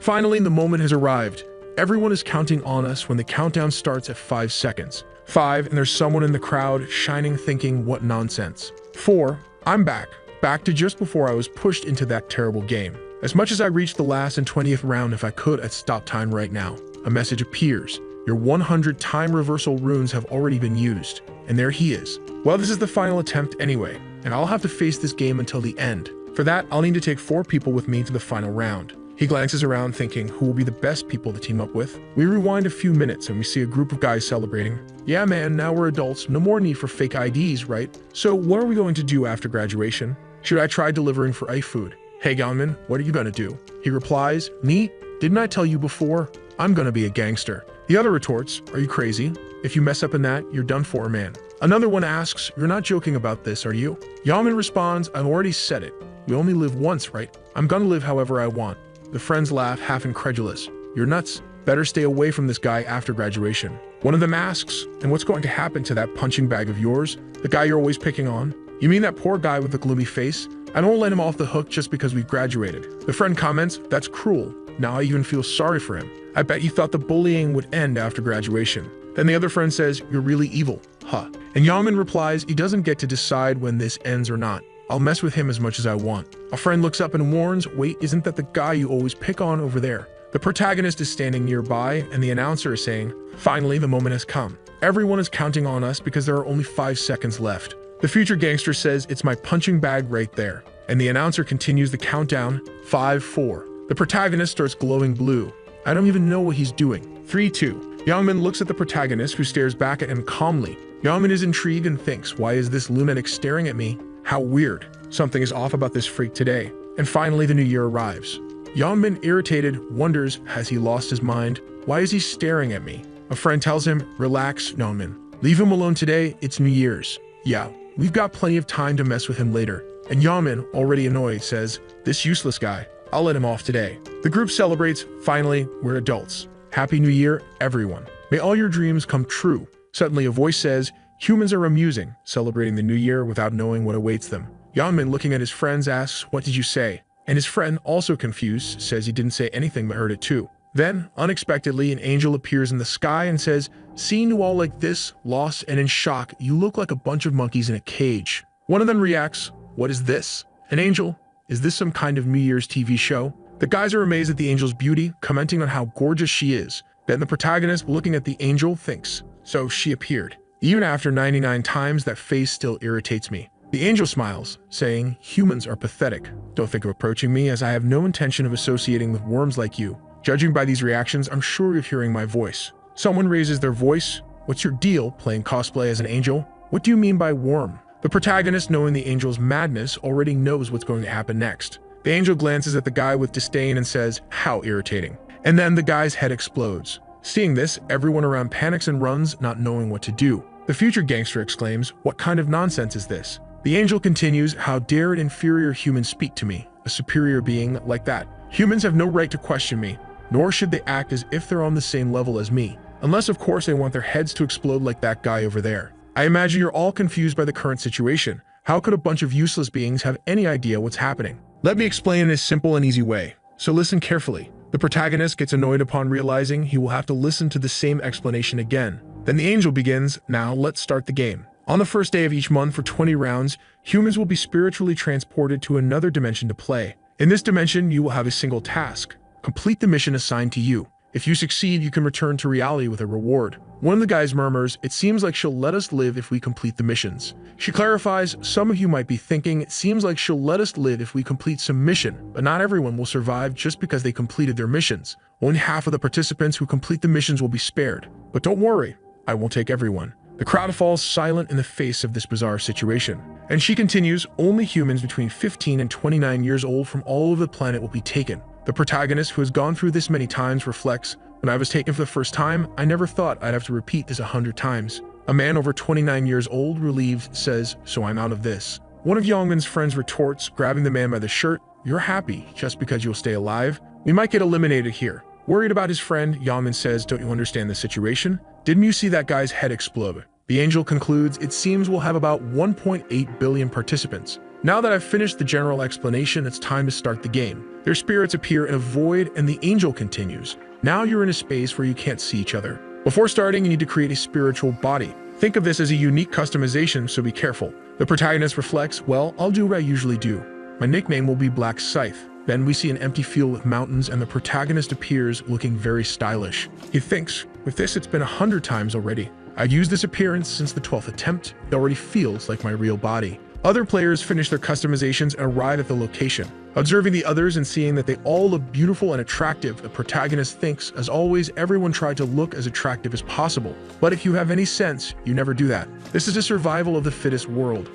Finally, the moment has arrived. Everyone is counting on us when the countdown starts at 5 seconds. 5, and there's someone in the crowd shining thinking, what nonsense. 4, I'm back. Back to just before I was pushed into that terrible game. As much as I reached the last and 20th round, if I could, I'd stop time right now. A message appears. Your 100 time reversal runes have already been used. And there he is. Well, this is the final attempt anyway, and I'll have to face this game until the end. For that, I'll need to take 4 people with me to the final round. He glances around thinking who will be the best people to team up with. We rewind a few minutes and we see a group of guys celebrating. Yeah man, now we're adults, no more need for fake IDs, right? So what are we going to do after graduation? Should I try delivering for iFood? Hey Galman, what are you gonna do? He replies, me? Didn't I tell you before? I'm gonna be a gangster. The other retorts, are you crazy? If you mess up in that, you're done for, man. Another one asks, you're not joking about this, are you? Yaman responds, I've already said it. We only live once, right? I'm gonna live however I want. The friends laugh, half incredulous. You're nuts. Better stay away from this guy after graduation. One of them asks, and what's going to happen to that punching bag of yours? The guy you're always picking on? You mean that poor guy with the gloomy face? I don't let him off the hook just because we've graduated. The friend comments, that's cruel. Now I even feel sorry for him. I bet you thought the bullying would end after graduation. Then the other friend says, you're really evil. Huh. And Yaman replies, he doesn't get to decide when this ends or not. I'll mess with him as much as I want. A friend looks up and warns, wait, isn't that the guy you always pick on over there? The protagonist is standing nearby and the announcer is saying, finally, the moment has come. Everyone is counting on us because there are only 5 seconds left. The future gangster says, it's my punching bag right there. And the announcer continues the countdown, 5, 4. The protagonist starts glowing blue. I don't even know what he's doing. 3, 2. Youngman looks at the protagonist who stares back at him calmly. Youngman is intrigued and thinks, why is this lunatic staring at me? How weird. Something is off about this freak today. And finally, the new year arrives. Youngman, irritated, wonders, has he lost his mind? Why is he staring at me? A friend tells him, relax, Youngman. Leave him alone today, it's New Year's. Yeah, we've got plenty of time to mess with him later. And Youngman, already annoyed, says, this useless guy, I'll let him off today. The group celebrates, finally, we're adults. Happy New Year, everyone. May all your dreams come true. Suddenly a voice says, humans are amusing, celebrating the new year without knowing what awaits them. Yanman, looking at his friends, asks, what did you say? And his friend, also confused, says he didn't say anything but heard it too. Then, unexpectedly, an angel appears in the sky and says, seeing you all like this, lost and in shock, you look like a bunch of monkeys in a cage. One of them reacts, what is this? An angel? Is this some kind of New Year's TV show? The guys are amazed at the angel's beauty, commenting on how gorgeous she is. Then the protagonist, looking at the angel, thinks, so she appeared. Even after 99 times, that face still irritates me. The angel smiles, saying, humans are pathetic. Don't think of approaching me, as I have no intention of associating with worms like you. Judging by these reactions, I'm sure you're hearing my voice. Someone raises their voice. What's your deal, playing cosplay as an angel? What do you mean by worm? The protagonist, knowing the angel's madness, already knows what's going to happen next. The angel glances at the guy with disdain and says, how irritating. And then the guy's head explodes. Seeing this, everyone around panics and runs, not knowing what to do. The future gangster exclaims, what kind of nonsense is this? The angel continues, how dare an inferior human speak to me, a superior being like that? Humans have no right to question me, nor should they act as if they're on the same level as me. Unless, of course, they want their heads to explode like that guy over there. I imagine you're all confused by the current situation. How could a bunch of useless beings have any idea what's happening? Let me explain in a simple and easy way. So listen carefully. The protagonist gets annoyed upon realizing he will have to listen to the same explanation again. Then the angel begins, now let's start the game. On the first day of each month for 20 rounds, humans will be spiritually transported to another dimension to play. In this dimension, you will have a single task. Complete the mission assigned to you. If you succeed, you can return to reality with a reward. One of the guys murmurs, it seems like she'll let us live if we complete the missions. She clarifies, some of you might be thinking, it seems like she'll let us live if we complete some mission, but not everyone will survive just because they completed their missions. Only half of the participants who complete the missions will be spared. But don't worry, I won't take everyone. The crowd falls silent in the face of this bizarre situation. And she continues, only humans between 15 and 29 years old from all over the planet will be taken. The protagonist, who has gone through this many times, reflects, when I was taken for the first time, I never thought I'd have to repeat this 100 times. A man over 29 years old, relieved, says, so I'm out of this. One of Youngman's friends retorts, grabbing the man by the shirt, you're happy just because you'll stay alive? We might get eliminated here. Worried about his friend, Youngman says, don't you understand the situation? Didn't you see that guy's head explode? The angel concludes, it seems we'll have about 1.8 billion participants. Now that I've finished the general explanation, it's time to start the game. Their spirits appear in a void and the angel continues. Now you're in a space where you can't see each other. Before starting, you need to create a spiritual body. Think of this as a unique customization, so be careful. The protagonist reflects, well, I'll do what I usually do. My nickname will be Black Scythe. Then we see an empty field with mountains and the protagonist appears looking very stylish. He thinks, with this it's been 100 times already. I've used this appearance since the 12th attempt. It already feels like my real body. Other players finish their customizations and arrive at the location. Observing the others and seeing that they all look beautiful and attractive, the protagonist thinks, as always, everyone tried to look as attractive as possible. But if you have any sense, you never do that. This is a survival of the fittest world.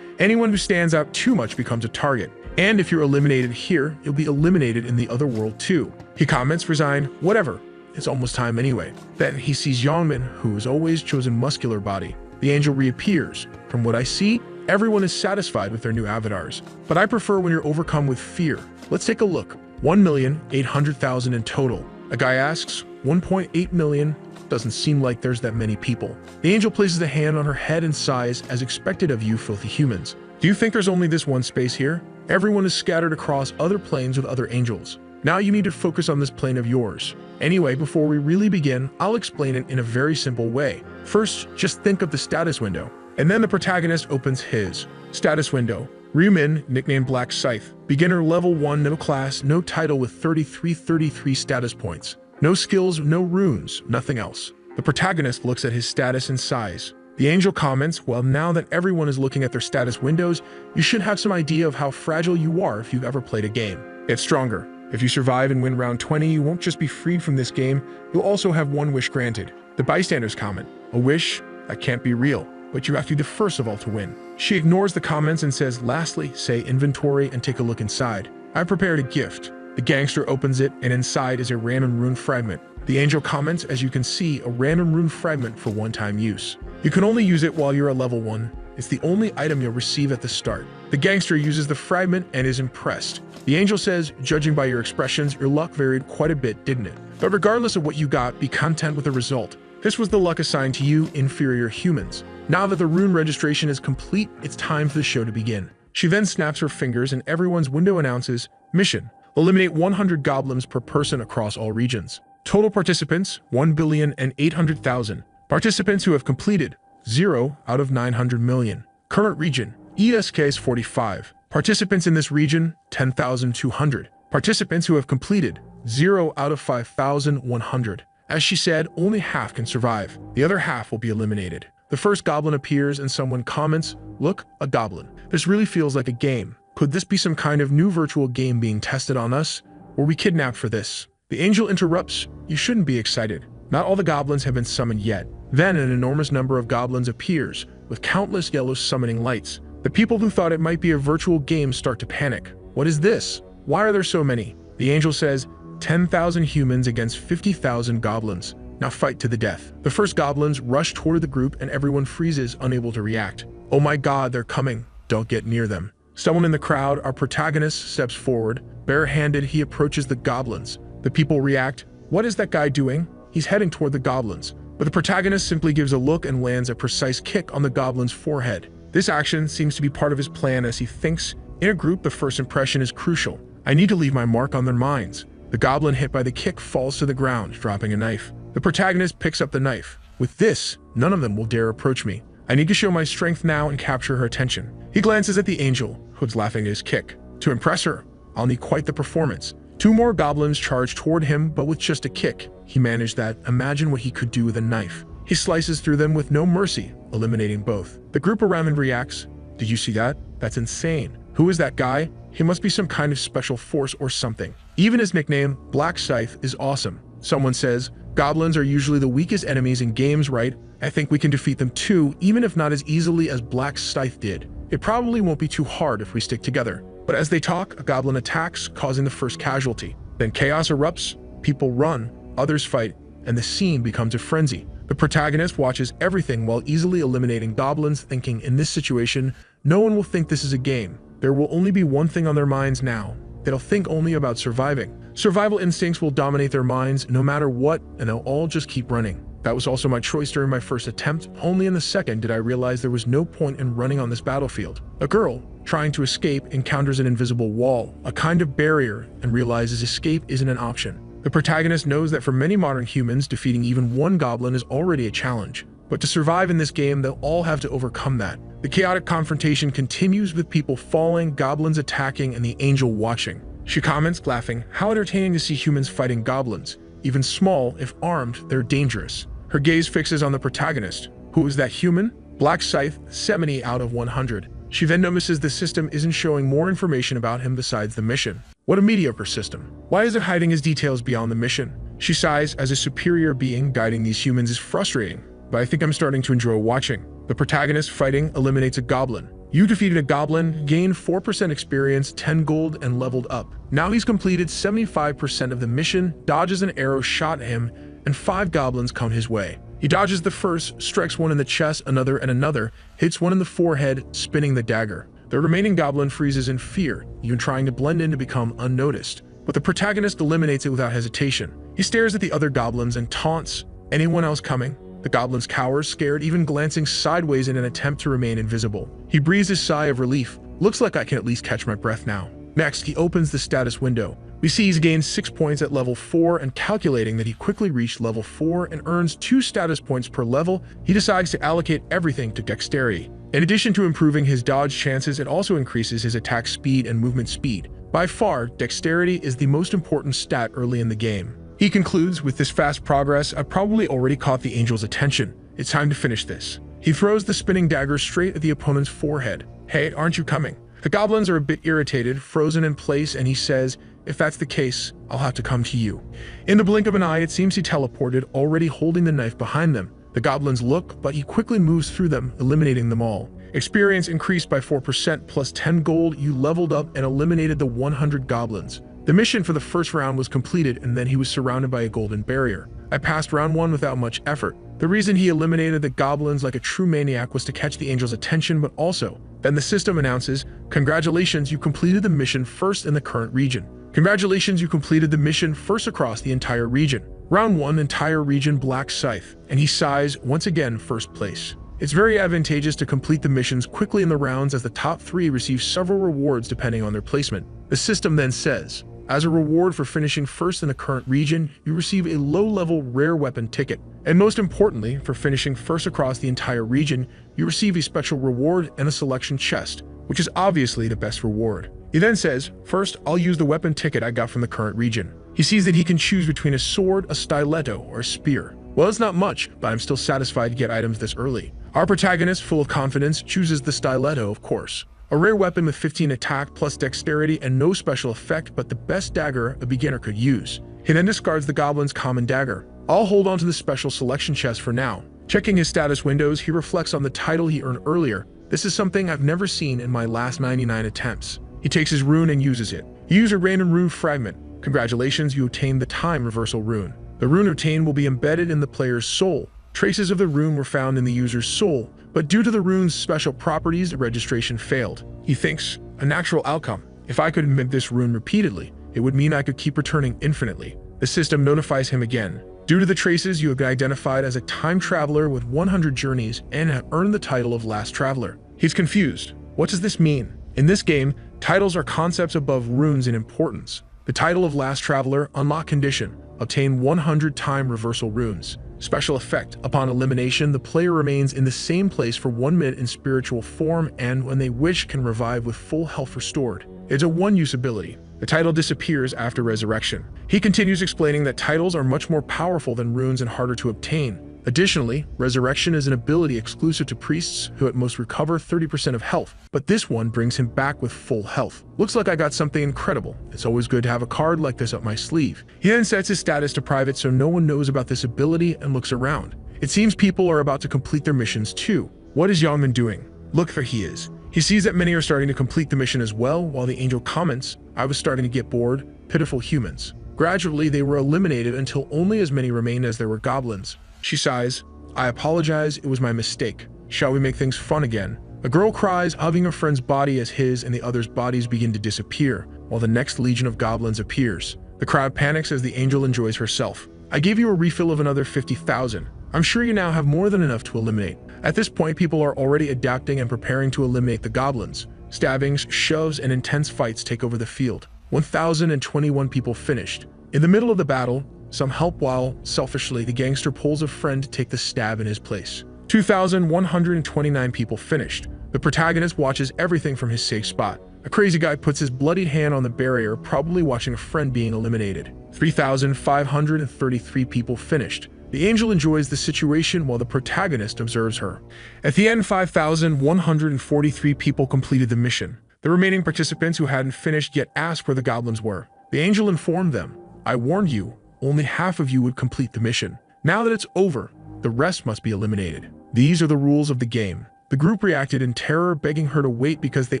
Anyone who stands out too much becomes a target. And if you're eliminated here, you'll be eliminated in the other world too. He comments, resigned, whatever. It's almost time anyway. Then he sees Yongmin, who has always chosen muscular body. The angel reappears. From what I see, everyone is satisfied with their new avatars. But I prefer when you're overcome with fear. Let's take a look. 1,800,000 in total. A guy asks, 1.8 million? Doesn't seem like there's that many people. The angel places a hand on her head and sighs, as expected of you filthy humans. Do you think there's only this one space here? Everyone is scattered across other planes with other angels. Now you need to focus on this plane of yours. Anyway, before we really begin, I'll explain it in a very simple way. First, just think of the status window. And then the protagonist opens his status window. Ryumin, nicknamed Black Scythe. Beginner level 1, no class, no title with 33 status points. No skills, no runes, nothing else. The protagonist looks at his status and sighs. The angel comments, well, now that everyone is looking at their status windows, you should have some idea of how fragile you are if you've ever played a game. It's stronger. If you survive and win round 20, you won't just be freed from this game, you'll also have one wish granted. The bystanders comment, a wish? That can't be real, but you have to be the first of all to win. She ignores the comments and says, lastly, say inventory and take a look inside. I prepared a gift. The gangster opens it, and inside is a random rune fragment. The angel comments, as you can see, a random rune fragment for one-time use. You can only use it while you're a level 1. It's the only item you'll receive at the start. The gangster uses the fragment and is impressed. The angel says, judging by your expressions, your luck varied quite a bit, didn't it? But regardless of what you got, be content with the result. This was the luck assigned to you, inferior humans. Now that the rune registration is complete, it's time for the show to begin. She then snaps her fingers and everyone's window announces, mission. Eliminate 100 goblins per person across all regions. Total participants, 1,800,000. Participants who have completed, 0 out of 900 million. Current region, ESK is 45. Participants in this region, 10,200. Participants who have completed, 0 out of 5,100. As she said, only half can survive. The other half will be eliminated. The first goblin appears and someone comments, look, a goblin. This really feels like a game. Could this be some kind of new virtual game being tested on us? Were we kidnapped for this? The angel interrupts, you shouldn't be excited. Not all the goblins have been summoned yet. Then an enormous number of goblins appears, with countless yellow summoning lights. The people who thought it might be a virtual game start to panic. What is this? Why are there so many? The angel says, 10,000 humans against 50,000 goblins. Now fight to the death. The first goblins rush toward the group and everyone freezes, unable to react. Oh my god, they're coming. Don't get near them. Someone in the crowd, our protagonist, steps forward. Barehanded, he approaches the goblins. The people react. What is that guy doing? He's heading toward the goblins. But the protagonist simply gives a look and lands a precise kick on the goblin's forehead. This action seems to be part of his plan as he thinks, in a group the first impression is crucial. I need to leave my mark on their minds. The goblin hit by the kick falls to the ground, dropping a knife. The protagonist picks up the knife. With this, none of them will dare approach me. I need to show my strength now and capture her attention. He glances at the angel, who's laughing at his kick. To impress her, I'll need quite the performance. 2 more goblins charge toward him, but with just a kick. He managed that. Imagine what he could do with a knife. He slices through them with no mercy, eliminating both. The group around him reacts. Did you see that? That's insane. Who is that guy? He must be some kind of special force or something. Even his nickname, Black Scythe, is awesome. Someone says, goblins are usually the weakest enemies in games, right? I think we can defeat them too, even if not as easily as Black Scythe did. It probably won't be too hard if we stick together. But as they talk, a goblin attacks, causing the first casualty. Then chaos erupts, people run, others fight, and the scene becomes a frenzy. The protagonist watches everything while easily eliminating goblins, thinking, in this situation, no one will think this is a game. There will only be one thing on their minds now. They'll think only about surviving. Survival instincts will dominate their minds no matter what, and they'll all just keep running. That was also my choice during my first attempt. Only in the second did I realize there was no point in running on this battlefield. A girl, trying to escape, encounters an invisible wall, a kind of barrier, and realizes escape isn't an option. The protagonist knows that for many modern humans, defeating even one goblin is already a challenge. But to survive in this game, they'll all have to overcome that. The chaotic confrontation continues with people falling, goblins attacking, and the angel watching. She comments, laughing, "How entertaining to see humans fighting goblins. Even small, if armed, they're dangerous." Her gaze fixes on the protagonist. Who is that human? Black Scythe, 70 out of 100. She then notices the system isn't showing more information about him besides the mission. What a mediocre system. Why is it hiding his details beyond the mission? She sighs, as a superior being guiding these humans is frustrating, but I think I'm starting to enjoy watching. The protagonist fighting eliminates a goblin. You defeated a goblin, gained 4% experience, 10 gold, and leveled up. Now he's completed 75% of the mission, dodges an arrow shot at him, and 5 goblins come his way. He dodges the first, strikes one in the chest, another and another, hits one in the forehead, spinning the dagger. The remaining goblin freezes in fear, even trying to blend in to become unnoticed. But the protagonist eliminates it without hesitation. He stares at the other goblins and taunts, "Anyone else coming?" The goblins cower, scared, even glancing sideways in an attempt to remain invisible. He breathes a sigh of relief. "Looks like I can at least catch my breath now." Next, he opens the status window. We see he's gained 6 points at level 4, and calculating that he quickly reached level 4 and earns 2 status points per level, he decides to allocate everything to dexterity. In addition to improving his dodge chances, it also increases his attack speed and movement speed. By far, dexterity is the most important stat early in the game. He concludes, "With this fast progress, I've probably already caught the angel's attention. It's time to finish this." He throws the spinning dagger straight at the opponent's forehead. "Hey, aren't you coming?" The goblins are a bit irritated, frozen in place, and he says, "If that's the case, I'll have to come to you." In the blink of an eye, it seems he teleported, already holding the knife behind them. The goblins look, but he quickly moves through them, eliminating them all. Experience increased by 4% plus 10 gold. You leveled up and eliminated the 100 goblins. The mission for the first round was completed, and then he was surrounded by a golden barrier. I passed round 1 without much effort. The reason he eliminated the goblins like a true maniac was to catch the angel's attention, but also, then the system announces, "Congratulations, you completed the mission first in the current region. Congratulations, you completed the mission first across the entire region. Round 1, entire region, Black Scythe." And he sighs, once again, first place. It's very advantageous to complete the missions quickly in the rounds, as the top 3 receive several rewards depending on their placement. The system then says, as a reward for finishing first in the current region, you receive a low-level rare weapon ticket. And most importantly, for finishing first across the entire region, you receive a special reward and a selection chest, which is obviously the best reward. He then says, "First, I'll use the weapon ticket I got from the current region." He sees that he can choose between a sword, a stiletto, or a spear. Well, it's not much, but I'm still satisfied to get items this early. Our protagonist, full of confidence, chooses the stiletto, of course. A rare weapon with 15 attack plus dexterity and no special effect, but the best dagger a beginner could use. He then discards the goblin's common dagger. I'll hold on to the special selection chest for now. Checking his status windows, he reflects on the title he earned earlier. This is something I've never seen in my last 99 attempts. He takes his rune and uses it. You use a random rune fragment. Congratulations, you obtained the time reversal rune. The rune obtained will be embedded in the player's soul. Traces of the rune were found in the user's soul, but due to the rune's special properties, the registration failed. He thinks, a natural outcome. If I could emit this rune repeatedly, it would mean I could keep returning infinitely. The system notifies him again. Due to the traces, you have been identified as a time traveler with 100 journeys and have earned the title of Last Traveler. He's confused. What does this mean? In this game, titles are concepts above runes in importance. The title of Last Traveler, unlock condition, obtain 100 time reversal runes. Special effect, upon elimination, the player remains in the same place for 1 minute in spiritual form and, when they wish, can revive with full health restored. It's a one-use ability. The title disappears after resurrection. He continues explaining that titles are much more powerful than runes and harder to obtain. Additionally, resurrection is an ability exclusive to priests who at most recover 30% of health, but this one brings him back with full health. Looks like I got something incredible. It's always good to have a card like this up my sleeve. He then sets his status to private so no one knows about this ability and looks around. It seems people are about to complete their missions too. What is Yangman doing? Look, there he is. He sees that many are starting to complete the mission as well, while the angel comments, I was starting to get bored, pitiful humans. Gradually, they were eliminated until only as many remained as there were goblins. She sighs, I apologize, it was my mistake. Shall we make things fun again? A girl cries, hugging a friend's body as his and the others' bodies begin to disappear, while the next legion of goblins appears. The crowd panics as the angel enjoys herself. I gave you a refill of another 50,000. I'm sure you now have more than enough to eliminate. At this point, people are already adapting and preparing to eliminate the goblins. Stabbings, shoves, and intense fights take over the field. 1,021 people finished. In the middle of the battle, some help while, selfishly, the gangster pulls a friend to take the stab in his place. 2,129 people finished. The protagonist watches everything from his safe spot. A crazy guy puts his bloodied hand on the barrier, probably watching a friend being eliminated. 3,533 people finished. The angel enjoys the situation while the protagonist observes her. At the end, 5,143 people completed the mission. The remaining participants who hadn't finished yet asked where the goblins were. The angel informed them, "I warned you, only half of you would complete the mission. Now that it's over, the rest must be eliminated. These are the rules of the game." The group reacted in terror, begging her to wait because they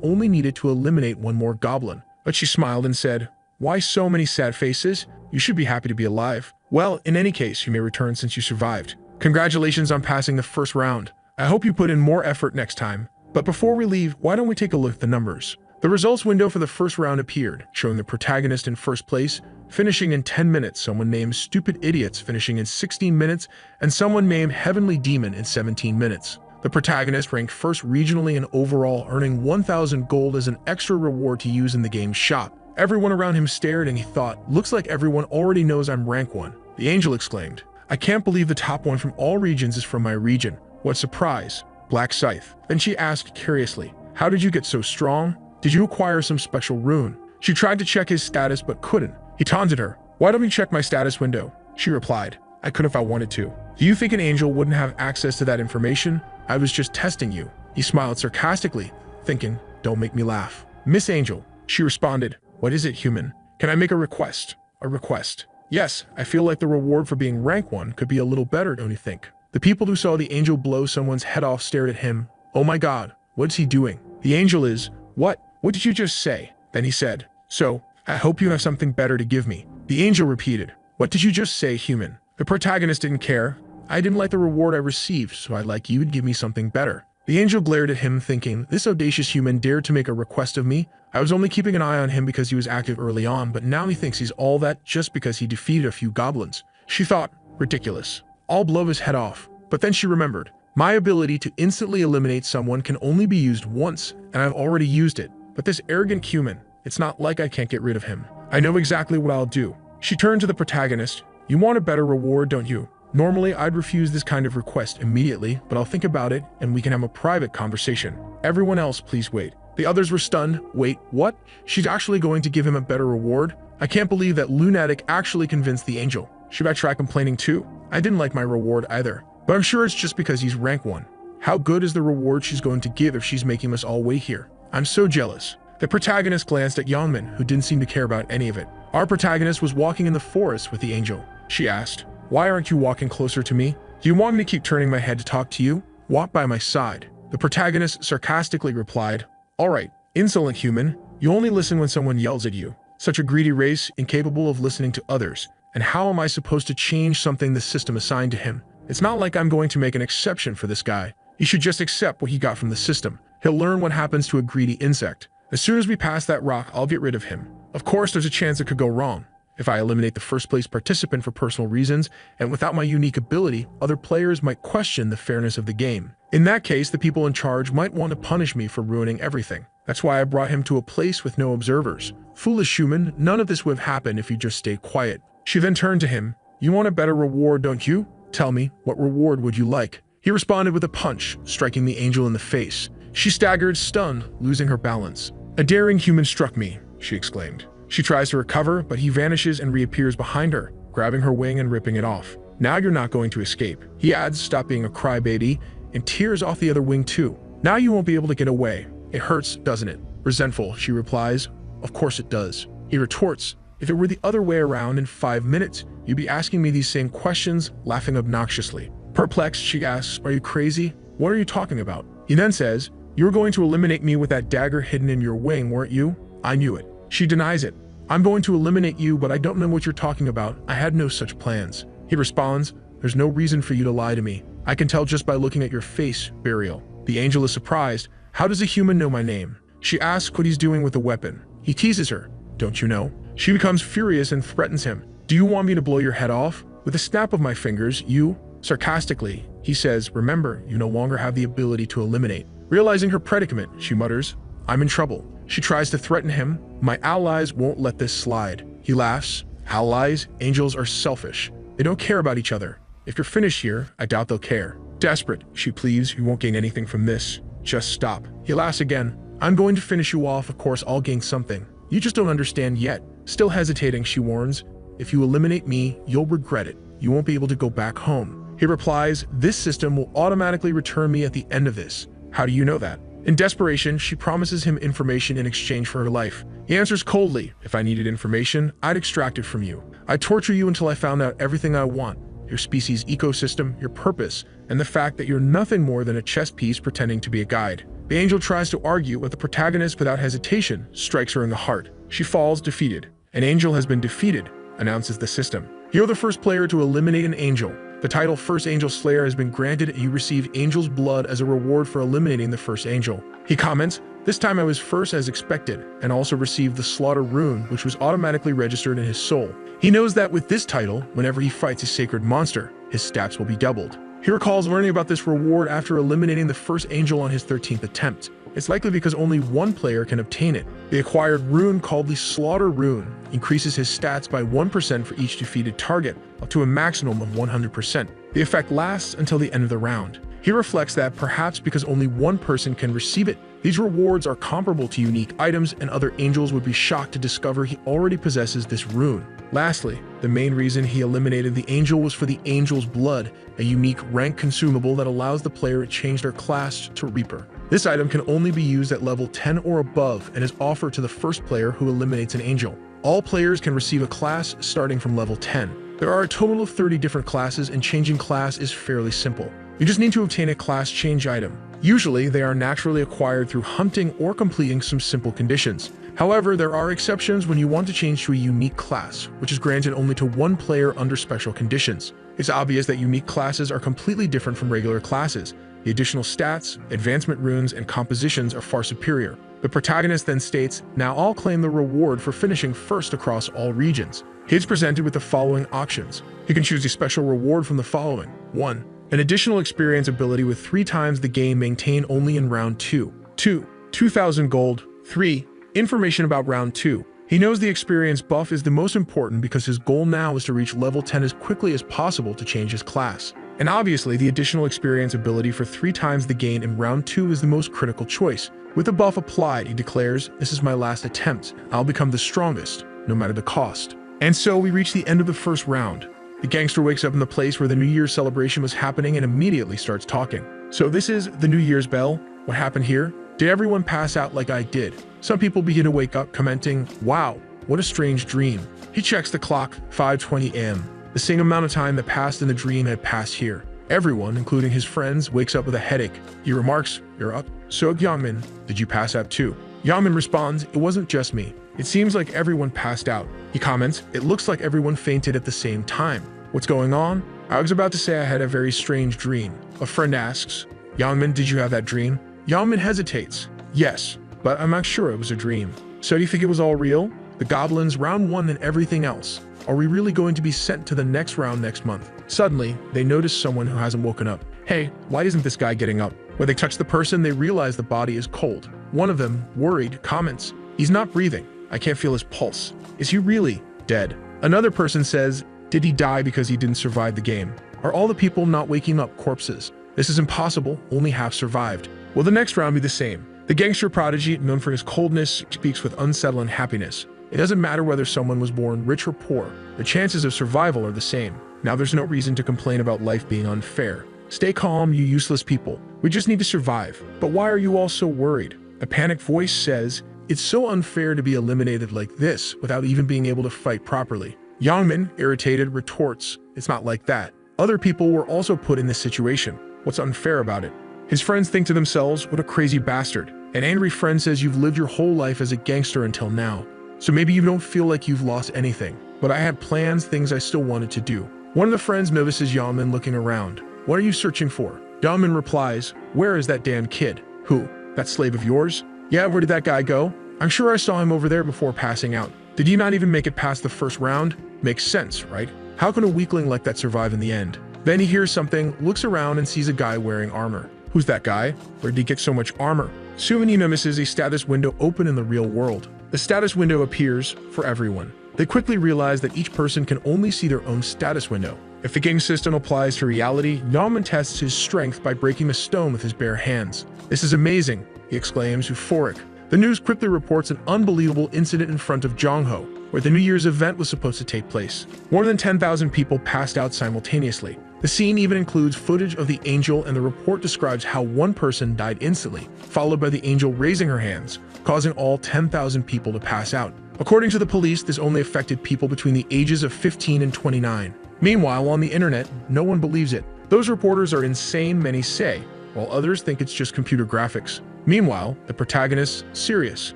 only needed to eliminate one more goblin. But she smiled and said, "Why so many sad faces? You should be happy to be alive. Well, in any case, you may return since you survived. Congratulations on passing the first round. I hope you put in more effort next time. But before we leave, why don't we take a look at the numbers?" The results window for the first round appeared, showing the protagonist in first place, finishing in 10 minutes, someone named Stupid Idiots finishing in 16 minutes, and someone named Heavenly Demon in 17 minutes. The protagonist ranked first regionally and overall, earning 1,000 gold as an extra reward to use in the game's shop. Everyone around him stared and he thought, "Looks like everyone already knows I'm rank 1. The angel exclaimed, "I can't believe the top one from all regions is from my region. What surprise." Black Scythe. Then she asked curiously, "How did you get so strong? Did you acquire some special rune?" She tried to check his status but couldn't. He taunted her. "Why don't you check my status window?" She replied, "I could if I wanted to." "Do you think an angel wouldn't have access to that information? I was just testing you." He smiled sarcastically, thinking, "Don't make me laugh." "Miss Angel," she responded, "What is it, human? Can I make a request?" "A request?" "Yes, I feel like the reward for being rank 1 could be a little better, don't you think?" The people who saw the angel blow someone's head off stared at him. "Oh my god, what's he doing?" The angel is, What did you just say?" Then he said, "So, I hope you have something better to give me." The angel repeated, "What did you just say, human?" The protagonist didn't care. "I didn't like the reward I received, so I'd like you to give me something better." The angel glared at him, thinking, "This audacious human dared to make a request of me? I was only keeping an eye on him because he was active early on, but now he thinks he's all that just because he defeated a few goblins." She thought, ridiculous. I'll blow his head off. But then she remembered, my ability to instantly eliminate someone can only be used once, and I've already used it. But this arrogant human, it's not like I can't get rid of him. I know exactly what I'll do. She turned to the protagonist. "You want a better reward, don't you? Normally, I'd refuse this kind of request immediately, but I'll think about it and we can have a private conversation. Everyone else, please wait." The others were stunned. "Wait, what? She's actually going to give him a better reward? I can't believe that lunatic actually convinced the angel." Should I try complaining too? I didn't like my reward either, but I'm sure it's just because he's rank 1. How good is the reward she's going to give if she's making us all wait here? I'm so jealous. The protagonist glanced at Yeonmin, who didn't seem to care about any of it. Our protagonist was walking in the forest with the angel. She asked, "Why aren't you walking closer to me? Do you want me to keep turning my head to talk to you? Walk by my side." The protagonist sarcastically replied, "All right, insolent human, you only listen when someone yells at you. Such a greedy race, incapable of listening to others. And how am I supposed to change something the system assigned to him? It's not like I'm going to make an exception for this guy. He should just accept what he got from the system. He'll learn what happens to a greedy insect. As soon as we pass that rock, I'll get rid of him. Of course, there's a chance it could go wrong. If I eliminate the first place participant for personal reasons, and without my unique ability, other players might question the fairness of the game. In that case, the people in charge might want to punish me for ruining everything. That's why I brought him to a place with no observers. Foolish human, none of this would have happened if you just stayed quiet." She then turned to him. "You want a better reward, don't you? Tell me, what reward would you like?" He responded with a punch, striking the angel in the face. She staggered, stunned, losing her balance. "A daring human struck me," she exclaimed. She tries to recover, but he vanishes and reappears behind her, grabbing her wing and ripping it off. "Now you're not going to escape." He adds, "Stop being a crybaby," and tears off the other wing too. "Now you won't be able to get away. It hurts, doesn't it?" Resentful, she replies, "Of course it does." He retorts, "If it were the other way around, in 5 minutes, you'd be asking me these same questions," laughing obnoxiously. Perplexed, she asks, "Are you crazy? What are you talking about?" He then says, "You were going to eliminate me with that dagger hidden in your wing, weren't you?" "I knew it." She denies it. "I'm going to eliminate you, but I don't know what you're talking about. I had no such plans." He responds, "There's no reason for you to lie to me. I can tell just by looking at your face, Burial." The angel is surprised. "How does a human know my name?" She asks what he's doing with the weapon. He teases her. "Don't you know?" She becomes furious and threatens him. "Do you want me to blow your head off? With a snap of my fingers, you..." Sarcastically, he says, "Remember, you no longer have the ability to eliminate." Realizing her predicament, she mutters, "I'm in trouble." She tries to threaten him. "My allies won't let this slide." He laughs. "Allies? Angels are selfish. They don't care about each other. If you're finished here, I doubt they'll care." Desperate, she pleads, "You won't gain anything from this. Just stop." He laughs again. "I'm going to finish you off. Of course, I'll gain something. You just don't understand yet." Still hesitating, she warns, "If you eliminate me, you'll regret it. You won't be able to go back home." He replies, "This system will automatically return me at the end of this." "How do you know that?" In desperation, she promises him information in exchange for her life. He answers coldly, "If I needed information, I'd extract it from you. I'd torture you until I found out everything I want. Your species' ecosystem, your purpose, and the fact that you're nothing more than a chess piece pretending to be a guide." The angel tries to argue, but the protagonist, without hesitation, strikes her in the heart. She falls defeated. "An angel has been defeated," announces the system. "You're the first player to eliminate an angel. The title First Angel Slayer has been granted and you receive angel's blood as a reward for eliminating the first angel." He comments, "This time I was first as expected, and also received the slaughter rune, which was automatically registered in his soul." He knows that with this title, whenever he fights a sacred monster, his stats will be doubled. He recalls learning about this reward after eliminating the first angel on his 13th attempt. It's likely because only one player can obtain it. The acquired rune, called the Slaughter Rune, increases his stats by 1% for each defeated target, up to a maximum of 100%. The effect lasts until the end of the round. He reflects that perhaps because only one person can receive it, these rewards are comparable to unique items, and other angels would be shocked to discover he already possesses this rune. Lastly, the main reason he eliminated the angel was for the angel's blood, a unique rank consumable that allows the player to change their class to Reaper. This item can only be used at level 10 or above and is offered to the first player who eliminates an angel. All players can receive a class starting from level 10. There are a total of 30 different classes, and changing class is fairly simple. You just need to obtain a class change item. Usually, they are naturally acquired through hunting or completing some simple conditions. However, there are exceptions when you want to change to a unique class, which is granted only to one player under special conditions. It's obvious that unique classes are completely different from regular classes. The additional stats, advancement runes, and compositions are far superior. The protagonist then states, "Now I'll claim the reward for finishing first across all regions." He is presented with the following options. He can choose a special reward from the following. 1. An additional experience ability with 3 times the gain maintained only in round 2. 2. 2,000 gold. 3. Information about round 2. He knows the experience buff is the most important because his goal now is to reach level 10 as quickly as possible to change his class. And obviously, the additional experience ability for 3 times the gain in round 2 is the most critical choice. With the buff applied, he declares, "This is my last attempt. I'll become the strongest, no matter the cost." And so we reach the end of the first round. The gangster wakes up in the place where the New Year's celebration was happening and immediately starts talking. "So this is the New Year's bell? What happened here? Did everyone pass out like I did?" Some people begin to wake up, commenting, "Wow, what a strange dream." He checks the clock, 5:20 a.m. The same amount of time that passed in the dream had passed here. Everyone, including his friends, wakes up with a headache. He remarks, "You're up. So Youngmin, did you pass out too?" Youngmin responds, "It wasn't just me. It seems like everyone passed out." He comments, "It looks like everyone fainted at the same time. What's going on?" "I was about to say I had a very strange dream." A friend asks, "Youngmin, did you have that dream?" Youngmin hesitates. "Yes, but I'm not sure it was a dream." "So do you think it was all real? The goblins, round 1, and everything else? Are we really going to be sent to the next round next month?" Suddenly, they notice someone who hasn't woken up. "Hey, why isn't this guy getting up?" When they touch the person, they realize the body is cold. One of them, worried, comments, "He's not breathing. I can't feel his pulse. Is he really dead?" Another person says, "Did he die because he didn't survive the game? Are all the people not waking up corpses? This is impossible. Only half survived." Will the next round be the same? The gangster prodigy, known for his coldness, speaks with unsettling happiness. It doesn't matter whether someone was born rich or poor. The chances of survival are the same. Now there's no reason to complain about life being unfair. Stay calm, you useless people. We just need to survive. But why are you all so worried? A panicked voice says, "It's so unfair to be eliminated like this without even being able to fight properly." Youngmin, irritated, retorts, "It's not like that. Other people were also put in this situation. What's unfair about it?" His friends think to themselves, "What a crazy bastard." An angry friend says, "You've lived your whole life as a gangster until now. So maybe you don't feel like you've lost anything. But I had plans, things I still wanted to do." One of the friends notices Youngmin looking around. "What are you searching for?" Youngmin replies, "Where is that damn kid?" "Who? That slave of yours?" "Yeah, where did that guy go? I'm sure I saw him over there before passing out. Did he not even make it past the first round?" Makes sense, right? How can a weakling like that survive in the end? Then he hears something, looks around, and sees a guy wearing armor. Who's that guy? Where did he get so much armor? Soon he notices a status window open in the real world. The status window appears for everyone. They quickly realize that each person can only see their own status window. If the game system applies to reality, Yaman tests his strength by breaking a stone with his bare hands. "This is amazing," he exclaims, euphoric. The news quickly reports an unbelievable incident in front of Jongho, where the New Year's event was supposed to take place. More than 10,000 people passed out simultaneously. The scene even includes footage of the angel, and the report describes how one person died instantly, followed by the angel raising her hands, causing all 10,000 people to pass out. According to the police, this only affected people between the ages of 15 and 29. Meanwhile, on the internet, no one believes it. Those reporters are insane, many say, while others think it's just computer graphics. Meanwhile, the protagonist, Sirius,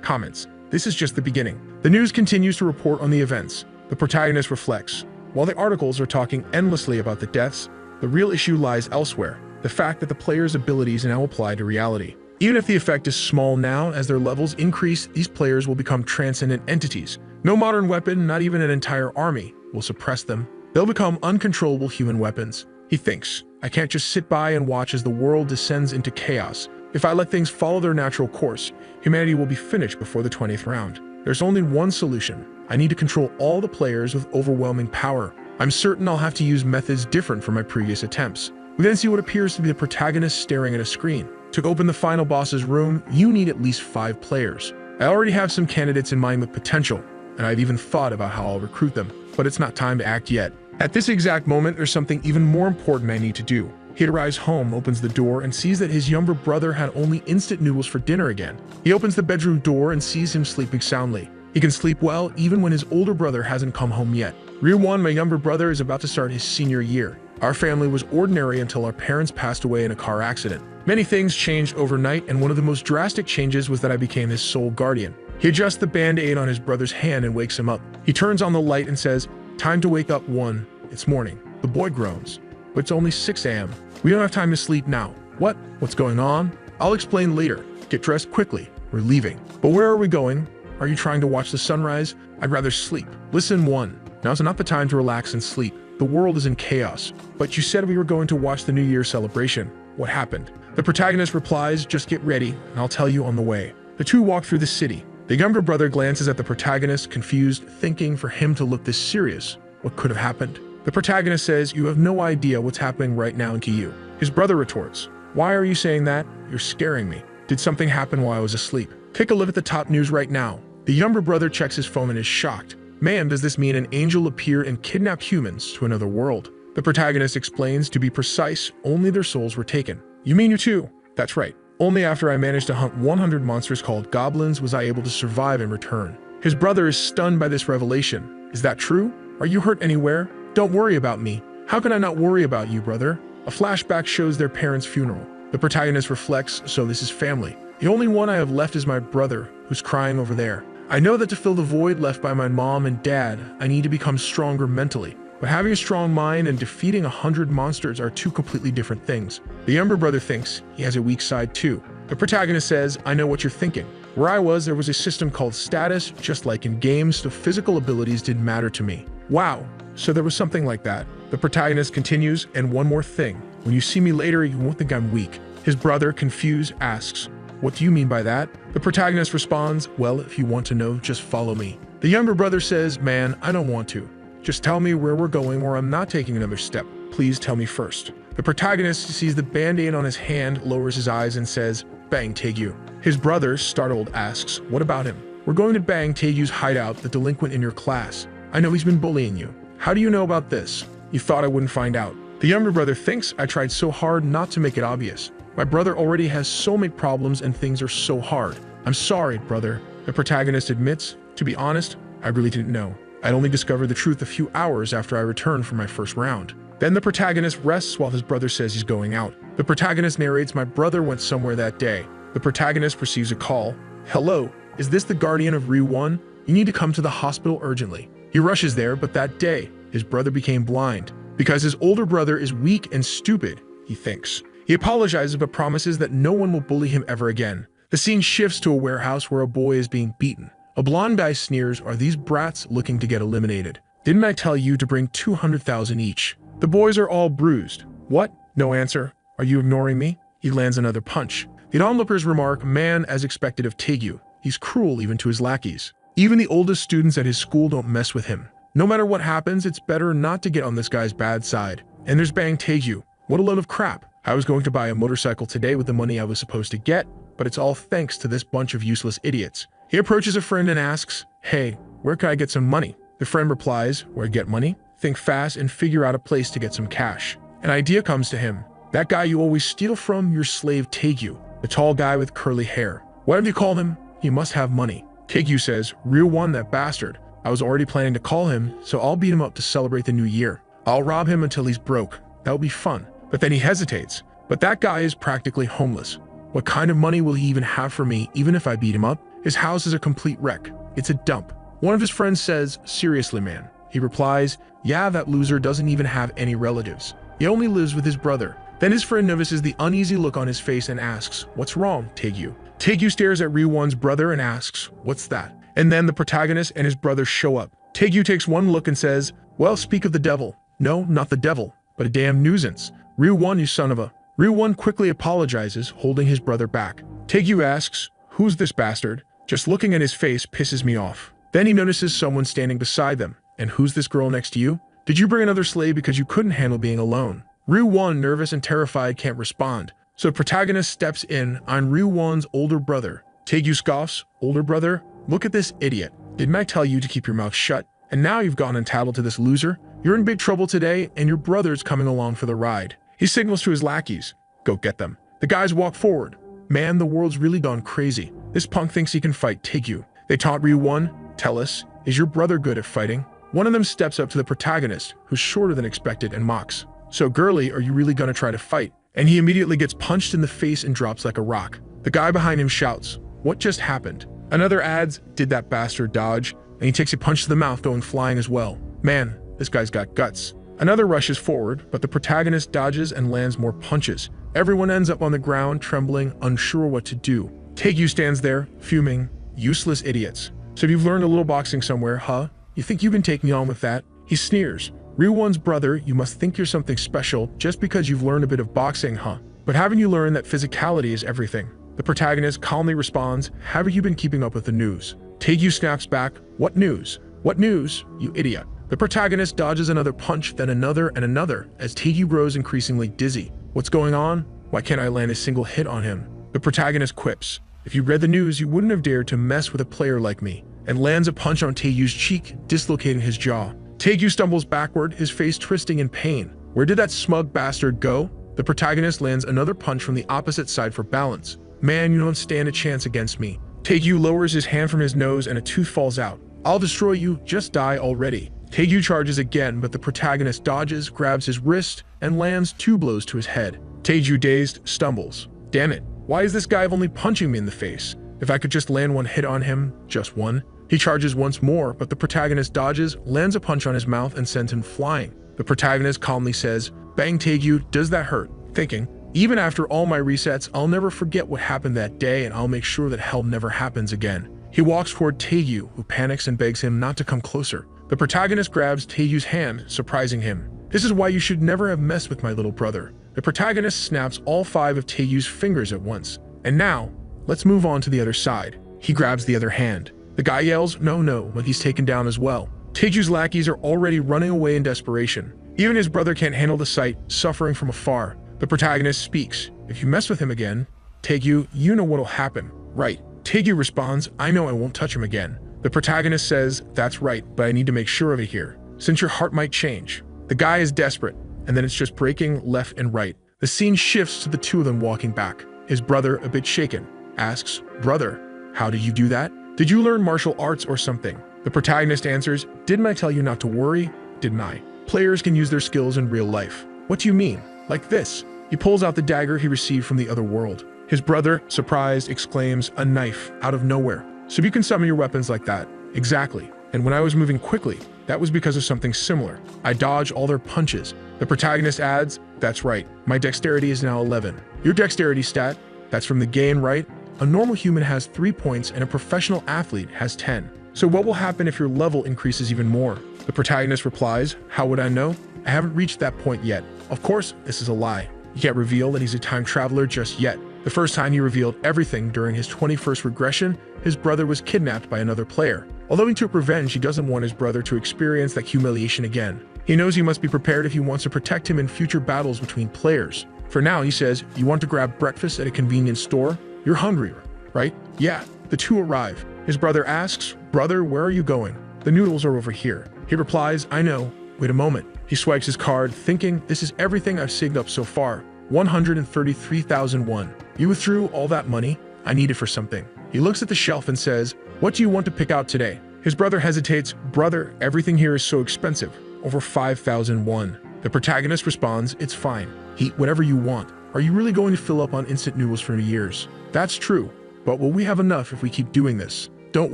comments, "This is just the beginning." The news continues to report on the events. The protagonist reflects, "While the articles are talking endlessly about the deaths, the real issue lies elsewhere, the fact that the player's abilities now apply to reality. Even if the effect is small now, as their levels increase, these players will become transcendent entities. No modern weapon, not even an entire army, will suppress them. They'll become uncontrollable human weapons." He thinks, "I can't just sit by and watch as the world descends into chaos. If I let things follow their natural course, humanity will be finished before the 20th round. There's only one solution. I need to control all the players with overwhelming power. I'm certain I'll have to use methods different from my previous attempts." We then see what appears to be the protagonist staring at a screen. To open the final boss's room, you need at least 5 players. I already have some candidates in mind with potential, and I've even thought about how I'll recruit them, but it's not time to act yet. At this exact moment, there's something even more important I need to do. He arrives home, opens the door, and sees that his younger brother had only instant noodles for dinner again. He opens the bedroom door and sees him sleeping soundly. He can sleep well even when his older brother hasn't come home yet. Ryuwon, my younger brother, is about to start his senior year. Our family was ordinary until our parents passed away in a car accident. Many things changed overnight, and one of the most drastic changes was that I became his sole guardian. He adjusts the band-aid on his brother's hand and wakes him up. He turns on the light and says, "Time to wake up, one. It's morning." The boy groans, "But it's only 6 a.m. We don't have time to sleep now." "What? What's going on?" "I'll explain later. Get dressed quickly. We're leaving." "But where are we going? Are you trying to watch the sunrise?" "I'd rather sleep." "Listen, one. Now's not the time to relax and sleep. The world is in chaos." "But you said we were going to watch the New Year celebration. What happened?" The protagonist replies, "Just get ready, and I'll tell you on the way." The two walk through the city. The younger brother glances at the protagonist, confused, thinking for him to look this serious. What could have happened? The protagonist says, "You have no idea what's happening right now in Kyu." His brother retorts, "Why are you saying that? You're scaring me. Did something happen while I was asleep?" Take a look at the top news right now. The younger brother checks his phone and is shocked. "Man, does this mean an angel appeared and kidnapped humans to another world?" The protagonist explains, to be precise, only their souls were taken. "You mean you too?" "That's right. Only after I managed to hunt 100 monsters called goblins was I able to survive and return." His brother is stunned by this revelation. "Is that true? Are you hurt anywhere?" "Don't worry about me." "How can I not worry about you, brother?" A flashback shows their parents' funeral. The protagonist reflects, "So this is family. The only one I have left is my brother, who's crying over there. I know that to fill the void left by my mom and dad, I need to become stronger mentally. But having a strong mind and defeating 100 monsters are two completely different things." The younger brother thinks he has a weak side too. The protagonist says, "I know what you're thinking. Where I was, there was a system called status, just like in games, so physical abilities didn't matter to me." "Wow, so there was something like that." The protagonist continues, "And one more thing. When you see me later, you won't think I'm weak." His brother, confused, asks, "What do you mean by that?" The protagonist responds, "Well, if you want to know, just follow me." The younger brother says, "Man, I don't want to. Just tell me where we're going or I'm not taking another step. Please tell me first." The protagonist sees the band-aid on his hand, lowers his eyes and says, "Bang Taegu." His brother, startled, asks, "What about him?" "We're going to Bang Taegu's hideout, the delinquent in your class. I know he's been bullying you." "How do you know about this?" "You thought I wouldn't find out." The younger brother thinks, "I tried so hard not to make it obvious. My brother already has so many problems and things are so hard. I'm sorry, brother." The protagonist admits, "To be honest, I really didn't know. I'd only discovered the truth a few hours after I returned from my first round." Then the protagonist rests while his brother says he's going out. The protagonist narrates, "My brother went somewhere that day." The protagonist receives a call. "Hello, is this the guardian of Ryuwon? You need to come to the hospital urgently." He rushes there, but that day, his brother became blind. Because his older brother is weak and stupid, he thinks. He apologizes but promises that no one will bully him ever again. The scene shifts to a warehouse where a boy is being beaten. A blonde guy sneers, "Are these brats looking to get eliminated? Didn't I tell you to bring 200,000 each?" The boys are all bruised. What? No answer. Are you ignoring me? He lands another punch. The onlookers remark, man, as expected of Taegyu. He's cruel even to his lackeys. Even the oldest students at his school don't mess with him. No matter what happens, it's better not to get on this guy's bad side. And there's Bang Taegyu. What a load of crap. I was going to buy a motorcycle today with the money I was supposed to get, but it's all thanks to this bunch of useless idiots. He approaches a friend and asks, hey, where can I get some money? The friend replies, where get money? Think fast and figure out a place to get some cash. An idea comes to him. That guy you always steal from, your slave Taegyu, the tall guy with curly hair. Whatever you call him, he must have money. Taegyu says, real one, that bastard. I was already planning to call him, so I'll beat him up to celebrate the new year. I'll rob him until he's broke. That'll be fun. But then he hesitates. But that guy is practically homeless. What kind of money will he even have for me, even if I beat him up? His house is a complete wreck. It's a dump. One of his friends says, seriously, man. He replies, yeah, that loser doesn't even have any relatives. He only lives with his brother. Then his friend notices the uneasy look on his face and asks, what's wrong, Taegyu? Taegyu stares at Ryuwon's brother and asks, what's that? And then the protagonist and his brother show up. Taegyu takes one look and says, well, speak of the devil. No, not the devil, but a damn nuisance. Ryuwon, you son of a... Ryuwon quickly apologizes, holding his brother back. Taegyu asks, who's this bastard? Just looking at his face pisses me off. Then he notices someone standing beside them. And who's this girl next to you? Did you bring another slave because you couldn't handle being alone? Ryuwon, nervous and terrified, can't respond. So the protagonist steps in. I'm Ryuwon's older brother. Taegyu scoffs, older brother? Look at this idiot. Didn't I tell you to keep your mouth shut? And now you've gone entitled to this loser? You're in big trouble today, and your brother's coming along for the ride. He signals to his lackeys. Go get them. The guys walk forward. Man, the world's really gone crazy. This punk thinks he can fight Taegyu. They taunt Ryuwon. Tell us, is your brother good at fighting? One of them steps up to the protagonist, who's shorter than expected, and mocks. So girly, are you really gonna try to fight? And he immediately gets punched in the face and drops like a rock. The guy behind him shouts, what just happened? Another adds, did that bastard dodge? And he takes a punch to the mouth, going flying as well. Man, this guy's got guts. Another rushes forward, but the protagonist dodges and lands more punches. Everyone ends up on the ground, trembling, unsure what to do. Taegyu stands there, fuming, useless idiots. So you've learned a little boxing somewhere, huh? You think you can take me on with that? He sneers. Ryuwon's brother, you must think you're something special just because you've learned a bit of boxing, huh? But haven't you learned that physicality is everything? The protagonist calmly responds, haven't you been keeping up with the news? Taegyu snaps back, what news? What news, you idiot? The protagonist dodges another punch, then another and another, as Taegyu grows increasingly dizzy. What's going on? Why can't I land a single hit on him? The protagonist quips, if you read the news, you wouldn't have dared to mess with a player like me, and lands a punch on Taegyu's cheek, dislocating his jaw. Taegyu stumbles backward, his face twisting in pain. Where did that smug bastard go? The protagonist lands another punch from the opposite side for balance. Man, you don't stand a chance against me. Taegyu lowers his hand from his nose and a tooth falls out. I'll destroy you, just die already. Taegyu charges again, but the protagonist dodges, grabs his wrist, and lands 2 blows to his head. Taegyu, dazed, stumbles. Damn it, why is this guy only punching me in the face? If I could just land one hit on him, just one. He charges once more, but the protagonist dodges, lands a punch on his mouth, and sends him flying. The protagonist calmly says, bang Taegyu, does that hurt? Thinking, even after all my resets, I'll never forget what happened that day and I'll make sure that hell never happens again. He walks toward Taegyu, who panics and begs him not to come closer. The protagonist grabs Taegyu's hand, surprising him. This is why you should never have messed with my little brother. The protagonist snaps all 5 of Taegyu's fingers at once. And now, let's move on to the other side. He grabs the other hand. The guy yells, no, no, when he's taken down as well. Taegyu's lackeys are already running away in desperation. Even his brother can't handle the sight, suffering from afar. The protagonist speaks. If you mess with him again, Taegyu, you know what'll happen. Right. Taegyu responds, I know I won't touch him again. The protagonist says, that's right, but I need to make sure of it here, since your heart might change. The guy is desperate, and then it's just breaking left and right. The scene shifts to the 2 of them walking back. His brother, a bit shaken, asks, brother, how did you do that? Did you learn martial arts or something? The protagonist answers, didn't I tell you not to worry? Didn't I? Players can use their skills in real life. What do you mean? Like this. He pulls out the dagger he received from the other world. His brother, surprised, exclaims, a knife, out of nowhere. So you can summon your weapons like that. Exactly. And when I was moving quickly, that was because of something similar. I dodged all their punches. The protagonist adds, that's right, my dexterity is now 11. Your dexterity stat, that's from the gain, right? A normal human has 3 points and a professional athlete has 10. So what will happen if your level increases even more? The protagonist replies, how would I know? I haven't reached that point yet. Of course, this is a lie. He can't reveal that he's a time traveler just yet. The first time he revealed everything during his 21st regression, his brother was kidnapped by another player. Although he took revenge, he doesn't want his brother to experience that humiliation again. He knows he must be prepared if he wants to protect him in future battles between players. For now, he says, "You want to grab breakfast at a convenience store? You're hungry, right?" Yeah. The two arrive. His brother asks, "Brother, where are you going?" "The noodles are over here." He replies, "I know. Wait a moment." He swipes his card, thinking, "This is everything I've saved up so far. 133,001. You withdrew all that money? I need it for something." He looks at the shelf and says, "What do you want to pick out today?" His brother hesitates. "Brother, everything here is so expensive. Over 5,001. The protagonist responds, "It's fine. Eat whatever you want. Are you really going to fill up on instant noodles for New Year's?" "That's true. But will we have enough if we keep doing this?" "Don't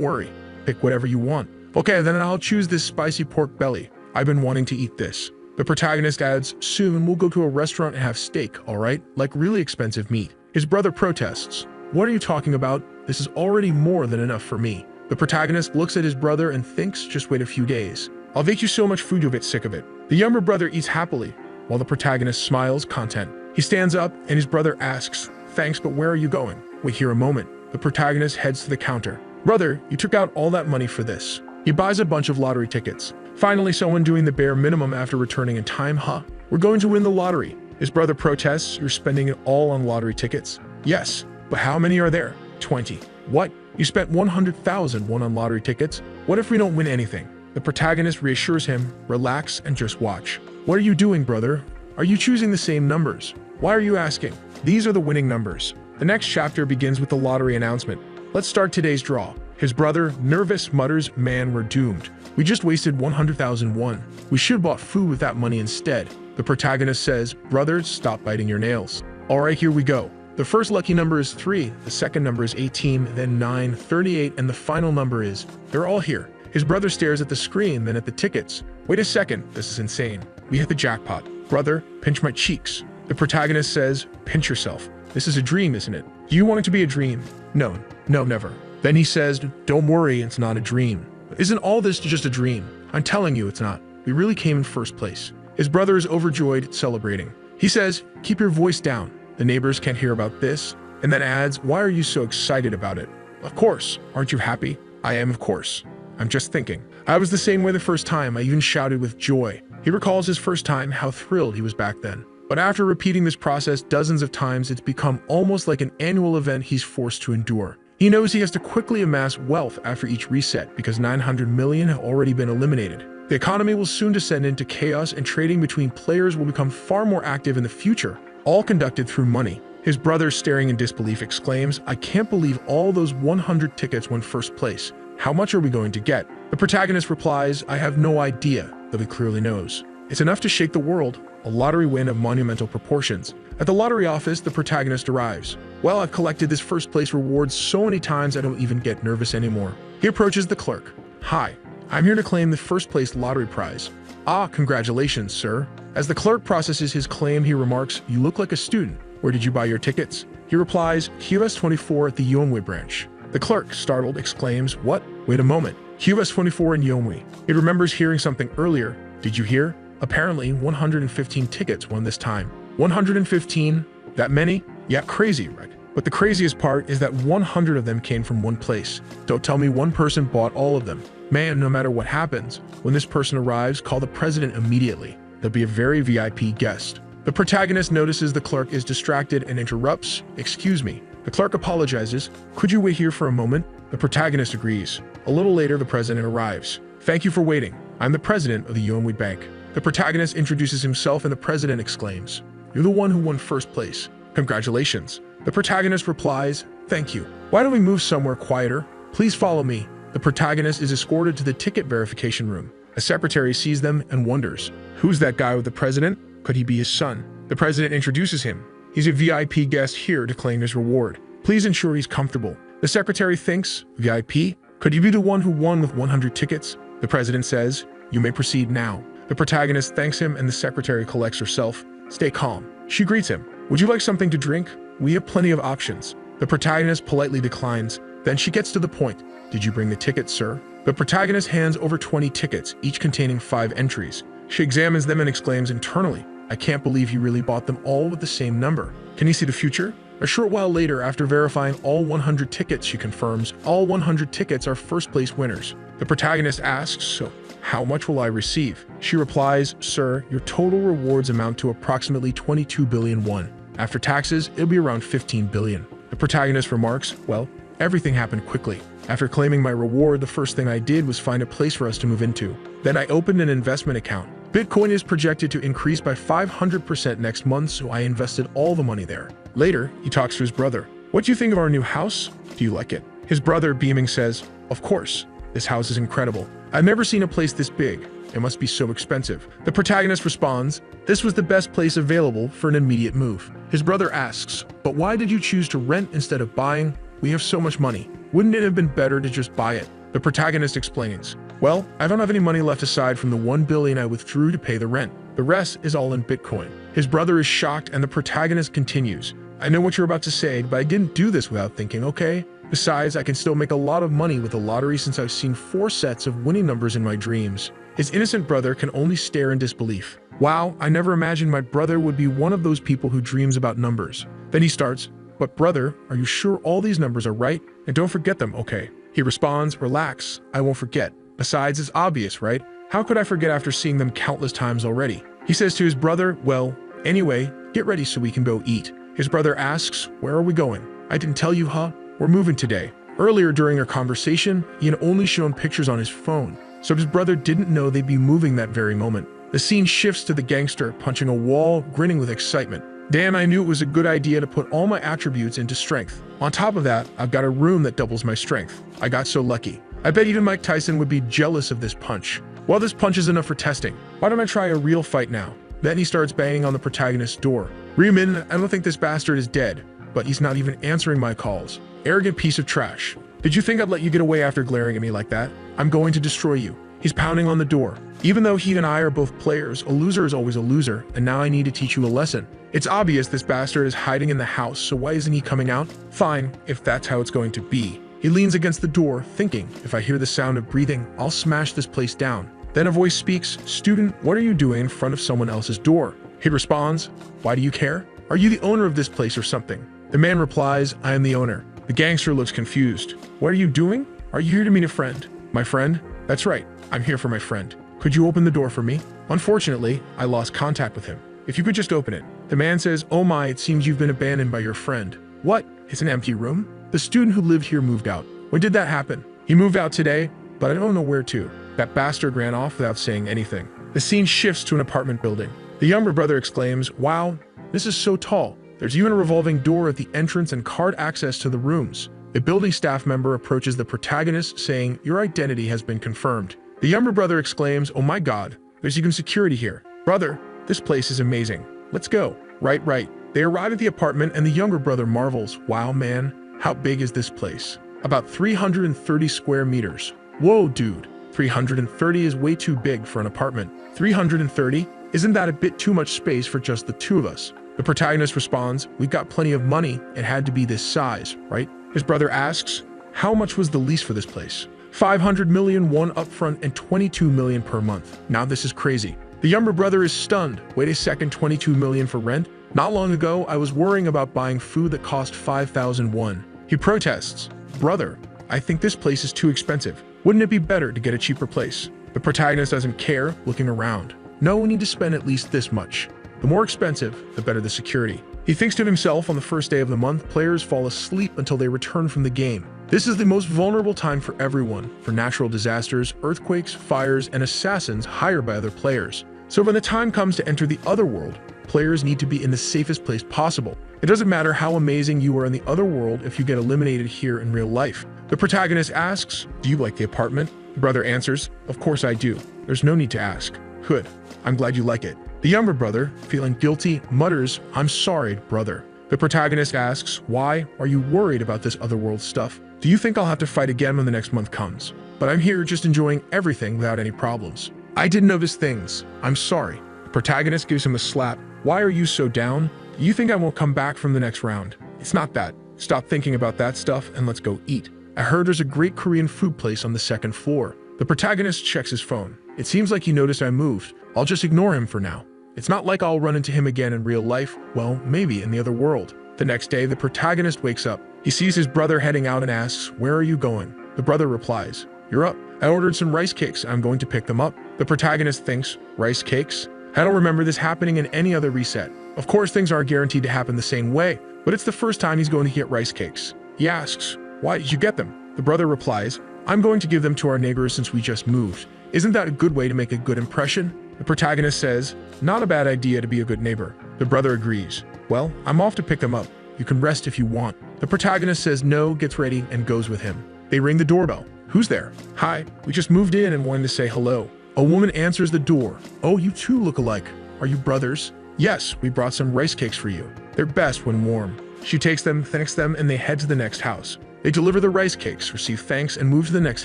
worry. Pick whatever you want." "Okay, then I'll choose this spicy pork belly. I've been wanting to eat this." The protagonist adds, "Soon we'll go to a restaurant and have steak, all right? Like really expensive meat." His brother protests. "What are you talking about? This is already more than enough for me." The protagonist looks at his brother and thinks, "Just wait a few days. I'll make you so much food you'll get sick of it." The younger brother eats happily, while the protagonist smiles, content. He stands up and his brother asks, "Thanks, but where are you going?" "Wait here a moment." The protagonist heads to the counter. "Brother, you took out all that money for this." He buys a bunch of lottery tickets. Finally, someone doing the bare minimum after returning in time, huh? "We're going to win the lottery." His brother protests, "You're spending it all on lottery tickets." "Yes, but how many are there?" 20. "What? You spent 100,001 on lottery tickets? What if we don't win anything?" The protagonist reassures him, "Relax and just watch." "What are you doing, brother? Are you choosing the same numbers?" "Why are you asking? These are the winning numbers." The next chapter begins with the lottery announcement. Let's start today's draw. His brother, nervous, mutters, "Man, we're doomed. We just wasted 100,001. We should have bought food with that money instead." The protagonist says, "Brother, stop biting your nails." All right, here we go. The first lucky number is 3, the second number is 18, then 9, 38, and the final number is... They're all here. His brother stares at the screen, then at the tickets. "Wait a second, this is insane. We hit the jackpot." "Brother, pinch my cheeks." The protagonist says, "Pinch yourself. This is a dream, isn't it? Do you want it to be a dream?" No, never." Then he says, "Don't worry, it's not a dream." "Isn't all this just a dream?" "I'm telling you it's not. We really came in first place." His brother is overjoyed, celebrating. He says, "Keep your voice down. The neighbors can't hear about this," and then adds, "Why are you so excited about it?" "Of course. Aren't you happy?" "I am, of course. I'm just thinking. I was the same way the first time. I even shouted with joy." He recalls his first time, how thrilled he was back then. But after repeating this process dozens of times, it's become almost like an annual event he's forced to endure. He knows he has to quickly amass wealth after each reset because 900 million have already been eliminated. The economy will soon descend into chaos and trading between players will become far more active in the future, all conducted through money. His brother, staring in disbelief, exclaims, "I can't believe all those 100 tickets won first place. How much are we going to get?" The protagonist replies, "I have no idea," though he clearly knows. It's enough to shake the world, a lottery win of monumental proportions. At the lottery office, the protagonist arrives. "Well, I've collected this first place reward so many times I don't even get nervous anymore." He approaches the clerk. "Hi, I'm here to claim the first place lottery prize." "Ah, congratulations, sir." As the clerk processes his claim, he remarks, "You look like a student. Where did you buy your tickets?" He replies, "QS24 at the Yeonwi branch." The clerk, startled, exclaims, "What? Wait a moment. QS24 in Yeonwi." He remembers hearing something earlier. "Did you hear? Apparently, 115 tickets won this time." 115? That many? Yeah, crazy, right? But the craziest part is that 100 of them came from one place. Don't tell me one person bought all of them. Man, no matter what happens, when this person arrives, call the president immediately. They'll be a very VIP guest. The protagonist notices the clerk is distracted and interrupts. "Excuse me." The clerk apologizes. "Could you wait here for a moment?" The protagonist agrees. A little later, the president arrives. "Thank you for waiting. I'm the president of the Yeonwi Bank." The protagonist introduces himself and the president exclaims, "You're the one who won first place. Congratulations." The protagonist replies, "Thank you. Why don't we move somewhere quieter? Please follow me." The protagonist is escorted to the ticket verification room. A secretary sees them and wonders, "Who's that guy with the president? Could he be his son?" The president introduces him. "He's a VIP guest here to claim his reward. Please ensure he's comfortable." The secretary thinks, "VIP? Could you be the one who won with 100 tickets?" The president says, "You may proceed now." The protagonist thanks him and the secretary collects herself. "Stay calm." She greets him. "Would you like something to drink? We have plenty of options." The protagonist politely declines. Then she gets to the point. "Did you bring the tickets, sir?" The protagonist hands over 20 tickets, each containing 5 entries. She examines them and exclaims internally, I can't believe you really bought them all with the same number. Can you see the future? A short while later, after verifying all 100 tickets, she confirms all 100 tickets are first-place winners. The protagonist asks, so how much will I receive? She replies, sir, your total rewards amount to approximately 22 billion won. After taxes, it'll be around 15 billion. The protagonist remarks, well, everything happened quickly. After claiming my reward, the first thing I did was find a place for us to move into. Then I opened an investment account. Bitcoin is projected to increase by 500% next month, so I invested all the money there. Later, he talks to his brother. What do you think of our new house? Do you like it? His brother, beaming, says, of course. This house is incredible. I've never seen a place this big. It must be so expensive. The protagonist responds, this was the best place available for an immediate move. His brother asks, but why did you choose to rent instead of buying? We have so much money. Wouldn't it have been better to just buy it? The protagonist explains, well, I don't have any money left aside from the 1 billion I withdrew to pay the rent. The rest is all in Bitcoin. His brother is shocked and the protagonist continues, I know what you're about to say, but I didn't do this without thinking, okay? Besides, I can still make a lot of money with the lottery since I've seen 4 sets of winning numbers in my dreams. His innocent brother can only stare in disbelief. Wow, I never imagined my brother would be one of those people who dreams about numbers. Then he starts, but brother, are you sure all these numbers are right? And don't forget them, okay? He responds, relax, I won't forget. Besides, it's obvious, right? How could I forget after seeing them countless times already? He says to his brother, well, anyway, get ready so we can go eat. His brother asks, where are we going? I didn't tell you, huh? We're moving today. Earlier during their conversation, he had only shown pictures on his phone, so his brother didn't know they'd be moving that very moment. The scene shifts to the gangster punching a wall, grinning with excitement. Damn, I knew it was a good idea to put all my attributes into strength. On top of that, I've got a room that doubles my strength. I got so lucky. I bet even Mike Tyson would be jealous of this punch. Well, this punch is enough for testing. Why don't I try a real fight now? Then he starts banging on the protagonist's door. Riemann, I don't think this bastard is dead, but he's not even answering my calls. Arrogant piece of trash. Did you think I'd let you get away after glaring at me like that? I'm going to destroy you. He's pounding on the door. Even though he and I are both players, a loser is always a loser, and now I need to teach you a lesson. It's obvious this bastard is hiding in the house, so why isn't he coming out? Fine, if that's how it's going to be. He leans against the door, thinking, if I hear the sound of breathing, I'll smash this place down. Then a voice speaks, student, what are you doing in front of someone else's door? He responds, why do you care? Are you the owner of this place or something? The man replies, I am the owner. The gangster looks confused. What are you doing? Are you here to meet a friend? My friend? That's right, I'm here for my friend. Could you open the door for me? Unfortunately, I lost contact with him. If you could just open it. The man says, oh my, it seems you've been abandoned by your friend. What? It's an empty room? The student who lived here moved out. When did that happen? He moved out today, but I don't know where to. That bastard ran off without saying anything. The scene shifts to an apartment building. The younger brother exclaims, wow, this is so tall. There's even a revolving door at the entrance and card access to the rooms. A building staff member approaches the protagonist saying, your identity has been confirmed. The younger brother exclaims, oh my god, there's even security here. Brother, this place is amazing. Let's go. Right. They arrive at the apartment and the younger brother marvels, wow man, how big is this place? About 330 square meters. Whoa dude, 330 is way too big for an apartment. 330? Isn't that a bit too much space for just the two of us? The protagonist responds, we've got plenty of money, it had to be this size, right? His brother asks, how much was the lease for this place? 500 million won upfront and 22 million per month. Now this is crazy. The younger brother is stunned. Wait a second, 22 million for rent? Not long ago, I was worrying about buying food that cost 5,000 won. He protests, brother, I think this place is too expensive. Wouldn't it be better to get a cheaper place? The protagonist doesn't care, looking around. No, we need to spend at least this much. The more expensive, the better the security. He thinks to himself, on the first day of the month, players fall asleep until they return from the game. This is the most vulnerable time for everyone, for natural disasters, earthquakes, fires, and assassins hired by other players. So when the time comes to enter the other world, players need to be in the safest place possible. It doesn't matter how amazing you are in the other world if you get eliminated here in real life. The protagonist asks, do you like the apartment? The brother answers, of course I do. There's no need to ask. Good. I'm glad you like it. The younger brother, feeling guilty, mutters, I'm sorry, brother. The protagonist asks, why are you worried about this otherworld stuff? Do you think I'll have to fight again when the next month comes? But I'm here just enjoying everything without any problems. I didn't notice things. I'm sorry. The protagonist gives him a slap. Why are you so down? Do you think I won't come back from the next round? It's not that. Stop thinking about that stuff and let's go eat. I heard there's a great Korean food place on the second floor. The protagonist checks his phone. It seems like he noticed I moved. I'll just ignore him for now. It's not like I'll run into him again in real life. Well, maybe in the other world. The next day, the protagonist wakes up. He sees his brother heading out and asks, "Where are you going?" The brother replies, "You're up. I ordered some rice cakes. I'm going to pick them up." The protagonist thinks, "Rice cakes? I don't remember this happening in any other reset." Of course, things aren't guaranteed to happen the same way, but it's the first time he's going to get rice cakes. He asks, "Why did you get them?" The brother replies, "I'm going to give them to our neighbors since we just moved. Isn't that a good way to make a good impression?" The protagonist says, "Not a bad idea to be a good neighbor." The brother agrees. "Well, I'm off to pick them up. You can rest if you want." The protagonist says no, gets ready, and goes with him. They ring the doorbell. "Who's there?" "Hi, we just moved in and wanted to say hello." A woman answers the door. "Oh, you two look alike. Are you brothers?" "Yes, we brought some rice cakes for you. They're best when warm." She takes them, thanks them, and they head to the next house. They deliver the rice cakes, receive thanks, and move to the next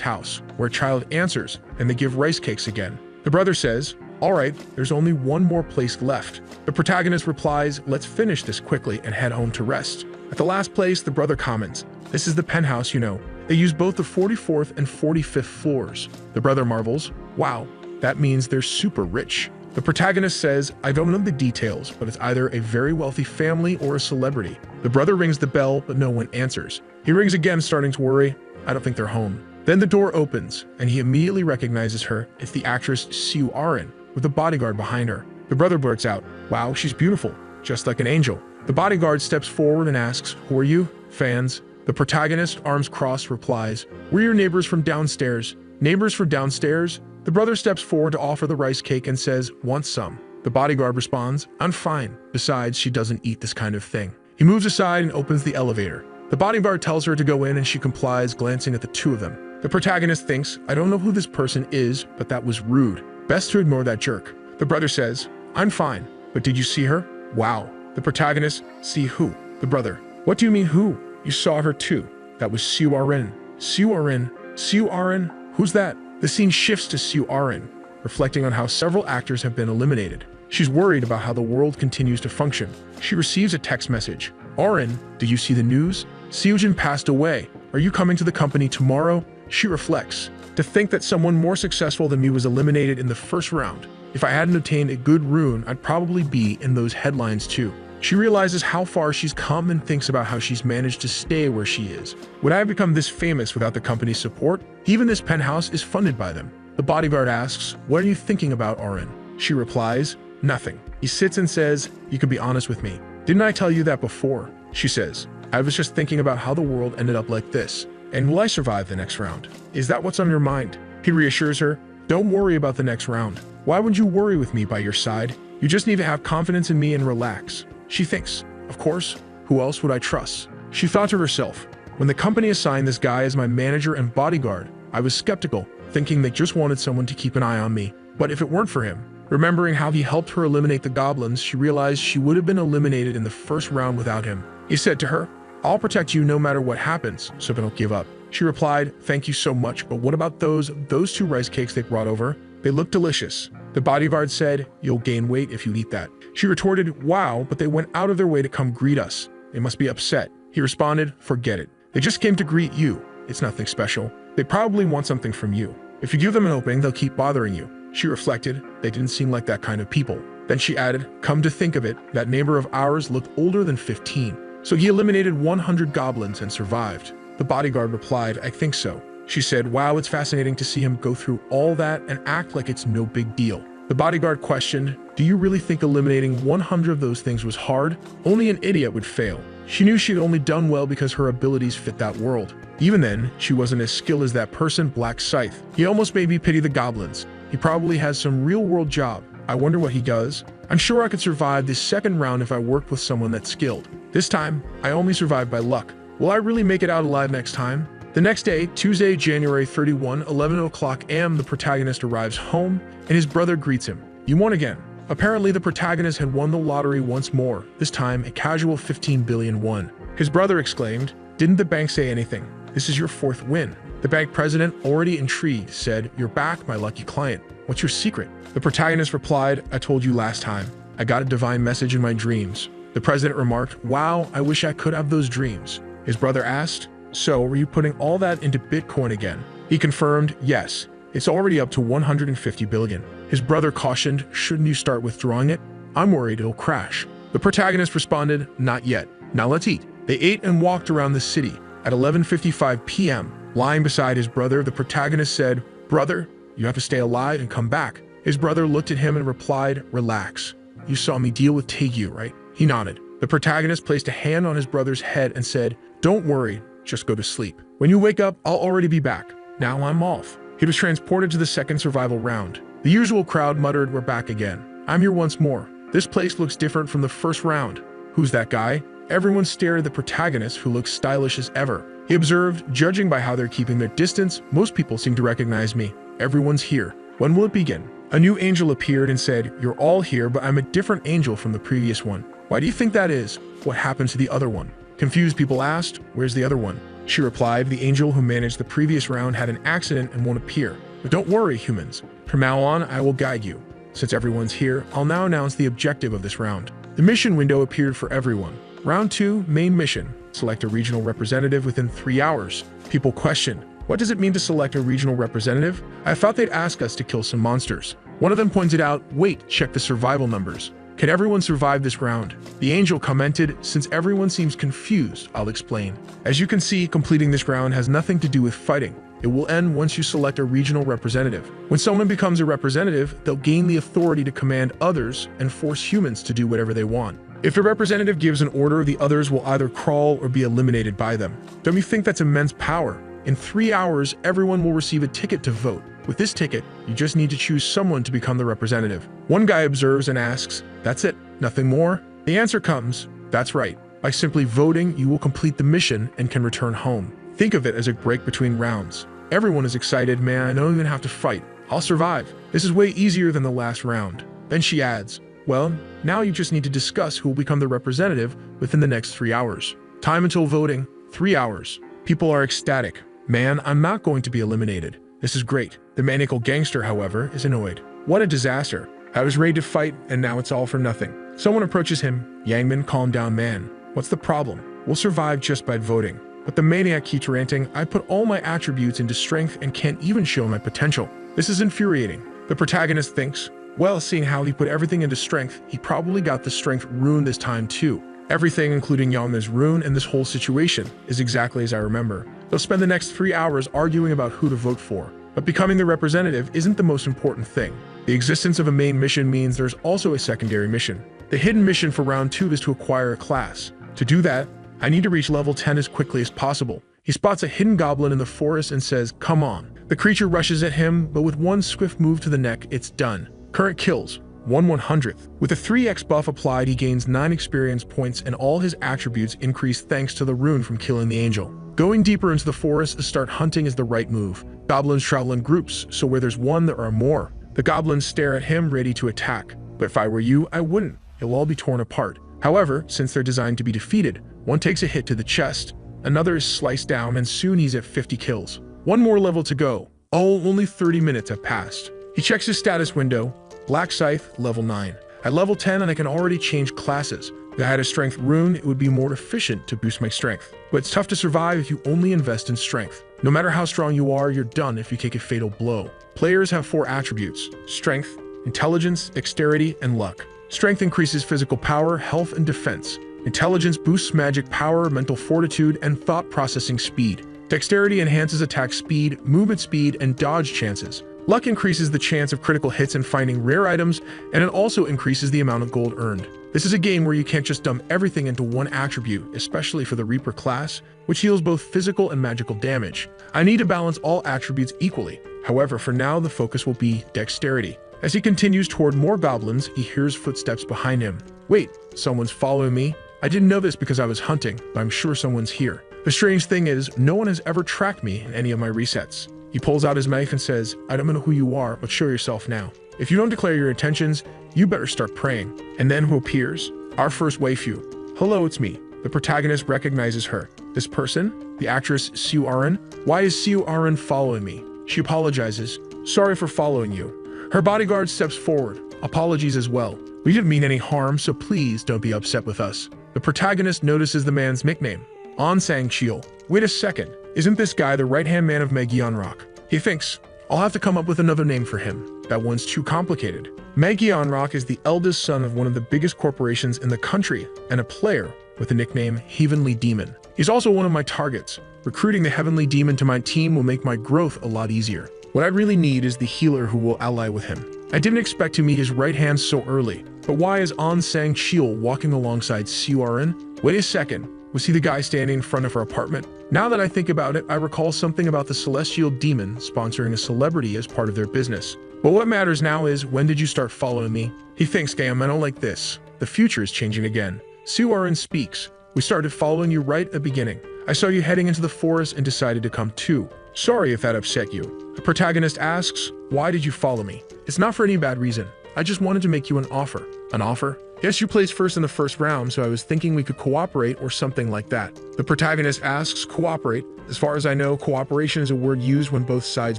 house, where a child answers, and they give rice cakes again. The brother says, "All right, there's only one more place left." The protagonist replies, "Let's finish this quickly and head home to rest." At the last place, the brother comments, "This is the penthouse, you know. They use both the 44th and 45th floors." The brother marvels, "Wow, that means they're super rich." The protagonist says, "I don't know the details, but it's either a very wealthy family or a celebrity." The brother rings the bell, but no one answers. He rings again, starting to worry. "I don't think they're home." Then the door opens, and he immediately recognizes her. It's the actress Siu Arin, with a bodyguard behind her. The brother blurts out, "Wow, she's beautiful, just like an angel." The bodyguard steps forward and asks, "Who are you?" "Fans." The protagonist, arms crossed, replies, "We're your neighbors from downstairs." "Neighbors from downstairs?" The brother steps forward to offer the rice cake and says, "Want some?" The bodyguard responds, "I'm fine. Besides, she doesn't eat this kind of thing." He moves aside and opens the elevator. The bodyguard tells her to go in and she complies, glancing at the two of them. The protagonist thinks, "I don't know who this person is, but that was rude. Best to ignore that jerk." The brother says, "I'm fine, but did you see her?" "Wow." The protagonist, "See who?" The brother, "What do you mean who? You saw her too. That was Siu Arin." "Siu Arin? Siu Arin? Who's that?" The scene shifts to Siu Arin, reflecting on how several actors have been eliminated. She's worried about how the world continues to function. She receives a text message. "Arin, did you see the news? Seojin passed away. Are you coming to the company tomorrow?" She reflects. "To think that someone more successful than me was eliminated in the first round. If I hadn't obtained a good rune, I'd probably be in those headlines too." She realizes how far she's come and thinks about how she's managed to stay where she is. "Would I have become this famous without the company's support? Even this penthouse is funded by them." The bodyguard asks, "What are you thinking about, Arin?" She replies, "Nothing." He sits and says, "You can be honest with me. Didn't I tell you that before?" She says, "I was just thinking about how the world ended up like this. And will I survive the next round? Is that what's on your mind?" He reassures her, "Don't worry about the next round. Why would you worry with me by your side? You just need to have confidence in me and relax." She thinks, "Of course, who else would I trust?" She thought to herself, "When the company assigned this guy as my manager and bodyguard, I was skeptical, thinking they just wanted someone to keep an eye on me. But if it weren't for him," remembering how he helped her eliminate the goblins, she realized she would have been eliminated in the first round without him. He said to her, "I'll protect you no matter what happens, so don't give up." She replied, "Thank you so much, but what about those two rice cakes they brought over? They look delicious." The bodyguard said, "You'll gain weight if you eat that." She retorted, "Wow, but they went out of their way to come greet us. They must be upset." He responded, "Forget it. They just came to greet you. It's nothing special. They probably want something from you. If you give them an opening, they'll keep bothering you." She reflected, "They didn't seem like that kind of people." Then she added, "Come to think of it, that neighbor of ours looked older than 15. So he eliminated 100 goblins and survived." The bodyguard replied, "I think so." She said, "Wow, it's fascinating to see him go through all that and act like it's no big deal." The bodyguard questioned, "Do you really think eliminating 100 of those things was hard? Only an idiot would fail." She knew she had only done well because her abilities fit that world. Even then, she wasn't as skilled as that person, Black Scythe. He almost made me pity the goblins. He probably has some real-world job. I wonder what he does. I'm sure I could survive this second round if I worked with someone that's skilled. This time, I only survived by luck. Will I really make it out alive next time? The next day, Tuesday, January 31, 11 o'clock a.m., the protagonist arrives home, and his brother greets him. "You won again." Apparently, the protagonist had won the lottery once more, this time a casual 15 billion won. His brother exclaimed, "Didn't the bank say anything? This is your fourth win." The bank president, already intrigued, said, "You're back, my lucky client. What's your secret?" The protagonist replied, "I told you last time. I got a divine message in my dreams." The president remarked, "Wow, I wish I could have those dreams." His brother asked, "So, were you putting all that into Bitcoin again?" He confirmed, "Yes. It's already up to 150 billion. His brother cautioned, shouldn't you start withdrawing it? I'm worried it'll crash. The protagonist responded, not yet. Now let's eat. They ate and walked around the city. At 11:55 p.m., lying beside his brother, the protagonist said, brother, you have to stay alive and come back. His brother looked at him and replied, relax. You saw me deal with Taegu, right? He nodded. The protagonist placed a hand on his brother's head and said, don't worry, just go to sleep. When you wake up, I'll already be back. Now I'm off. He was transported to the second survival round. The usual crowd muttered, we're back again. I'm here once more. This place looks different from the first round. Who's that guy? Everyone stared at the protagonist, who looks stylish as ever. He observed, judging by how they're keeping their distance, most people seem to recognize me. Everyone's here. When will it begin? A new angel appeared and said, you're all here, but I'm a different angel from the previous one. Why do you think that is? What happened to the other one? Confused people asked, where's the other one? She replied, the angel who managed the previous round had an accident and won't appear. But don't worry, humans. From now on, I will guide you. Since everyone's here, I'll now announce the objective of this round. The mission window appeared for everyone. Round 2, main mission. Select a regional representative within 3 hours. People questioned, what does it mean to select a regional representative? I thought they'd ask us to kill some monsters. One of them pointed out, wait, check the survival numbers. Can everyone survive this round? The angel commented, since everyone seems confused, I'll explain. As you can see, completing this round has nothing to do with fighting. It will end once you select a regional representative. When someone becomes a representative, they'll gain the authority to command others and force humans to do whatever they want. If the representative gives an order, the others will either crawl or be eliminated by them. Don't you think that's immense power? In 3 hours, everyone will receive a ticket to vote. With this ticket, you just need to choose someone to become the representative. One guy observes and asks, that's it, nothing more? The answer comes, that's right. By simply voting, you will complete the mission and can return home. Think of it as a break between rounds. Everyone is excited, man, I don't even have to fight. I'll survive. This is way easier than the last round. Then she adds, well, now you just need to discuss who will become the representative within the next 3 hours. Time until voting, 3 hours. People are ecstatic. Man, I'm not going to be eliminated. This is great. The maniacal gangster, however, is annoyed. What a disaster. I was ready to fight, and now it's all for nothing. Someone approaches him. Yangman, calm down, man. What's the problem? We'll survive just by voting. But the maniac keeps ranting, I put all my attributes into strength and can't even show my potential. This is infuriating. The protagonist thinks, well, seeing how he put everything into strength, he probably got the strength rune this time too. Everything, including Yama's rune and this whole situation, is exactly as I remember. They'll spend the next 3 hours arguing about who to vote for. But becoming the representative isn't the most important thing. The existence of a main mission means there's also a secondary mission. The hidden mission for round 2 is to acquire a class. To do that, I need to reach level 10 as quickly as possible. He spots a hidden goblin in the forest and says, come on. The creature rushes at him, but with one swift move to the neck, it's done. Current kills, 1/100th. With a 3x buff applied, he gains 9 experience points and all his attributes increase thanks to the rune from killing the angel. Going deeper into the forest to start hunting is the right move. Goblins travel in groups, so where there's one, there are more. The goblins stare at him, ready to attack. But if I were you, I wouldn't. It'll all be torn apart. However, since they're designed to be defeated, one takes a hit to the chest, another is sliced down, and soon he's at 50 kills. One more level to go. Oh, only 30 minutes have passed. He checks his status window. Black Scythe, level 9. At level 10, and I can already change classes. If I had a strength rune, it would be more efficient to boost my strength. But it's tough to survive if you only invest in strength. No matter how strong you are, you're done if you take a fatal blow. Players have 4 attributes: strength, intelligence, dexterity, and luck. Strength increases physical power, health, and defense. Intelligence boosts magic power, mental fortitude, and thought processing speed. Dexterity enhances attack speed, movement speed, and dodge chances. Luck increases the chance of critical hits and finding rare items, and it also increases the amount of gold earned. This is a game where you can't just dump everything into one attribute, especially for the Reaper class, which heals both physical and magical damage. I need to balance all attributes equally. However, for now, the focus will be dexterity. As he continues toward more goblins, he hears footsteps behind him. Wait, someone's following me? I didn't know this because I was hunting, but I'm sure someone's here. The strange thing is, no one has ever tracked me in any of my resets. He pulls out his knife and says, I don't know who you are, but show yourself now. If you don't declare your intentions, you better start praying. And then who appears? Our first waifu. Hello, it's me. The protagonist recognizes her. This person? The actress Siu Aran? Why is Siu Aran following me? She apologizes. Sorry for following you. Her bodyguard steps forward. Apologies as well. We didn't mean any harm, so please don't be upset with us. The protagonist notices the man's nickname, On Sang Chiel. Wait a second. Isn't this guy the right-hand man of Meg Yeonrock? He thinks, I'll have to come up with another name for him. That one's too complicated. Rock is the eldest son of one of the biggest corporations in the country and a player with the nickname Heavenly Demon. He's also one of my targets. Recruiting the Heavenly Demon to my team will make my growth a lot easier. What I really need is the healer who will ally with him. I didn't expect to meet his right hand so early, but why is An Sang Chiel walking alongside Siuarin? Wait a second, was he the guy standing in front of her apartment? Now that I think about it, I recall something about the Celestial Demon sponsoring a celebrity as part of their business. But what matters now is, when did you start following me? He thinks, Gam, I don't like this. The future is changing again. Siuarin speaks. We started following you right at the beginning. I saw you heading into the forest and decided to come too. Sorry if that upset you. The protagonist asks, why did you follow me? It's not for any bad reason. I just wanted to make you an offer. An offer? Yes, you placed first in the first round, so I was thinking we could cooperate or something like that. The protagonist asks, cooperate? As far as I know, cooperation is a word used when both sides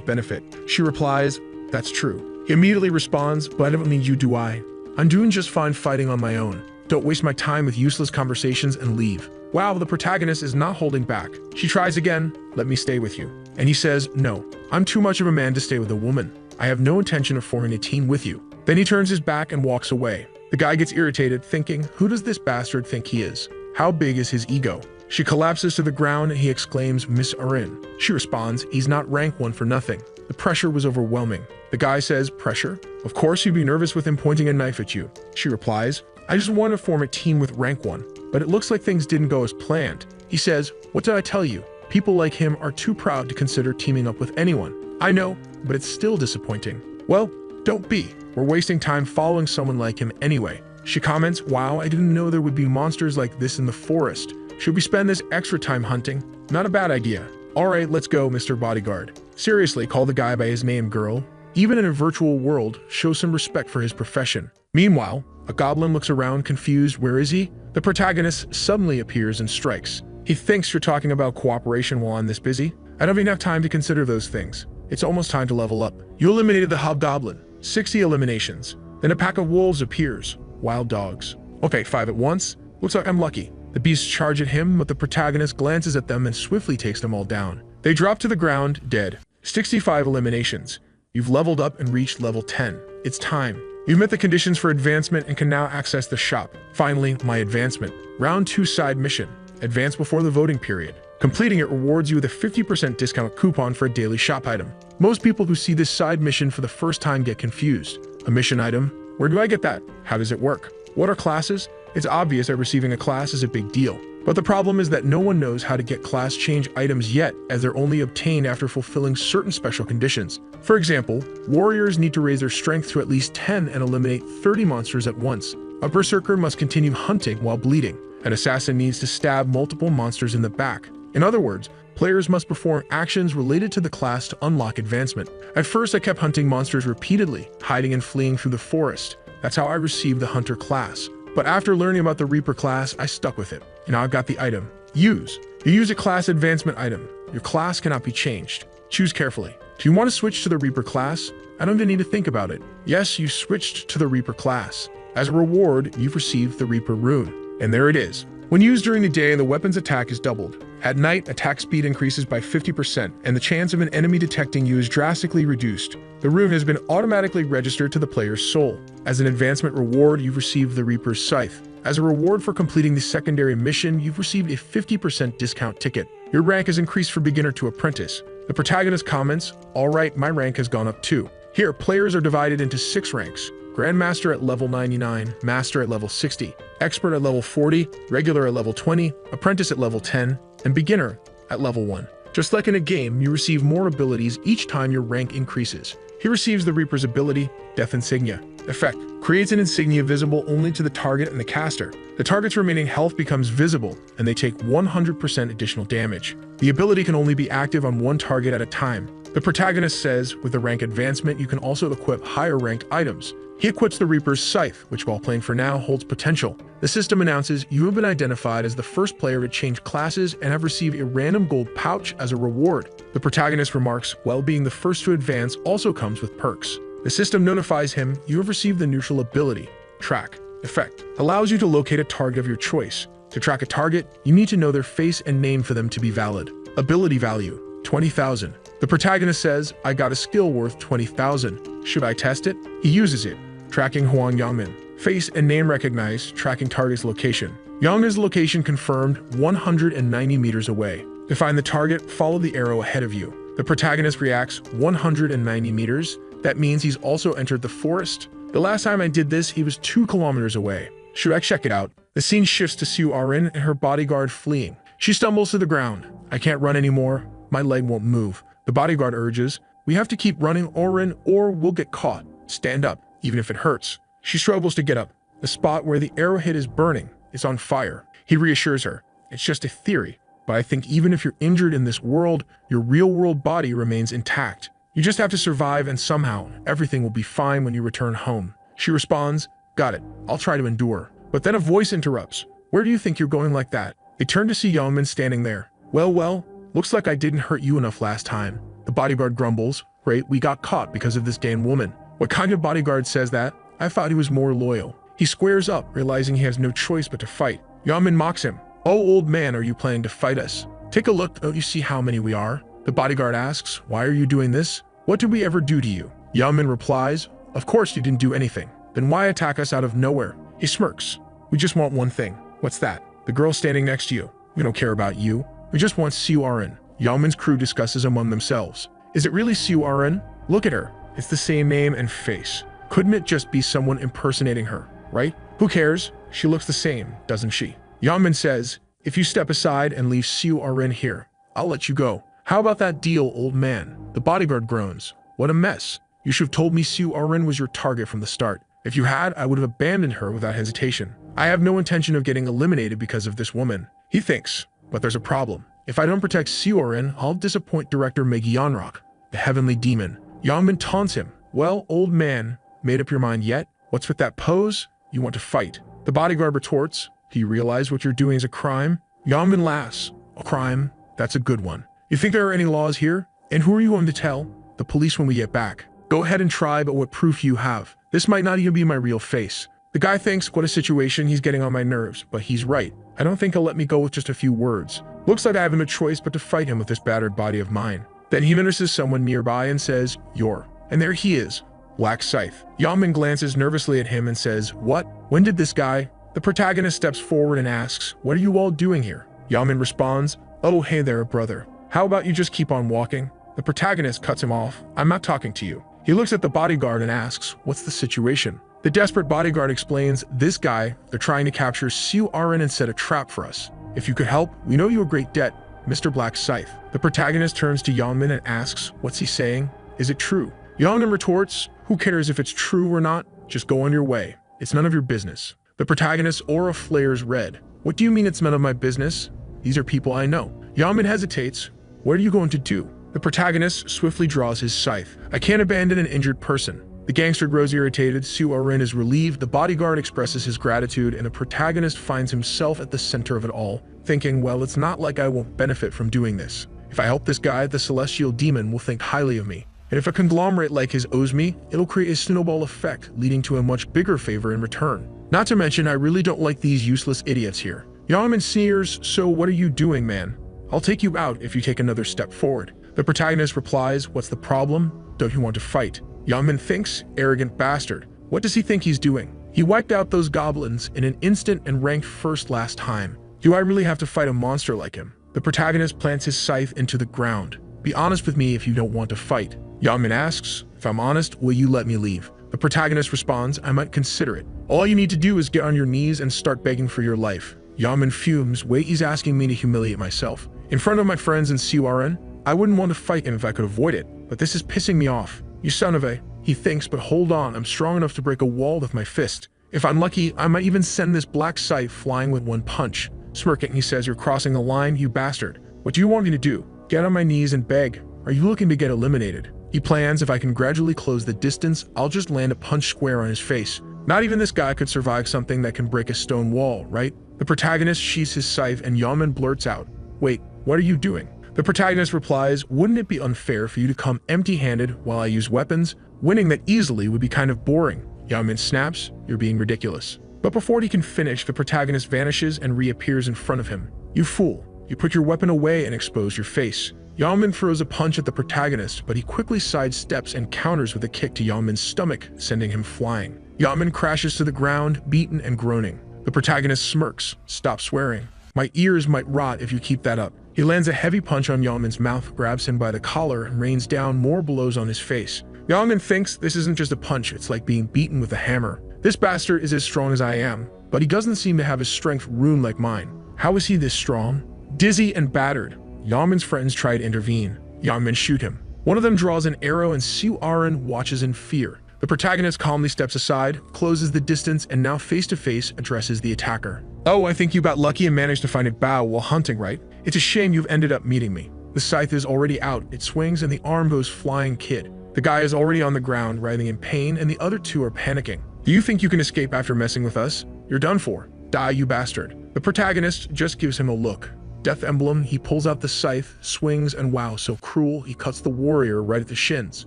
benefit. She replies, that's true. He immediately responds, but I don't need you, do I? I'm doing just fine fighting on my own. Don't waste my time with useless conversations and leave. Wow, the protagonist is not holding back. She tries again, let me stay with you. And he says, no, I'm too much of a man to stay with a woman. I have no intention of forming a team with you. Then he turns his back and walks away. The guy gets irritated, thinking, who does this bastard think he is? How big is his ego? She collapses to the ground and he exclaims, Miss Arin. She responds, he's not rank 1 for nothing. The pressure was overwhelming. The guy says, pressure? Of course you'd be nervous with him pointing a knife at you. She replies, I just want to form a team with rank 1, but it looks like things didn't go as planned. He says, what did I tell you? People like him are too proud to consider teaming up with anyone. I know, but it's still disappointing. Well, don't be. We're wasting time following someone like him anyway. She comments, wow, I didn't know there would be monsters like this in the forest. Should we spend this extra time hunting? Not a bad idea. Alright, let's go, Mr. Bodyguard. Seriously, call the guy by his name, girl. Even in a virtual world, show some respect for his profession. Meanwhile, a goblin looks around confused, where is he? The protagonist suddenly appears and strikes. He thinks you're talking about cooperation while I'm this busy. I don't even have time to consider those things. It's almost time to level up. You eliminated the hobgoblin. 60 eliminations. Then a pack of wolves appears. Wild dogs. Okay, 5 at once. Looks like I'm lucky. The beasts charge at him, but the protagonist glances at them and swiftly takes them all down. They drop to the ground, dead. 65 eliminations. You've leveled up and reached level 10. It's time. You've met the conditions for advancement and can now access the shop. Finally, my advancement. Round 2 side mission. Advance before the voting period. Completing it rewards you with a 50% discount coupon for a daily shop item. Most people who see this side mission for the first time get confused. A mission item? Where do I get that? How does it work? What are classes? It's obvious that receiving a class is a big deal. But the problem is that no one knows how to get class change items yet, as they're only obtained after fulfilling certain special conditions. For example, warriors need to raise their strength to at least 10 and eliminate 30 monsters at once. A berserker must continue hunting while bleeding. An assassin needs to stab multiple monsters in the back. In other words, players must perform actions related to the class to unlock advancement. At first, I kept hunting monsters repeatedly, hiding and fleeing through the forest. That's how I received the Hunter class. But after learning about the Reaper class, I stuck with it. And now I've got the item. Use. You use a class advancement item. Your class cannot be changed. Choose carefully. Do you want to switch to the Reaper class? I don't even need to think about it. Yes, you switched to the Reaper class. As a reward, you've received the Reaper rune. And there it is. When used during the day, the weapon's attack is doubled. At night, attack speed increases by 50%, and the chance of an enemy detecting you is drastically reduced. The rune has been automatically registered to the player's soul. As an advancement reward, you've received the Reaper's Scythe. As a reward for completing the secondary mission, you've received a 50% discount ticket. Your rank has increased from beginner to apprentice. The protagonist comments, alright, my rank has gone up too. Here, players are divided into 6 ranks. Grandmaster at level 99, Master at level 60, Expert at level 40, Regular at level 20, Apprentice at level 10, and Beginner at level 1. Just like in a game, you receive more abilities each time your rank increases. He receives the Reaper's ability, Death Insignia. Effect: creates an insignia visible only to the target and the caster. The target's remaining health becomes visible, and they take 100% additional damage. The ability can only be active on one target at a time. The protagonist says, with the rank advancement, you can also equip higher ranked items. He equips the Reaper's Scythe, which while playing for now holds potential. The system announces you have been identified as the first player to change classes and have received a random gold pouch as a reward. The protagonist remarks, well, being the first to advance also comes with perks. The system notifies him you have received the neutral ability, Track. Effect: allows you to locate a target of your choice. To track a target, you need to know their face and name for them to be valid. Ability value: 20,000. The The protagonist says, I got a skill worth 20,000. Should I test it? He uses it. Tracking Huang Yangmin. Face and name recognized, tracking target's location. Yangmin's location confirmed 190 meters away. To find the target, follow the arrow ahead of you. The protagonist reacts 190 meters. That means he's also entered the forest. The last time I did this, he was 2 kilometers away. Should I check it out? The scene shifts to Su Arin and her bodyguard fleeing. She stumbles to the ground. I can't run anymore. My leg won't move. The bodyguard urges, we have to keep running, Orin, or we'll get caught. Stand up, even if it hurts. She struggles to get up. The spot where the arrow hit is burning. It's on fire. He reassures her. It's just a theory. But I think even if you're injured in this world, your real-world body remains intact. You just have to survive, and somehow everything will be fine when you return home. She responds, got it. I'll try to endure. But then a voice interrupts. Where do you think you're going like that? They turn to see Yangmin standing there. Well, looks like I didn't hurt you enough last time. The bodyguard grumbles. Great, we got caught because of this damn woman. What kind of bodyguard says that? I thought he was more loyal. He squares up, realizing he has no choice but to fight. Yangmin mocks him. Oh, old man, are you planning to fight us? Take a look, don't you see how many we are? The bodyguard asks, why are you doing this? What did we ever do to you? Yangmin replies, of course you didn't do anything. Then why attack us out of nowhere? He smirks. We just want one thing. What's that? The girl standing next to you. We don't care about you. We just want Su Arin. Yangmin's crew discusses among themselves. Is it really Su Arin? Look at her. It's the same name and face. Couldn't it just be someone impersonating her, right? Who cares? She looks the same, doesn't she? Yangmin says, if you step aside and leave Su Arin here, I'll let you go. How about that deal, old man? The bodyguard groans. What a mess. You should have told me Su Arin was your target from the start. If you had, I would have abandoned her without hesitation. I have no intention of getting eliminated because of this woman. He thinks, but there's a problem. If I don't protect Su Arin, I'll disappoint director Megyanrock, the heavenly demon. Yangmin taunts him. Well, old man, made up your mind yet? What's with that pose? You want to fight. The bodyguard retorts, do you realize what you're doing is a crime? Yangmin laughs. A crime? That's a good one. You think there are any laws here? And who are you going to tell? The police when we get back. Go ahead and try, but what proof you have? This might not even be my real face. The guy thinks, what a situation, he's getting on my nerves, but he's right. I don't think he'll let me go with just a few words. Looks like I have no choice but to fight him with this battered body of mine. Then he notices someone nearby and says, you're. And there he is. Black Scythe. Yangmin glances nervously at him and says, what? When did this guy? The protagonist steps forward and asks, what are you all doing here? Yangmin responds, oh hey there, brother. How about you just keep on walking? The protagonist cuts him off. I'm not talking to you. He looks at the bodyguard and asks, what's the situation? The desperate bodyguard explains, this guy, they're trying to capture Su Arin and set a trap for us. If you could help, we know you a great debt, Mr. Black Scythe. The protagonist turns to Yangmin and asks, what's he saying? Is it true? Yangmin retorts, who cares if it's true or not? Just go on your way. It's none of your business. The protagonist's aura flares red. What do you mean it's none of my business? These are people I know. Yangmin hesitates. What are you going to do? The protagonist swiftly draws his scythe. I can't abandon an injured person. The gangster grows irritated, Su Arin is relieved, the bodyguard expresses his gratitude, and the protagonist finds himself at the center of it all, thinking, well, it's not like I won't benefit from doing this. If I help this guy, the celestial demon will think highly of me. And if a conglomerate like his owes me, it'll create a snowball effect, leading to a much bigger favor in return. Not to mention, I really don't like these useless idiots here. Yangmin sneers, so what are you doing, man? I'll take you out if you take another step forward. The protagonist replies, what's the problem? Don't you want to fight? Yangmin thinks, arrogant bastard. What does he think he's doing? He wiped out those goblins in an instant and ranked first last time. Do I really have to fight a monster like him? The protagonist plants his scythe into the ground. Be honest with me if you don't want to fight. Yangmin asks, if I'm honest, will you let me leave? The protagonist responds, I might consider it. All you need to do is get on your knees and start begging for your life. Yangmin fumes, wait, he's asking me to humiliate myself. In front of my friends in Su Arin, I wouldn't want to fight him if I could avoid it, but this is pissing me off. You son of a, he thinks, but hold on, I'm strong enough to break a wall with my fist. If I'm lucky, I might even send this black scythe flying with one punch. Smirking, he says, you're crossing the line, you bastard. What do you want me to do? Get on my knees and beg. Are you looking to get eliminated? He plans, if I can gradually close the distance, I'll just land a punch square on his face. Not even this guy could survive something that can break a stone wall, right? The protagonist sheaths his scythe and Yangmin blurts out, wait, what are you doing? The protagonist replies, wouldn't it be unfair for you to come empty-handed while I use weapons? Winning that easily would be kind of boring. Yangmin snaps, you're being ridiculous. But before he can finish, the protagonist vanishes and reappears in front of him. You fool, you put your weapon away and expose your face. Yangmin throws a punch at the protagonist, but he quickly sidesteps and counters with a kick to Yangmin's stomach, sending him flying. Yangmin crashes to the ground, beaten and groaning. The protagonist smirks. Stop swearing. My ears might rot if you keep that up. He lands a heavy punch on Yangmin's mouth, grabs him by the collar, and rains down more blows on his face. Yangmin thinks this isn't just a punch, it's like being beaten with a hammer. This bastard is as strong as I am, but he doesn't seem to have his strength ruined like mine. How is he this strong? Dizzy and battered, Yangmin's friends try to intervene. Yangmin shoot him. One of them draws an arrow and Su Aran watches in fear. The protagonist calmly steps aside, closes the distance, and now face-to-face addresses the attacker. Oh, I think you got lucky and managed to find it Bao while hunting, right? It's a shame you've ended up meeting me. The scythe is already out, it swings, and the arm goes flying kid. The guy is already on the ground, writhing in pain, and the other two are panicking. Do you think you can escape after messing with us? You're done for. Die, you bastard. The protagonist just gives him a look. Death emblem, he pulls out the scythe, swings, and wow, so cruel, he cuts the warrior right at the shins.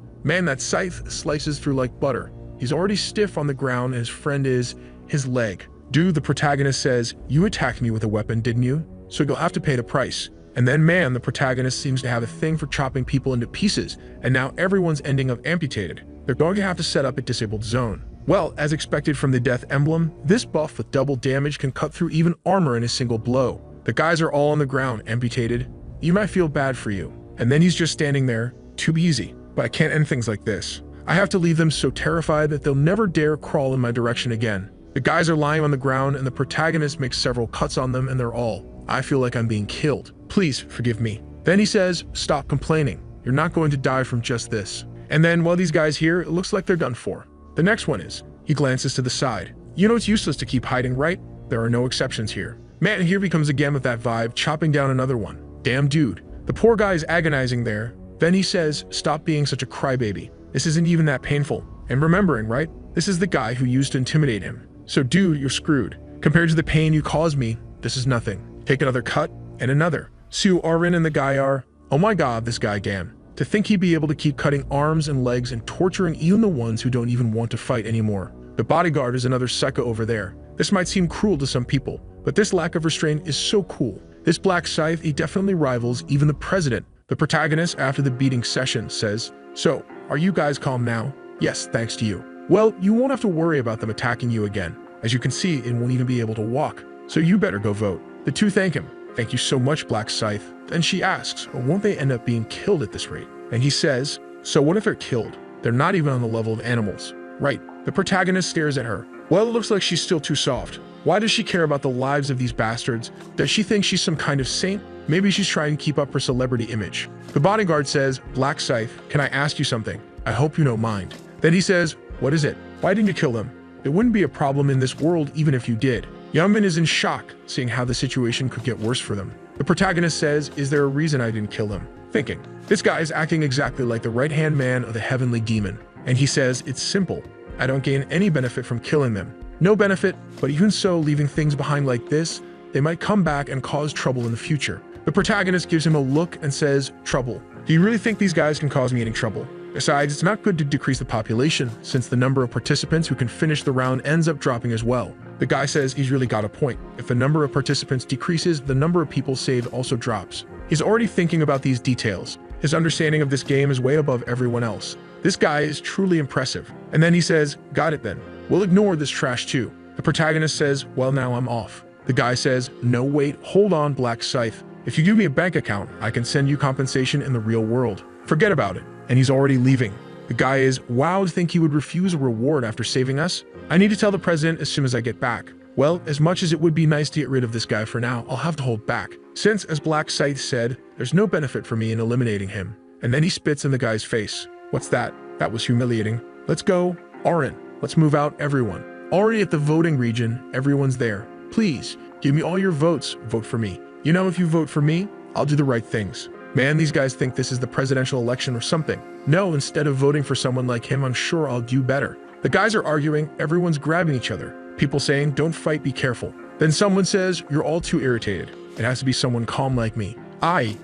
Man, that scythe slices through like butter. He's already stiff on the ground, and his friend is his leg. Dude, the protagonist says, you attacked me with a weapon, didn't you? So you'll have to pay the price. And then man, the protagonist seems to have a thing for chopping people into pieces, and now everyone's ending up amputated. They're going to have to set up a disabled zone. Well, as expected from the death emblem, this buff with double damage can cut through even armor in a single blow. The guys are all on the ground, amputated. You might feel bad for you. And then he's just standing there, too easy. But I can't end things like this. I have to leave them so terrified that they'll never dare crawl in my direction again. The guys are lying on the ground and the protagonist makes several cuts on them and they're all, I feel like I'm being killed. Please forgive me. Then he says, stop complaining. You're not going to die from just this. And then while these guys here, it looks like they're done for. The next one is, he glances to the side. You know it's useless to keep hiding, right? There are no exceptions here. Man, here becomes again with that vibe, chopping down another one. Damn dude. The poor guy is agonizing there. Then he says, stop being such a crybaby. This isn't even that painful. And remembering, right? This is the guy who used to intimidate him. So dude, you're screwed. Compared to the pain you caused me, this is nothing. Take another cut, and another. Su Aran and the guy are, oh my god, this guy Gam. To think he'd be able to keep cutting arms and legs and torturing even the ones who don't even want to fight anymore. The bodyguard is another psycho over there. This might seem cruel to some people, but this lack of restraint is so cool. This black scythe, he definitely rivals even the president. The protagonist, after the beating session, says, so, are you guys calm now? Yes, thanks to you. Well, you won't have to worry about them attacking you again. As you can see, it won't even be able to walk. So you better go vote. The two thank him. Thank you so much, Black Scythe. Then she asks, or won't they end up being killed at this rate? And he says, so what if they're killed? They're not even on the level of animals. Right. The protagonist stares at her. Well, it looks like she's still too soft. Why does she care about the lives of these bastards? Does she think she's some kind of saint? Maybe she's trying to keep up her celebrity image. The bodyguard says, Black Scythe, can I ask you something? I hope you don't mind. Then he says, what is it? Why didn't you kill them? It wouldn't be a problem in this world even if you did. Yangmin is in shock, seeing how the situation could get worse for them. The protagonist says, is there a reason I didn't kill them? Thinking, this guy is acting exactly like the right-hand man of the heavenly demon. And he says, it's simple. I don't gain any benefit from killing them. No benefit, but even so, leaving things behind like this, they might come back and cause trouble in the future. The protagonist gives him a look and says, trouble. Do you really think these guys can cause me any trouble? Besides, it's not good to decrease the population, since the number of participants who can finish the round ends up dropping as well. The guy says he's really got a point. If the number of participants decreases, the number of people saved also drops. He's already thinking about these details. His understanding of this game is way above everyone else. This guy is truly impressive. And then he says, got it then. We'll ignore this trash too. The protagonist says, well, now I'm off. The guy says, no, wait, hold on, Black Scythe. If you give me a bank account, I can send you compensation in the real world. Forget about it. And he's already leaving. The guy is, wow, to think he would refuse a reward after saving us? I need to tell the president as soon as I get back. Well, as much as it would be nice to get rid of this guy for now, I'll have to hold back. Since, as Black Scythe said, there's no benefit for me in eliminating him. And then he spits in the guy's face. What's that? That was humiliating. Let's go. Aran, let's move out everyone. Already at the voting region, everyone's there. Please, give me all your votes. Vote for me. You know, if you vote for me, I'll do the right things. Man, these guys think this is the presidential election or something. No, instead of voting for someone like him, I'm sure I'll do better. The guys are arguing, everyone's grabbing each other. People saying, don't fight, be careful. Then someone says, you're all too irritated. It has to be someone calm like me.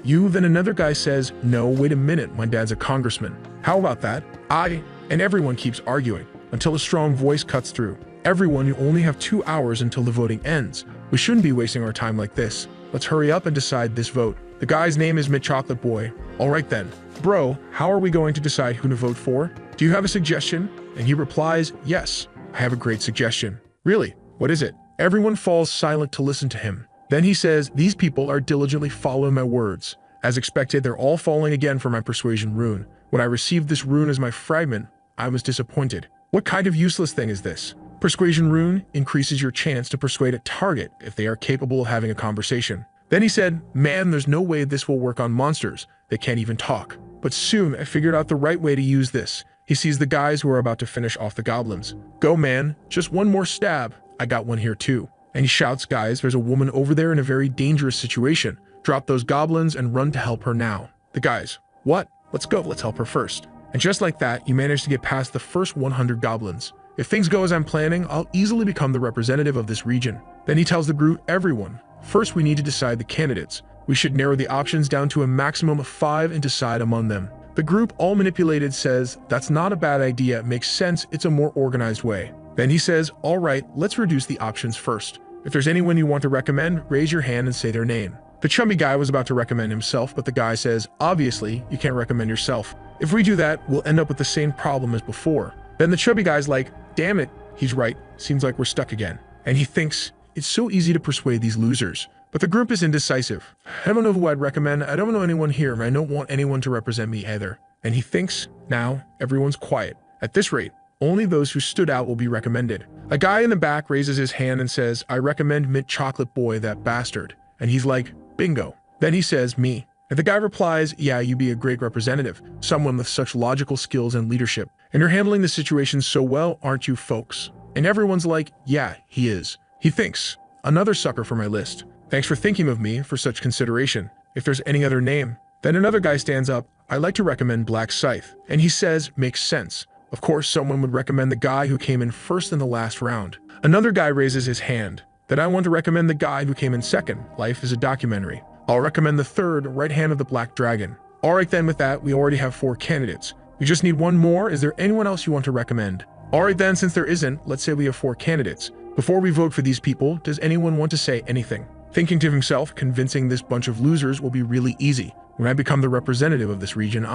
You. Then another guy says, no, wait a minute, my dad's a congressman. How about that? And everyone keeps arguing until a strong voice cuts through. Everyone, you only have 2 hours until the voting ends. We shouldn't be wasting our time like this. let's hurry up and decide this vote. The guy's name is Mint Chocolate Boy. All right then. Bro, how are we going to decide who to vote for? Do you have a suggestion? And he replies, yes, I have a great suggestion. Really? What is it? Everyone falls silent to listen to him. Then he says, these people are diligently following my words. As expected, they're all falling again for my persuasion rune. When I received this rune as my fragment, I was disappointed. What kind of useless thing is this? Persuasion rune increases your chance to persuade a target if they are capable of having a conversation. Then he said, man, there's no way this will work on monsters. They can't even talk. But soon I figured out the right way to use this. He sees the guys who are about to finish off the goblins. Go man, just one more stab. I got one here too. And he shouts, guys, there's a woman over there in a very dangerous situation. Drop those goblins and run to help her now. The guys, what? Let's go, let's help her first. And just like that, you manage to get past the first 100 goblins. If things go as I'm planning, I'll easily become the representative of this region. Then he tells the group, everyone, first we need to decide the candidates. We should narrow the options down to a maximum of 5 and decide among them. The group, all manipulated, says, that's not a bad idea, it makes sense, it's a more organized way. Then he says, all right, let's reduce the options first. If there's anyone you want to recommend, raise your hand and say their name. The chummy guy was about to recommend himself, but the guy says, obviously, you can't recommend yourself. If we do that, we'll end up with the same problem as before. Then the chubby guy's like, damn it, he's right, seems like we're stuck again. And he thinks, it's so easy to persuade these losers. But the group is indecisive. I don't know who I'd recommend, I don't know anyone here, and I don't want anyone to represent me either. And he thinks, now, everyone's quiet. At this rate, only those who stood out will be recommended. A guy in the back raises his hand and says, I recommend Mint Chocolate Boy, that bastard. And he's like, bingo. Then he says, me. And the guy replies, yeah, you'd be a great representative, someone with such logical skills and leadership. And you're handling the situation so well, aren't you folks? And everyone's like, yeah, he is. He thinks, another sucker for my list. Thanks for thinking of me for such consideration. If there's any other name. Then another guy stands up, I'd like to recommend Black Scythe. And he says, makes sense. Of course, someone would recommend the guy who came in first in the last round. Another guy raises his hand. Then I want to recommend the guy who came in second. Life is a documentary. I'll recommend the third, Right Hand of the Black Dragon. Alright then, with that, we already have 4 candidates. We just need one more. Is there anyone else you want to recommend? Alright then, since there isn't, let's say we have 4 candidates. Before we vote for these people, does anyone want to say anything? Thinking to himself, convincing this bunch of losers will be really easy. When I become the representative of this region,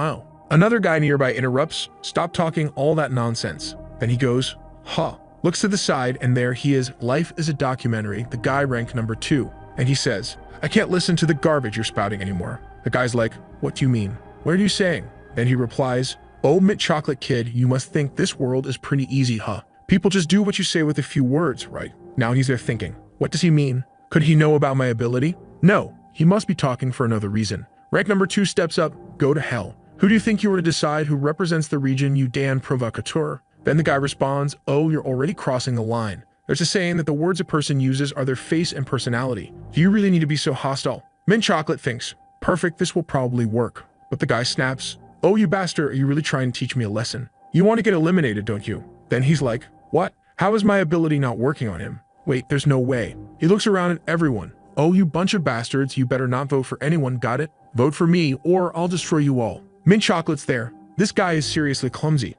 Another guy nearby interrupts, stop talking all that nonsense. Then he goes, looks to the side, and there he is, Life is a Documentary, the guy ranked number 2. And he says, I can't listen to the garbage you're spouting anymore. The guy's like, what do you mean? What are you saying? Then he replies, oh, Mint Chocolate Kid, you must think this world is pretty easy, People just do what you say with a few words, right? Now he's there thinking, what does he mean? Could he know about my ability? No, he must be talking for another reason. Rank number 2 steps up, go to hell. Who do you think you were to decide who represents the region, you damn provocateur? Then the guy responds, oh, you're already crossing the line. There's a saying that the words a person uses are their face and personality. Do you really need to be so hostile? Mint Chocolate thinks, perfect, this will probably work. But the guy snaps, oh, you bastard, are you really trying to teach me a lesson? You want to get eliminated, don't you? Then he's like, what? How is my ability not working on him? Wait, there's no way. He looks around at everyone. Oh, you bunch of bastards, you better not vote for anyone, got it? Vote for me, or I'll destroy you all. Mint Chocolate's there. This guy is seriously clumsy.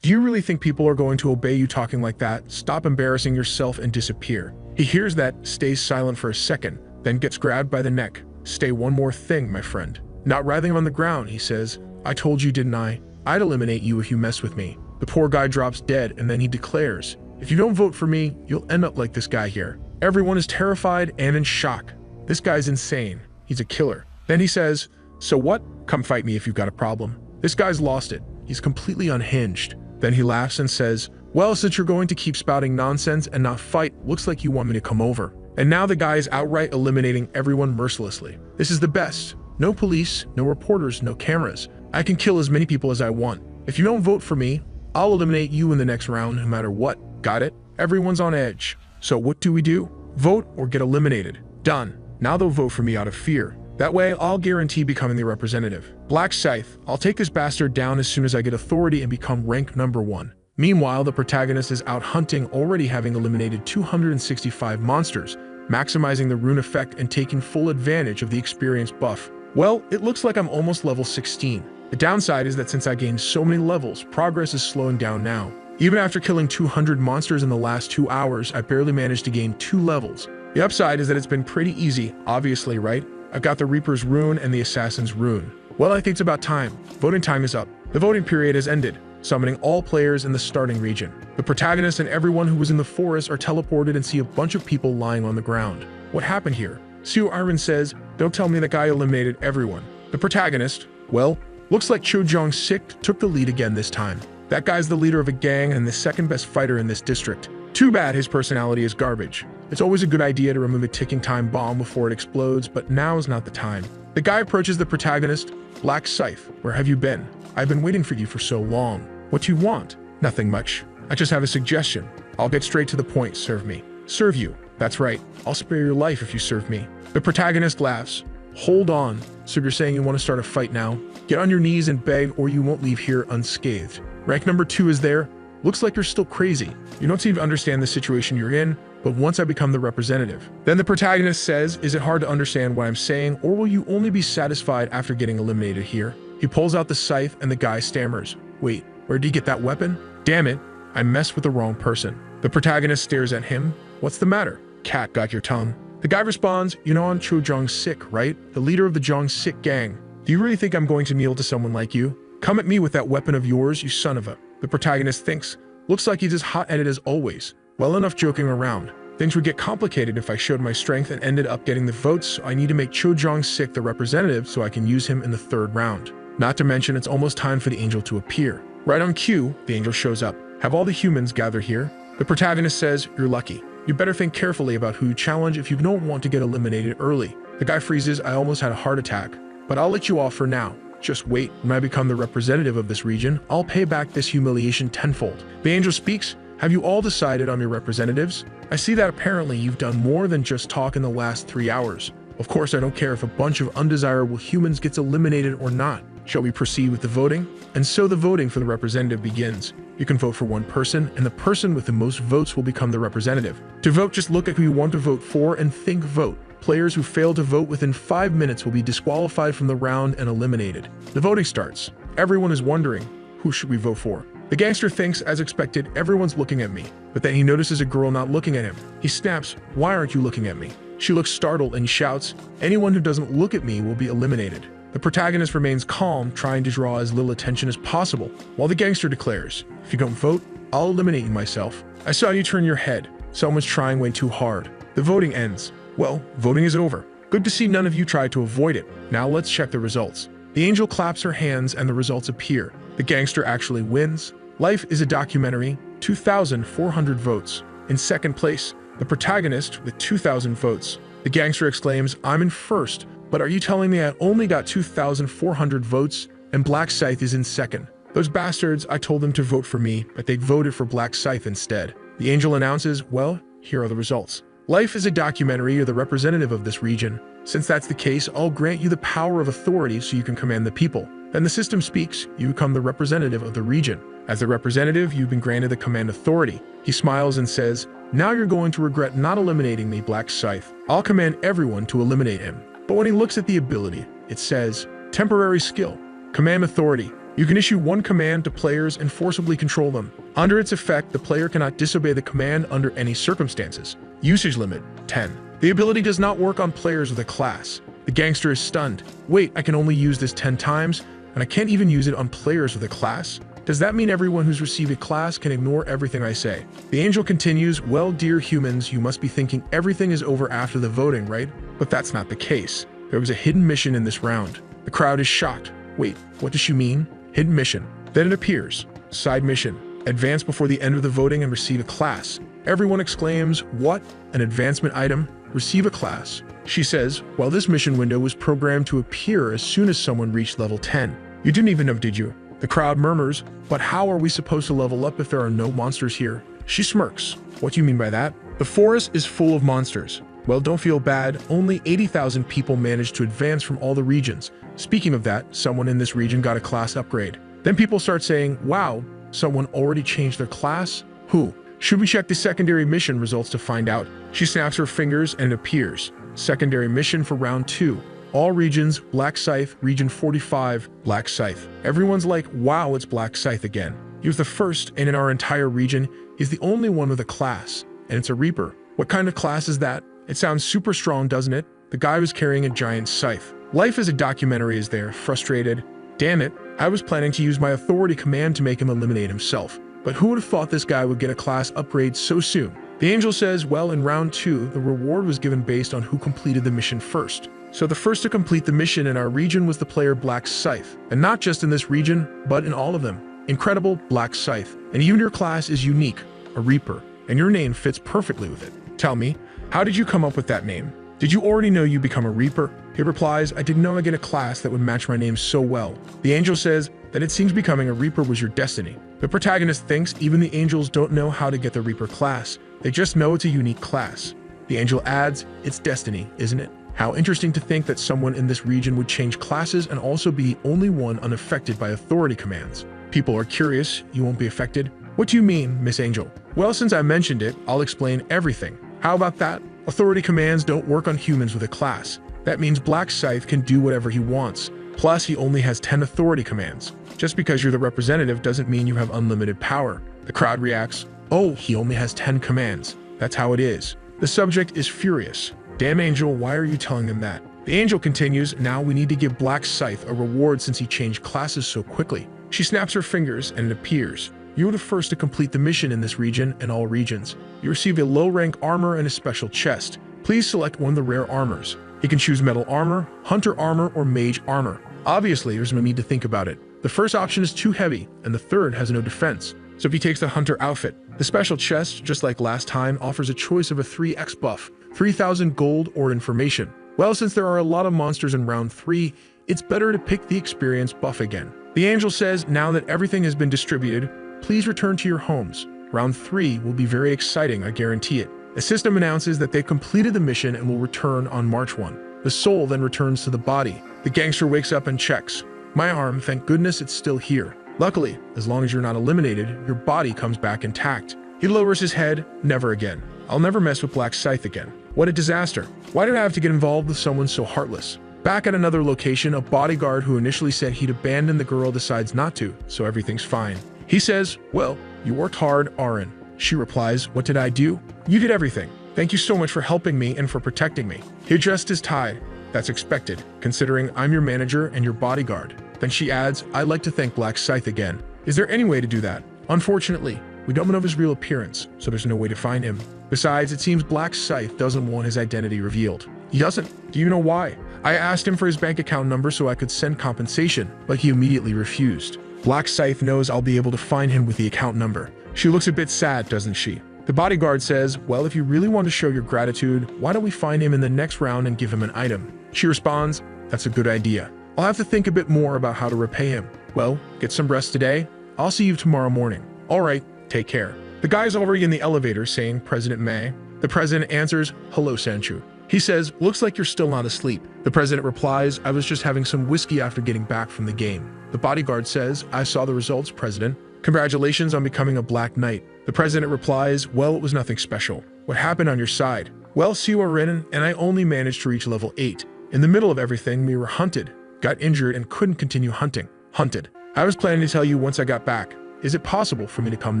Do you really think people are going to obey you talking like that? Stop embarrassing yourself and disappear. He hears that, stays silent for a second, then gets grabbed by the neck. Stay one more thing, my friend. Not writhing on the ground, he says. I told you, didn't I? I'd eliminate you if you mess with me. The poor guy drops dead, and then he declares, if you don't vote for me, you'll end up like this guy here. Everyone is terrified and in shock. This guy's insane. He's a killer. Then he says, so what? Come fight me if you've got a problem. This guy's lost it. He's completely unhinged. Then he laughs and says, well, since you're going to keep spouting nonsense and not fight, looks like you want me to come over. And now the guy is outright eliminating everyone mercilessly. This is the best. No police, no reporters, no cameras. I can kill as many people as I want. If you don't vote for me, I'll eliminate you in the next round no matter what. Got it? Everyone's on edge. So what do we do? Vote or get eliminated. Done. Now they'll vote for me out of fear. That way, I'll guarantee becoming the representative. Black Scythe, I'll take this bastard down as soon as I get authority and become rank number 1. Meanwhile, the protagonist is out hunting, already having eliminated 265 monsters, maximizing the rune effect and taking full advantage of the experience buff. Well, it looks like I'm almost level 16. The downside is that since I gained so many levels, progress is slowing down now. Even after killing 200 monsters in the last 2 hours, I barely managed to gain 2 levels. The upside is that it's been pretty easy, obviously, right? I've got the Reaper's rune and the Assassin's rune. Well, I think it's about time. Voting time is up. The voting period has ended, summoning all players in the starting region. The protagonist and everyone who was in the forest are teleported and see a bunch of people lying on the ground. What happened here? Sue Iron says, "Don't tell me that guy eliminated everyone." The protagonist, well, looks like Cho Jong-sik took the lead again this time. That guy's the leader of a gang and the second best fighter in this district. Too bad his personality is garbage. It's always a good idea to remove a ticking time bomb before it explodes, but now is not the time. The guy approaches the protagonist. "Black Scythe, where have you been? I've been waiting for you for so long. What do you want?" "Nothing much. I just have a suggestion. I'll get straight to the point. Serve me." "Serve you? That's right. I'll spare your life if you serve me." The protagonist laughs. "Hold on. So you're saying you want to start a fight now? Get on your knees and beg or you won't leave here unscathed. Rank number 2 is there. Looks like you're still crazy. You don't seem to understand the situation you're in, but once I become the representative." Then the protagonist says, "Is it hard to understand what I'm saying, or will you only be satisfied after getting eliminated here?" He pulls out the scythe and the guy stammers. "Wait, where'd he get that weapon? Damn it, I messed with the wrong person." The protagonist stares at him. "What's the matter? Cat got your tongue." The guy responds, "You know I'm Cho Jong-sik, right? The leader of the Jong-sik gang. Do you really think I'm going to kneel to someone like you? Come at me with that weapon of yours, you son of a..." The protagonist thinks, "Looks like he's as hot-headed as always. Well, enough joking around. Things would get complicated if I showed my strength and ended up getting the votes, so I need to make Cho Jong-sik the representative so I can use him in the 3rd round. Not to mention, it's almost time for the angel to appear." Right on cue, the angel shows up. "Have all the humans gather here?" The protagonist says, "You're lucky. You better think carefully about who you challenge if you don't want to get eliminated early." The guy freezes. "I almost had a heart attack, but I'll let you off for now. Just wait. When I become the representative of this region, I'll pay back this humiliation tenfold." The angel speaks. "Have you all decided on your representatives? I see that apparently you've done more than just talk in the last 3 hours. Of course, I don't care if a bunch of undesirable humans gets eliminated or not. Shall we proceed with the voting?" And so the voting for the representative begins. You can vote for one person, and the person with the most votes will become the representative. To vote, just look at who you want to vote for and think vote. Players who fail to vote within 5 minutes will be disqualified from the round and eliminated. The voting starts. Everyone is wondering, who should we vote for? The gangster thinks, as expected, everyone's looking at me. But then he notices a girl not looking at him. He snaps, "Why aren't you looking at me?" She looks startled and shouts, "Anyone who doesn't look at me will be eliminated." The protagonist remains calm, trying to draw as little attention as possible, while the gangster declares, "If you don't vote, I'll eliminate you myself. I saw you turn your head. Someone's trying way too hard." The voting ends. Well, voting is over. Good to see none of you tried to avoid it. Now let's check the results. The angel claps her hands and the results appear. The gangster actually wins. Life is a documentary, 2,400 votes. In second place, the protagonist with 2,000 votes. The gangster exclaims, "I'm in first, but are you telling me I only got 2,400 votes and Black Scythe is in second? Those bastards, I told them to vote for me, but they voted for Black Scythe instead." The angel announces, "Well, here are the results. Life is a documentary. You're the representative of this region. Since that's the case, I'll grant you the power of authority so you can command the people." Then the system speaks. You become the representative of the region. As the representative, you've been granted the command authority. He smiles and says, "Now you're going to regret not eliminating me, Black Scythe. I'll command everyone to eliminate him." But when he looks at the ability, it says, "Temporary skill. Command authority. You can issue one command to players and forcibly control them. Under its effect, the player cannot disobey the command under any circumstances. Usage limit, 10. The ability does not work on players with a class. The gangster is stunned. Wait, I can only use this 10 times, and I can't even use it on players with a class? Does that mean everyone who's received a class can ignore everything I say?" The angel continues, "Well, dear humans, you must be thinking everything is over after the voting, right? But that's not the case. There was a hidden mission in this round." The crowd is shocked. Wait, what does she mean? Hidden mission. Then it appears. Side mission. Advance before the end of the voting and receive a class. Everyone exclaims, "What? An advancement item? Receive a class." She says, "Well, this mission window was programmed to appear as soon as someone reached level 10. You didn't even know, did you?" The crowd murmurs, "But how are we supposed to level up if there are no monsters here?" She smirks. "What do you mean by that?" "The forest is full of monsters." "Well, don't feel bad. Only 80,000 people managed to advance from all the regions. Speaking of that, someone in this region got a class upgrade." Then people start saying, "Wow, someone already changed their class? Who? Should we check the secondary mission results to find out?" She snaps her fingers and it appears. Secondary mission for round 2. All regions, Black Scythe, region 45, Black Scythe. Everyone's like, "Wow, it's Black Scythe again." He was the first, and in our entire region, he's the only one with a class, and it's a Reaper. What kind of class is that? It sounds super strong, doesn't it? The guy was carrying a giant scythe. Life as a documentary is there, frustrated. Damn it, I was planning to use my authority command to make him eliminate himself. But who would have thought this guy would get a class upgrade so soon? The angel says, well, in round 2, the reward was given based on who completed the mission first. So the first to complete the mission in our region was the player Black Scythe. And not just in this region, but in all of them. Incredible Black Scythe. And even your class is unique, a Reaper. And your name fits perfectly with it. Tell me, how did you come up with that name? Did you already know you become a Reaper? He replies, I didn't know I get a class that would match my name so well. The angel says that it seems becoming a Reaper was your destiny. The protagonist thinks even the angels don't know how to get the Reaper class. They just know it's a unique class. The angel adds, it's destiny, isn't it? How interesting to think that someone in this region would change classes and also be the only one unaffected by authority commands. People are curious, you won't be affected. What do you mean, Miss Angel? Well, since I mentioned it, I'll explain everything. How about that? Authority commands don't work on humans with a class. That means Black Scythe can do whatever he wants. Plus, he only has 10 authority commands. Just because you're the representative doesn't mean you have unlimited power. The crowd reacts, oh, he only has 10 commands. That's how it is. The subject is furious. Damn Angel, why are you telling him that? The angel continues, now we need to give Black Scythe a reward since he changed classes so quickly. She snaps her fingers and it appears. You are the first to complete the mission in this region and all regions. You receive a low-rank armor and a special chest. Please select one of the rare armors. You can choose metal armor, hunter armor, or mage armor. Obviously, there's no need to think about it. The first option is too heavy, and the third has no defense. So if he takes the hunter outfit, the special chest, just like last time, offers a choice of a 3x buff, 3,000 gold, or information. Well, since there are a lot of monsters in round 3, it's better to pick the experience buff again. The angel says, now that everything has been distributed, please return to your homes. Round 3 will be very exciting, I guarantee it. The system announces that they've completed the mission and will return on March 1. The soul then returns to the body. The gangster wakes up and checks. My arm, thank goodness it's still here. Luckily, as long as you're not eliminated, your body comes back intact. He lowers his head, never again. I'll never mess with Black Scythe again. What a disaster. Why did I have to get involved with someone so heartless? Back at another location, a bodyguard who initially said he'd abandon the girl decides not to, so everything's fine. He says, well, you worked hard, Aaron. She replies, what did I do? You did everything. Thank you so much for helping me and for protecting me. He adjusts his tie. That's expected, considering I'm your manager and your bodyguard. Then she adds, I'd like to thank Black Scythe again. Is there any way to do that? Unfortunately, we don't know his real appearance, so there's no way to find him. Besides, it seems Black Scythe doesn't want his identity revealed. He doesn't. Do you know why? I asked him for his bank account number so I could send compensation, but he immediately refused. Black Scythe knows I'll be able to find him with the account number. She looks a bit sad, doesn't she? The bodyguard says, well, if you really want to show your gratitude, why don't we find him in the next round and give him an item? She responds, that's a good idea. I'll have to think a bit more about how to repay him. Well, get some rest today. I'll see you tomorrow morning. All right, take care. The guy's already in the elevator saying, President May. The president answers, hello, Sanchu. He says, looks like you're still not asleep. The president replies, I was just having some whiskey after getting back from the game. The bodyguard says, I saw the results, President. Congratulations on becoming a Black Knight. The president replies, well, it was nothing special. What happened on your side? Well, Siwa Renan and I only managed to reach level 8. In the middle of everything, we were hunted, got injured, and couldn't continue hunting. Hunted. I was planning to tell you once I got back. Is it possible for me to come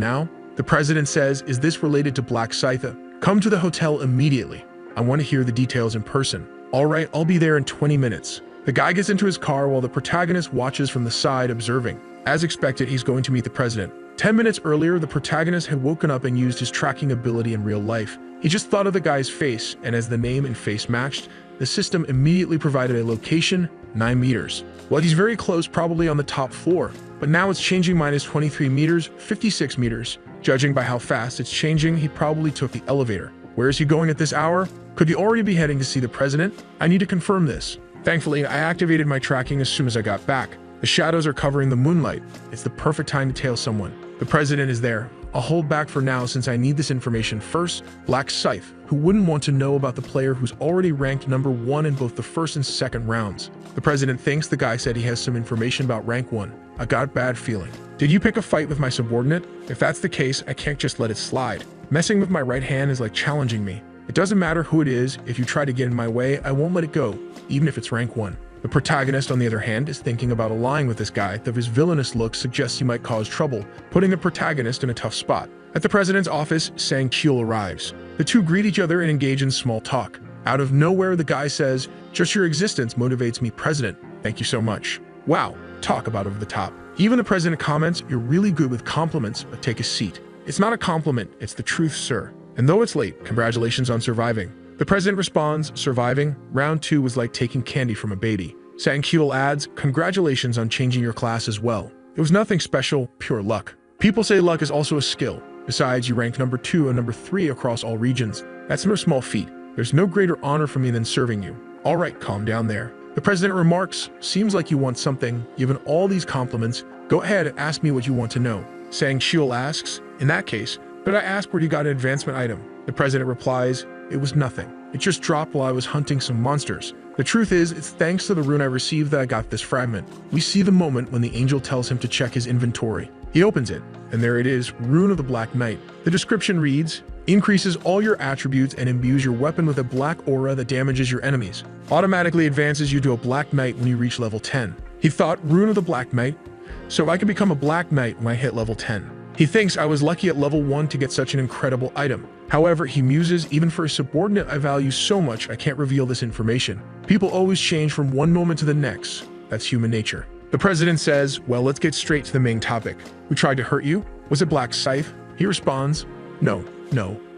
now? The president says, is this related to Black Scythe? Come to the hotel immediately. I want to hear the details in person. All right, I'll be there in 20 minutes. The guy gets into his car while the protagonist watches from the side, observing. As expected, he's going to meet the president. 10 minutes earlier, the protagonist had woken up and used his tracking ability in real life. He just thought of the guy's face, and as the name and face matched, the system immediately provided a location, 9 meters. Well, he's very close, probably on the top floor, but now it's changing minus 23 meters, 56 meters. Judging by how fast it's changing, he probably took the elevator. Where is he going at this hour? Could he already be heading to see the president? I need to confirm this. Thankfully, I activated my tracking as soon as I got back. The shadows are covering the moonlight. It's the perfect time to tail someone. The president is there. I'll hold back for now since I need this information first. Black Scythe, who wouldn't want to know about the player who's already ranked number 1 in both the first and second rounds. The president thinks the guy said he has some information about rank 1. I got a bad feeling. Did you pick a fight with my subordinate? If that's the case, I can't just let it slide. Messing with my right hand is like challenging me. It doesn't matter who it is, if you try to get in my way, I won't let it go, even if it's rank 1. The protagonist, on the other hand, is thinking about allying with this guy, though his villainous look suggests he might cause trouble, putting the protagonist in a tough spot. At the president's office, Sang Kyul arrives. The two greet each other and engage in small talk. Out of nowhere, the guy says, "Just your existence motivates me, President. Thank you so much." Wow, talk about over the top. Even the president comments, "You're really good with compliments, but take a seat." It's not a compliment, it's the truth, sir. And though it's late, congratulations on surviving. The president responds, "Surviving? Round 2 was like taking candy from a baby." Sang-kyul adds, "Congratulations on changing your class as well. It was nothing special, pure luck." People say luck is also a skill. Besides, you ranked number 2 and number 3 across all regions. That's no small feat. There's no greater honor for me than serving you. All right, calm down there. The president remarks, "Seems like you want something. Given all these compliments, go ahead and ask me what you want to know." Sang-kyul asks, "In that case, could I ask where you got an advancement item?" The president replies, "It was nothing. It just dropped while I was hunting some monsters. The truth is, it's thanks to the rune I received that I got this fragment." We see the moment when the angel tells him to check his inventory. He opens it, and there it is, Rune of the Black Knight. The description reads, "Increases all your attributes and imbues your weapon with a black aura that damages your enemies. Automatically advances you to a Black Knight when you reach level 10. He thought, Rune of the Black Knight? So I could become a Black Knight when I hit level 10. He thinks I was lucky at level 1 to get such an incredible item. However, he muses, even for a subordinate I value so much I can't reveal this information. People always change from one moment to the next. That's human nature." The president says, "Well, let's get straight to the main topic. Who tried to hurt you? Was it Black Scythe?" He responds, No,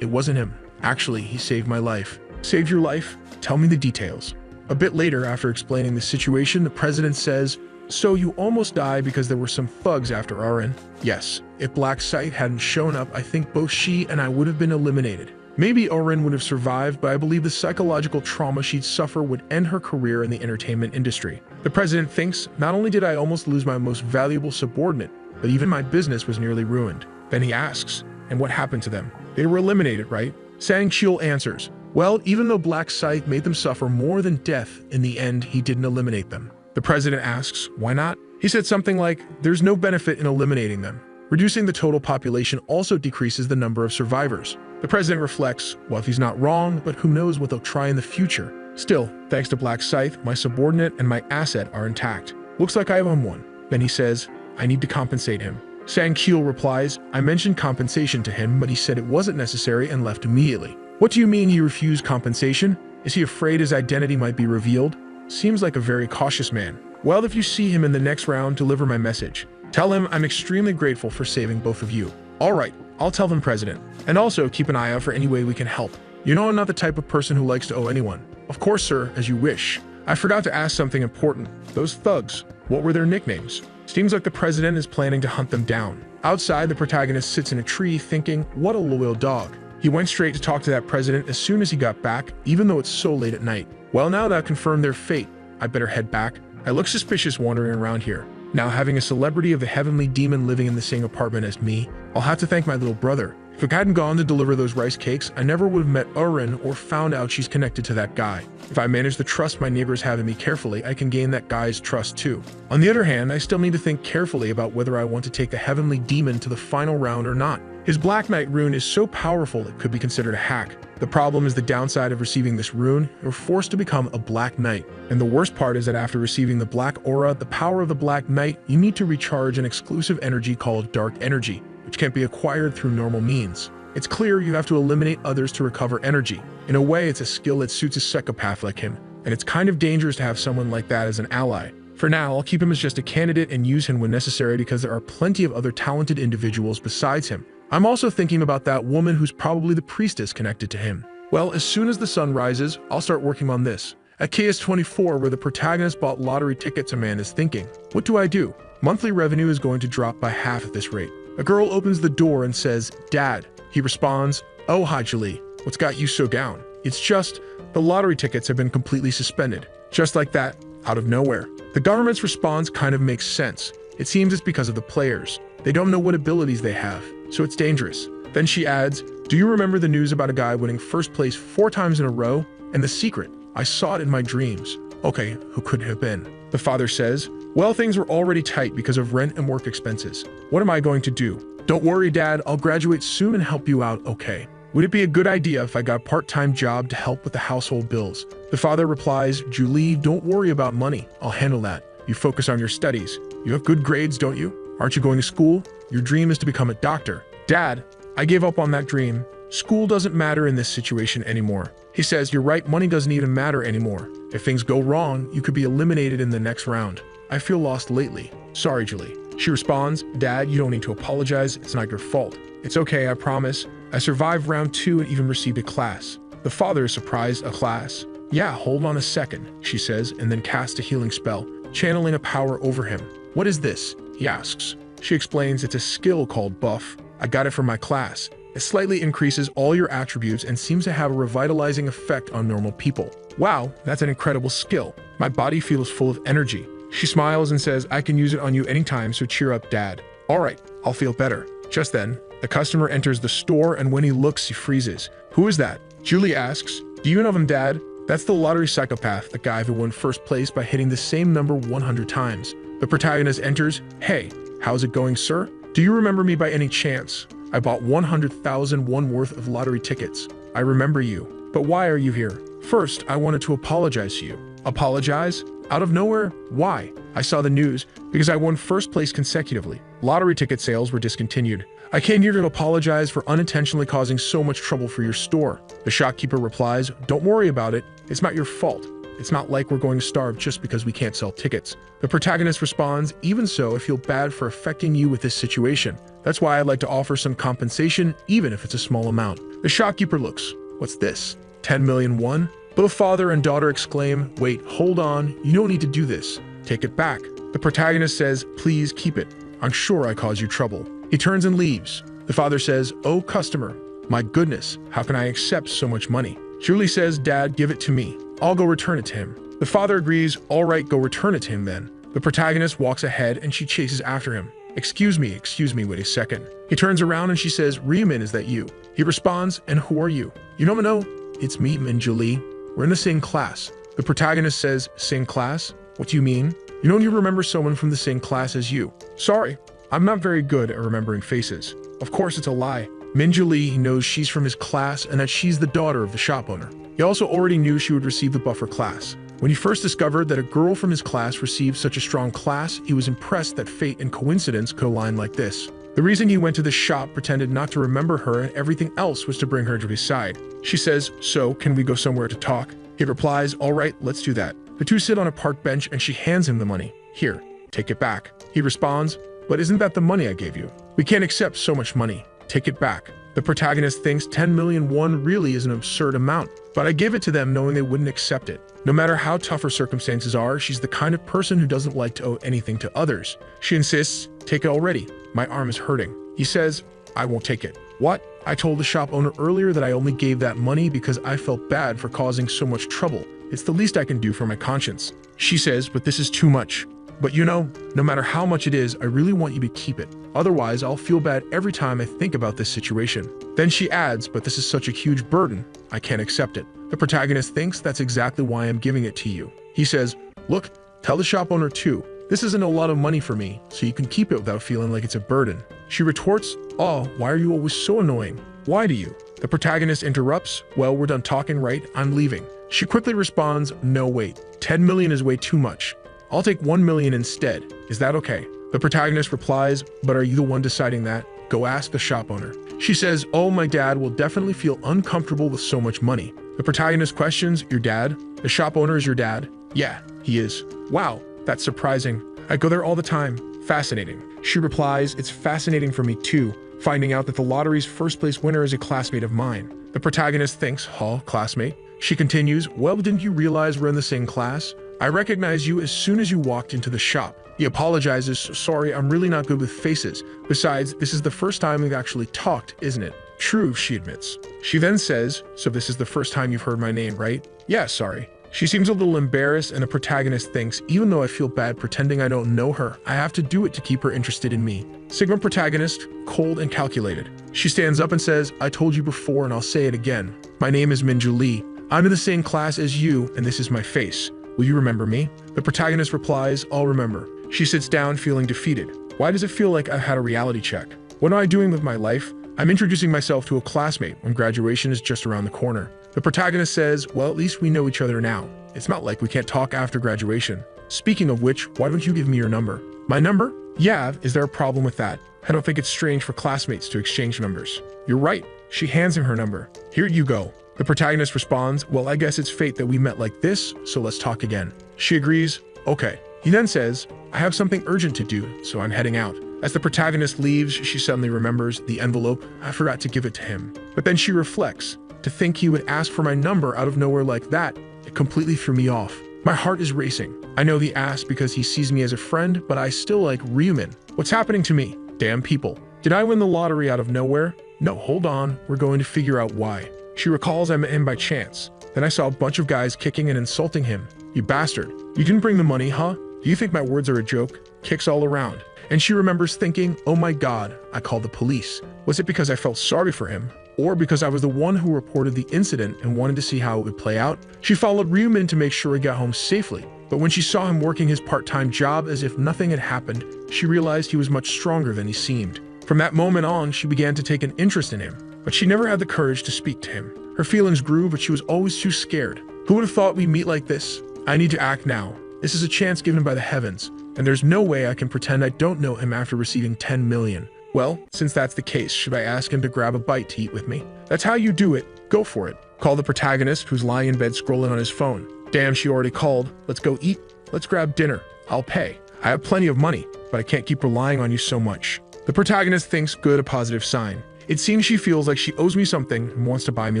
it wasn't him. Actually, he saved my life." "Saved your life? Tell me the details." A bit later, after explaining the situation, the president says, "So you almost died because there were some thugs after Arin?" "Yes. If Black Scythe hadn't shown up, I think both she and I would have been eliminated. Maybe Arin would have survived, but I believe the psychological trauma she'd suffer would end her career in the entertainment industry." The president thinks, "Not only did I almost lose my most valuable subordinate, but even my business was nearly ruined." Then he asks, "And what happened to them? They were eliminated, right?" Sang-kyul answers, "Well, even though Black Scythe made them suffer more than death, in the end, he didn't eliminate them." The president asks, "Why not?" He said something like, "There's no benefit in eliminating them. Reducing the total population also decreases the number of survivors." The president reflects, "Well, if he's not wrong, but who knows what they'll try in the future. Still, thanks to Black Scythe, my subordinate and my asset are intact. Looks like I owe him one." Then he says, "I need to compensate him." Sang-kyul replies, "I mentioned compensation to him, but he said it wasn't necessary and left immediately." "What do you mean he refused compensation? Is he afraid his identity might be revealed? Seems like a very cautious man." "Well, if you see him in the next round, deliver my message. Tell him I'm extremely grateful for saving both of you." "All right, I'll tell them, President. And also keep an eye out for any way we can help. You know I'm not the type of person who likes to owe anyone." "Of course, sir, as you wish. I forgot to ask something important. Those thugs, what were their nicknames?" Seems like the president is planning to hunt them down. Outside, the protagonist sits in a tree thinking, what a loyal dog. He went straight to talk to that president as soon as he got back, even though it's so late at night. "Well, now that I've confirmed their fate, I better head back. I look suspicious wandering around here. Now, having a celebrity of the heavenly demon living in the same apartment as me, I'll have to thank my little brother. If I hadn't gone to deliver those rice cakes, I never would have met Arin or found out she's connected to that guy. If I manage to trust my neighbors have in me carefully, I can gain that guy's trust too. On the other hand, I still need to think carefully about whether I want to take the heavenly demon to the final round or not. His Black Knight rune is so powerful it could be considered a hack. The problem is the downside of receiving this rune, you're forced to become a Black Knight. And the worst part is that after receiving the Black Aura, the power of the Black Knight, you need to recharge an exclusive energy called Dark Energy, which can't be acquired through normal means. It's clear you have to eliminate others to recover energy. In a way, it's a skill that suits a psychopath like him, and it's kind of dangerous to have someone like that as an ally. For now, I'll keep him as just a candidate and use him when necessary because there are plenty of other talented individuals besides him. I'm also thinking about that woman who's probably the priestess connected to him. Well, as soon as the sun rises, I'll start working on this. At KS24, where the protagonist bought lottery tickets, a man is thinking, what do I do? Monthly revenue is going to drop by half at this rate. A girl opens the door and says, Dad. He responds, Oh, hi, Julie. What's got you so down? It's just, the lottery tickets have been completely suspended. Just like that, out of nowhere. The government's response kind of makes sense. It seems it's because of the players. They don't know what abilities they have, so it's dangerous. Then she adds, Do you remember the news about a guy winning first place 4 times in a row? And the secret, I saw it in my dreams. Okay, who could it have been? The father says, Well, things are already tight because of rent and work expenses. What am I going to do? Don't worry, Dad, I'll graduate soon and help you out, okay? Would it be a good idea if I got a part-time job to help with the household bills? The father replies, Julie, don't worry about money. I'll handle that. You focus on your studies. You have good grades, don't you? Aren't you going to school? Your dream is to become a doctor. Dad, I gave up on that dream. school doesn't matter in this situation anymore. He says, you're right, money doesn't even matter anymore. If things go wrong, you could be eliminated in the next round. I feel lost lately. Sorry, Julie. She responds, Dad, you don't need to apologize. It's not your fault. It's okay, I promise. I survived round 2 and even received a class. The father is surprised. A class? Yeah, hold on a second, she says, and then casts a healing spell, channeling a power over him. What is this? He asks. She explains it's a skill called buff. I got it from my class. It slightly increases all your attributes and seems to have a revitalizing effect on normal people. Wow, that's an incredible skill. My body feels full of energy. She smiles and says, I can use it on you anytime, so cheer up, Dad. All right, I'll feel better. Just then, the customer enters the store, and when he looks, he freezes. Who is that? Julie asks, do you know him, Dad? That's the lottery psychopath, the guy who won first place by hitting the same number 100 times. The protagonist enters. Hey, how's it going, sir? Do you remember me by any chance? I bought 100,000 won worth of lottery tickets. I remember you. But why are you here? First, I wanted to apologize to you. Apologize? Out of nowhere? Why? I saw the news because I won first place consecutively. Lottery ticket sales were discontinued. I came here to apologize for unintentionally causing so much trouble for your store. The shopkeeper replies, don't worry about it. It's not your fault. It's not like we're going to starve just because we can't sell tickets. The protagonist responds, even so, I feel bad for affecting you with this situation. That's why I'd like to offer some compensation, even if it's a small amount. The shopkeeper looks. What's this? 10 million won? Both father and daughter exclaim, wait, hold on, you don't need to do this. Take it back. The protagonist says, please keep it. I'm sure I caused you trouble. He turns and leaves. The father says, oh, customer, my goodness, how can I accept so much money? Julie says, Dad, give it to me. I'll go return it to him. The father agrees, all right, go return it to him then. The protagonist walks ahead and she chases after him. Excuse me, wait a second. He turns around and she says, Riemann, is that you? He responds, and who are you? You don't know? It's me, and Julie. We're in the same class. The protagonist says, same class? What do you mean? You don't even remember someone from the same class as you. Sorry, I'm not very good at remembering faces. Of course it's a lie. Min Lee knows she's from his class and that she's the daughter of the shop owner. He also already knew she would receive the buffer class. When he first discovered that a girl from his class received such a strong class, he was impressed that fate and coincidence could align like this. The reason he went to the shop, pretended not to remember her, and everything else was to bring her to his side. She says, so, can we go somewhere to talk? He replies, all right, let's do that. The two sit on a park bench and she hands him the money. Here, take it back. He responds, but isn't that the money I gave you? We can't accept so much money. Take it back. The protagonist thinks 10 million won really is an absurd amount, but I gave it to them knowing they wouldn't accept it. No matter how tough her circumstances are, she's the kind of person who doesn't like to owe anything to others. She insists, take it already. My arm is hurting. He says, I won't take it. What? I told the shop owner earlier that I only gave that money because I felt bad for causing so much trouble. It's the least I can do for my conscience. She says, but this is too much. But you know, no matter how much it is, I really want you to keep it. Otherwise, I'll feel bad every time I think about this situation. Then she adds, but this is such a huge burden. I can't accept it. The protagonist thinks that's exactly why I'm giving it to you. He says, look, tell the shop owner too. This isn't a lot of money for me, so you can keep it without feeling like it's a burden. She retorts, oh, why are you always so annoying? Why do you? The protagonist interrupts, well, we're done talking, right? I'm leaving. She quickly responds, no, wait. 10 million is way too much. I'll take 1 million instead. Is that okay? The protagonist replies, but are you the one deciding that? Go ask the shop owner. She says, oh, my dad will definitely feel uncomfortable with so much money. The protagonist questions, your dad? The shop owner is your dad? Yeah, he is. Wow, that's surprising. I go there all the time. Fascinating. She replies, it's fascinating for me too, finding out that the lottery's first place winner is a classmate of mine. The protagonist thinks, huh, classmate? She continues, well, didn't you realize we're in the same class? I recognized you as soon as you walked into the shop. He apologizes, sorry, I'm really not good with faces. Besides, this is the first time we've actually talked, isn't it? True, she admits. She then says, so this is the first time you've heard my name, right? Yeah, sorry. She seems a little embarrassed, and the protagonist thinks, even though I feel bad pretending I don't know her, I have to do it to keep her interested in me. Sigma protagonist, cold and calculated. She stands up and says, I told you before and I'll say it again. My name is Minju Lee. I'm in the same class as you, and this is my face. Will you remember me? The protagonist replies, I'll remember. She sits down feeling defeated. Why does it feel like I've had a reality check? What am I doing with my life? I'm introducing myself to a classmate when graduation is just around the corner. The protagonist says, well, at least we know each other now. It's not like we can't talk after graduation. Speaking of which, why don't you give me your number? My number? Yeah, is there a problem with that? I don't think it's strange for classmates to exchange numbers. You're right. She hands him her number. Here you go. The protagonist responds, well, I guess it's fate that we met like this, so let's talk again. She agrees, okay. He then says, I have something urgent to do, so I'm heading out. As the protagonist leaves, she suddenly remembers the envelope. I forgot to give it to him. But then she reflects. To think he would ask for my number out of nowhere like that, it completely threw me off. My heart is racing. I know he asked because he sees me as a friend, but I still like Ryumin. What's happening to me? Damn people. Did I win the lottery out of nowhere? No, hold on. We're going to figure out why. She recalls I met him by chance. Then I saw a bunch of guys kicking and insulting him. You bastard. You didn't bring the money, huh? Do you think my words are a joke? Kicks all around. And she remembers thinking, oh my god, I called the police. Was it because I felt sorry for him? Or because I was the one who reported the incident and wanted to see how it would play out? She followed Ryumin to make sure he got home safely. But when she saw him working his part-time job as if nothing had happened, she realized he was much stronger than he seemed. From that moment on, she began to take an interest in him. But she never had the courage to speak to him. Her feelings grew, but she was always too scared. Who would have thought we'd meet like this? I need to act now. This is a chance given by the heavens, and there's no way I can pretend I don't know him after receiving 10 million. Well, since that's the case, should I ask him to grab a bite to eat with me? That's how you do it. Go for it. Call the protagonist, who's lying in bed scrolling on his phone. Damn, she already called. Let's go eat. Let's grab dinner. I'll pay. I have plenty of money, but I can't keep relying on you so much. The protagonist thinks good, a positive sign. It seems she feels like she owes me something and wants to buy me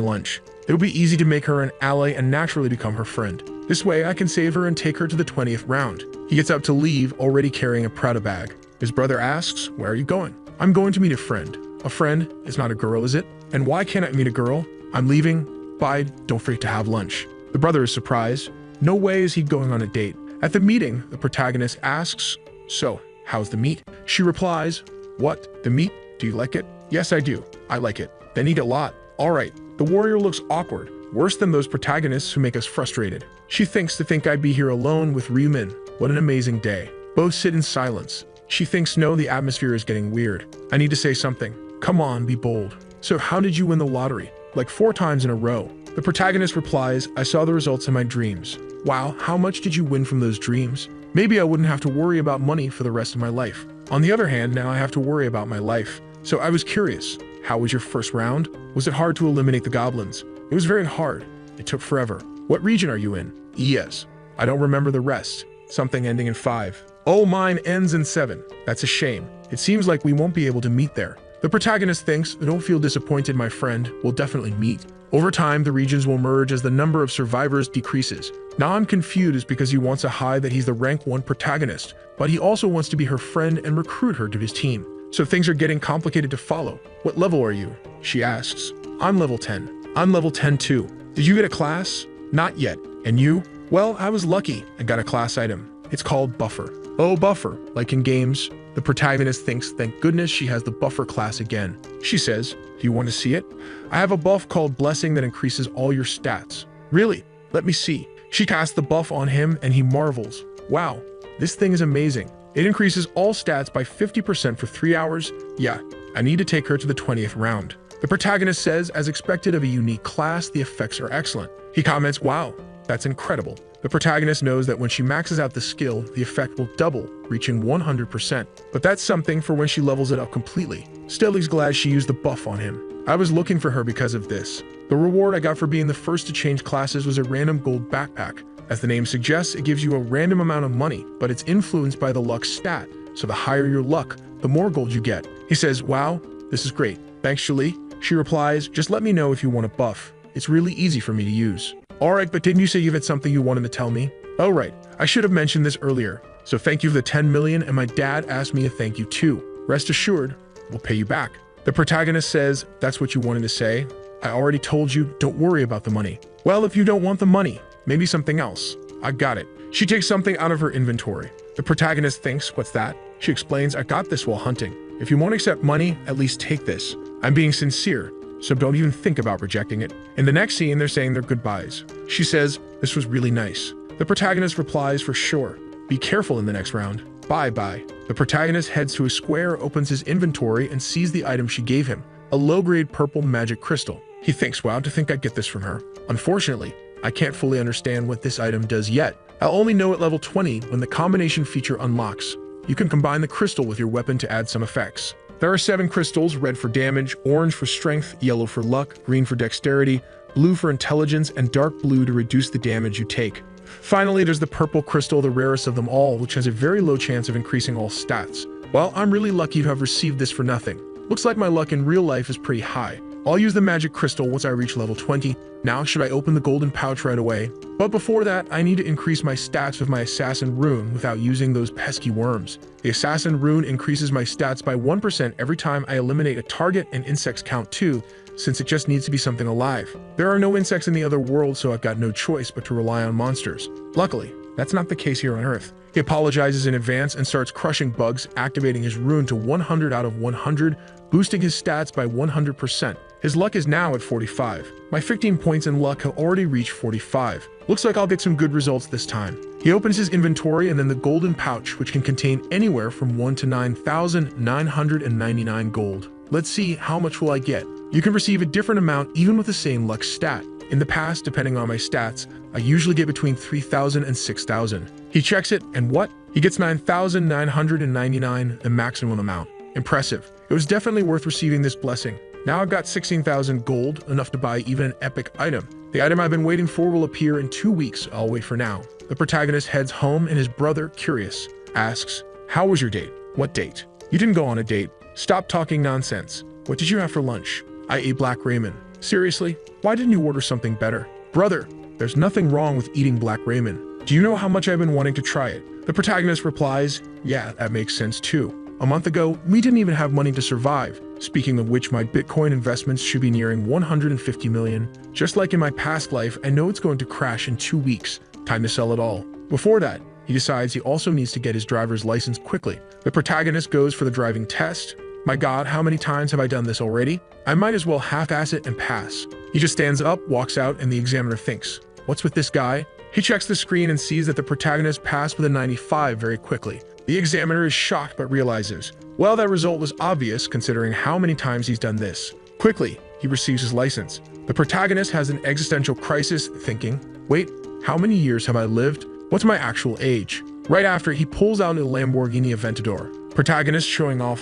lunch. It'll be easy to make her an ally and naturally become her friend. This way, I can save her and take her to the 20th round. He gets up to leave, already carrying a Prada bag. His brother asks, where are you going? I'm going to meet a friend. A friend is not a girl, is it? And why can't I meet a girl? I'm leaving. Bye, don't forget to have lunch. The brother is surprised. No way is he going on a date. At the meeting, the protagonist asks, so, how's the meat? She replies, what? The meat? Do you like it? Yes, I do. I like it. Then eat a lot. All right. The warrior looks awkward, worse than those protagonists who make us frustrated. She thinks to think I'd be here alone with Ryumin. What an amazing day. Both sit in silence. She thinks no, the atmosphere is getting weird. I need to say something. Come on, be bold. So how did you win the lottery? Like 4 times in a row. The protagonist replies, I saw the results in my dreams. Wow, how much did you win from those dreams? Maybe I wouldn't have to worry about money for the rest of my life. On the other hand, now I have to worry about my life. So I was curious. How was your first round? Was it hard to eliminate the goblins? It was very hard. It took forever. What region are you in? Yes. I don't remember the rest. Something ending in 5. Oh, mine ends in 7. That's a shame. It seems like we won't be able to meet there. The protagonist thinks, don't feel disappointed, my friend. We'll definitely meet. Over time, the regions will merge as the number of survivors decreases. Now I'm confused because he wants to hide that he's the rank 1 protagonist, but he also wants to be her friend and recruit her to his team. So things are getting complicated to follow. What level are you? She asks. I'm level 10. I'm level 10 too. Did you get a class? Not yet. And you? Well, I was lucky and got a class item. It's called Buffer. Oh, Buffer. Like in games. The protagonist thinks, thank goodness she has the Buffer class again. She says, do you want to see it? I have a buff called Blessing that increases all your stats. Really? Let me see. She casts the buff on him and he marvels. Wow, this thing is amazing. It increases all stats by 50% for 3 hours. Yeah, I need to take her to the 20th round. The protagonist says, as expected of a unique class, the effects are excellent. He comments, wow, that's incredible. The protagonist knows that when she maxes out the skill, the effect will double, reaching 100%. But that's something for when she levels it up completely. Still, he's glad she used the buff on him. I was looking for her because of this. The reward I got for being the first to change classes was a random gold backpack. As the name suggests, it gives you a random amount of money, but it's influenced by the luck stat. So the higher your luck, the more gold you get. He says, wow, this is great. Thanks, Shali. She replies, just let me know if you want a buff. It's really easy for me to use. Alright, but didn't you say you had something you wanted to tell me? Oh right, I should have mentioned this earlier. So thank you for the 10 million and my dad asked me to thank you too. Rest assured, we'll pay you back. The protagonist says, that's what you wanted to say? I already told you, don't worry about the money. Well, if you don't want the money, maybe something else. I got it. She takes something out of her inventory. The protagonist thinks, what's that? She explains, I got this while hunting. If you won't accept money, at least take this. I'm being sincere, so don't even think about rejecting it. In the next scene, they're saying their goodbyes. She says, this was really nice. The protagonist replies, for sure. Be careful in the next round. Bye-bye. The protagonist heads to a square, opens his inventory, and sees the item she gave him, a low-grade purple magic crystal. He thinks, wow, to think I'd get this from her. Unfortunately, I can't fully understand what this item does yet. I'll only know at level 20 when the combination feature unlocks. You can combine the crystal with your weapon to add some effects. There are 7 crystals: red for damage, orange for strength, yellow for luck, green for dexterity, blue for intelligence, and dark blue to reduce the damage you take. Finally, there's the purple crystal, the rarest of them all, which has a very low chance of increasing all stats. Well, I'm really lucky to have received this for nothing. Looks like my luck in real life is pretty high. I'll use the magic crystal once I reach level 20. Now, should I open the golden pouch right away? But before that, I need to increase my stats with my assassin rune without using those pesky worms. The assassin rune increases my stats by 1% every time I eliminate a target, and insects count too, since it just needs to be something alive. There are no insects in the other world, so I've got no choice but to rely on monsters. Luckily, that's not the case here on Earth. He apologizes in advance and starts crushing bugs, activating his rune to 100 out of 100, boosting his stats by 100%. His luck is now at 45. My 15 points in luck have already reached 45. Looks like I'll get some good results this time. He opens his inventory and then the golden pouch, which can contain anywhere from 1 to 9,999 gold. Let's see, how much will I get? You can receive a different amount even with the same luck stat. In the past, depending on my stats, I usually get between 3,000 and 6,000. He checks it, and what? He gets 9,999, the maximum amount. Impressive. It was definitely worth receiving this blessing. Now I've got 16,000 gold, enough to buy even an epic item. The item I've been waiting for will appear in 2 weeks. I'll wait for now. The protagonist heads home and his brother, curious, asks, "How was your date?" "What date? You didn't go on a date. Stop talking nonsense. What did you have for lunch?" "I ate black ramen." "Seriously? Why didn't you order something better?" "Brother, there's nothing wrong with eating black ramen. Do you know how much I've been wanting to try it?" The protagonist replies, "Yeah, that makes sense too. A month ago, we didn't even have money to survive. Speaking of which, my Bitcoin investments should be nearing 150 million. Just like in my past life, I know it's going to crash in 2 weeks. Time to sell it all." Before that, he decides he also needs to get his driver's license quickly. The protagonist goes for the driving test. My god, how many times have I done this already? I might as well half-ass it and pass. He just stands up, walks out, and the examiner thinks, "What's with this guy?" He checks the screen and sees that the protagonist passed with a 95 very quickly. The examiner is shocked but realizes, well, that result was obvious considering how many times he's done this. Quickly, he receives his license. The protagonist has an existential crisis, thinking, wait, how many years have I lived? What's my actual age? Right after, he pulls out a Lamborghini Aventador. Protagonist showing off,